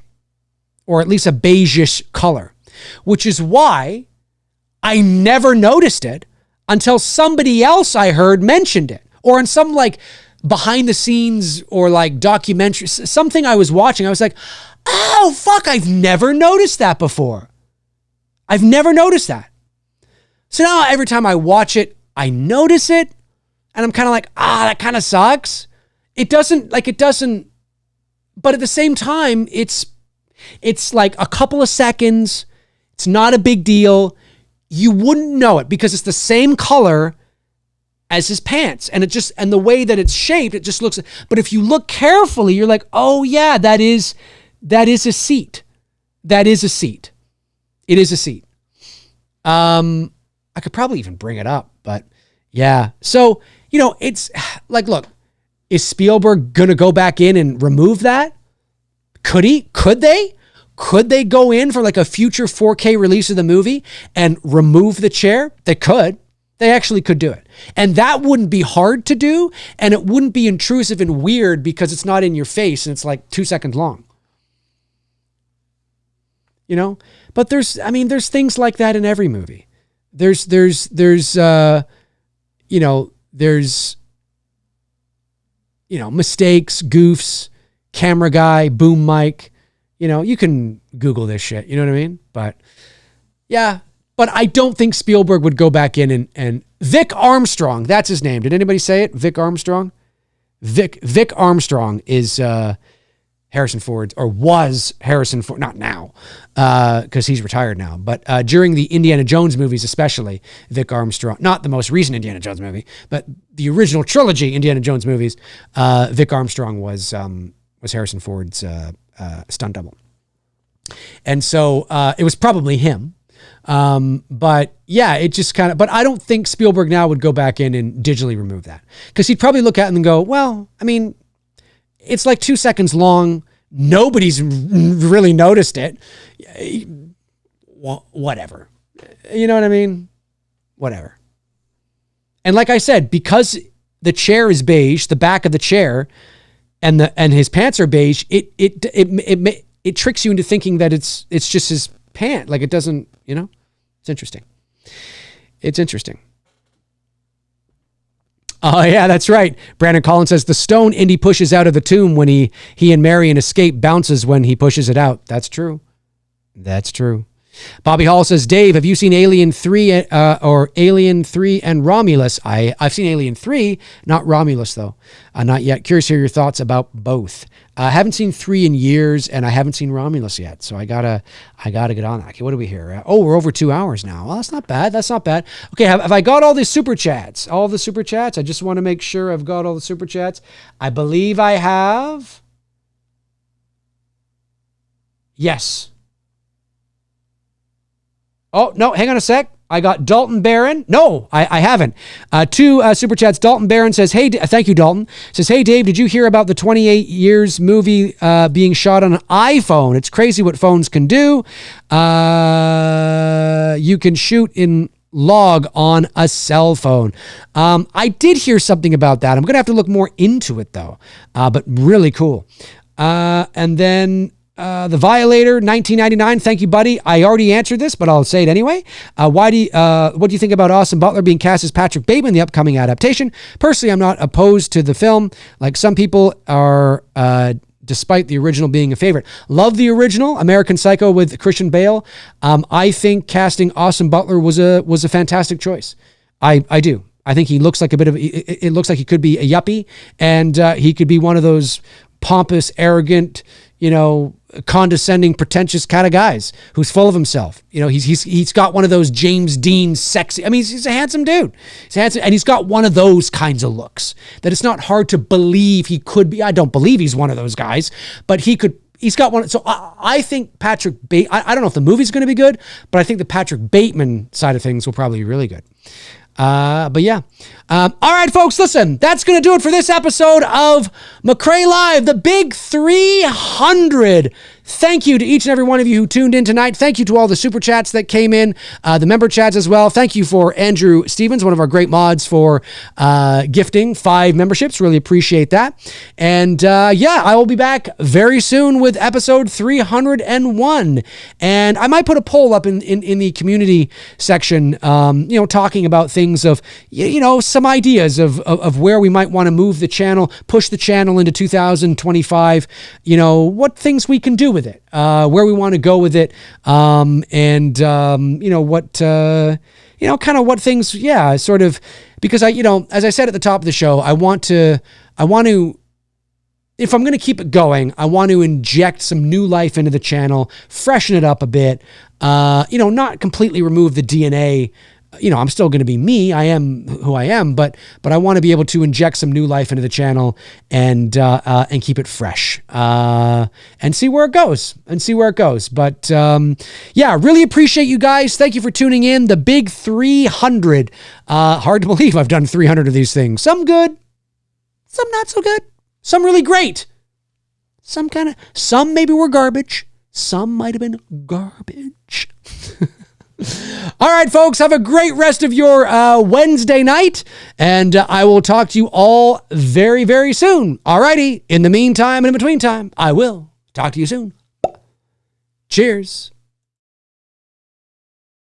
or at least a beigeish color, which is why I never noticed it until somebody else I heard mentioned it, or in some like behind the scenes or like documentary, something I was watching. I was like, oh, fuck, I've never noticed that before. I've never noticed that. So now every time I watch it, I notice it and I'm kind of like, that kind of sucks. It doesn't, but at the same time, it's like a couple of seconds. It's not a big deal. You wouldn't know it because it's the same color as his pants. And and the way that it's shaped, it just looks, but if you look carefully, you're like, oh yeah, that is a seat. That is a seat. It is a seat. I could probably even bring it up, but yeah. So, you know, it's like, look, is Spielberg going to go back in and remove that? Could he? Could they? Could they go in for like a future 4K release of the movie and remove the chair? They could. They actually could do it. And that wouldn't be hard to do. And it wouldn't be intrusive and weird because it's not in your face and it's like 2 seconds long. You know? But there's things like that in every movie. There's mistakes, goofs, camera guy, boom mic. You know, you can Google this shit. You know what I mean? But yeah, but I don't think Spielberg would go back in and Vic Armstrong, that's his name. Did anybody say it? Vic Armstrong? Vic Armstrong is Harrison Ford, or was Harrison Ford, not now, because he's retired now, but during the Indiana Jones movies especially, Vic Armstrong, not the most recent Indiana Jones movie, but the original trilogy Indiana Jones movies, Vic Armstrong was Harrison Ford's stunt double. And so it was probably him. But yeah, it just kind of, but I don't think Spielberg now would go back in and digitally remove that, because he'd probably look at it and go, well, I mean, it's like 2 seconds long. Nobody's really noticed it. Whatever. You know what I mean? Whatever. And like I said, because the chair is beige, the back of the chair and his pants are beige, it tricks you into thinking that it's just his pant. Like it doesn't, you know, it's interesting. It's interesting. Oh, yeah, that's right. Brandon Collins says the stone Indy pushes out of the tomb when he and Marion escape bounces when he pushes it out. That's true. That's true. Bobby Hall says, Dave, have you seen Alien 3 or Alien 3 and Romulus? I've seen Alien 3, not Romulus, though. Not yet. Curious to hear your thoughts about both. I haven't seen 3 in years, and I haven't seen Romulus yet, so I gotta get on that. Okay, what are we here? We're over 2 hours now. Well, that's not bad. That's not bad. Okay, have I got all the super chats? All the super chats? I just want to make sure I've got all the super chats. I believe I have. Yes. Oh, no, hang on a sec. I got Dalton Barron. No, I haven't. 2 super chats. Dalton Barron says, hey, thank you, Dalton. Says, hey, Dave, did you hear about the 28 Years movie being shot on an iPhone? It's crazy what phones can do. You can shoot in log on a cell phone. I did hear something about that. I'm going to have to look more into it though, but really cool. And then The Violator, 1999. Thank you, buddy. I already answered this, but I'll say it anyway. What do you think about Austin Butler being cast as Patrick Bateman in the upcoming adaptation? Personally, I'm not opposed to the film. Like some people are, despite the original being a favorite. Love the original, American Psycho with Christian Bale. I think casting Austin Butler was a fantastic choice. I do. I think he looks like it looks like he could be a yuppie, and he could be one of those pompous, arrogant, condescending, pretentious kind of guys who's full of himself. He's got one of those James Dean sexy. I mean, he's a handsome dude. He's handsome, and he's got one of those kinds of looks that it's not hard to believe he could be. I don't believe he's one of those guys, but he's got one. So I think Patrick Bateman, I don't know if the movie's going to be good, but I think the Patrick Bateman side of things will probably be really good. But yeah. All right, folks, listen, that's going to do it for this episode of McRae Live, the big 300. Thank you to each and every one of you who tuned in tonight. Thank you to all the super chats that came in, the member chats as well. Thank you for Andrew Stevens, one of our great mods, for gifting 5 memberships. Really appreciate that. And I will be back very soon with episode 301. And I might put a poll up in the community section, talking about things of, some ideas of where we might want to move the channel, push the channel into 2025, what things we can do with it, where we want to go with it, and what kind of what things, sort of, because as I said at the top of the show, I want to, if I'm going to keep it going, I want to inject some new life into the channel, freshen it up a bit, not completely remove the DNA. I'm still going to be me. I am who I am, but I want to be able to inject some new life into the channel and keep it fresh, and see where it goes. But really appreciate you guys. Thank you for tuning in. The big 300. Hard to believe I've done 300 of these things. Some good, some not so good, some really great, some maybe were garbage. Some might have been garbage. All right, folks, have a great rest of your Wednesday night, and I will talk to you all very, very soon. All righty. In the meantime and in between time, I will talk to you soon. Cheers.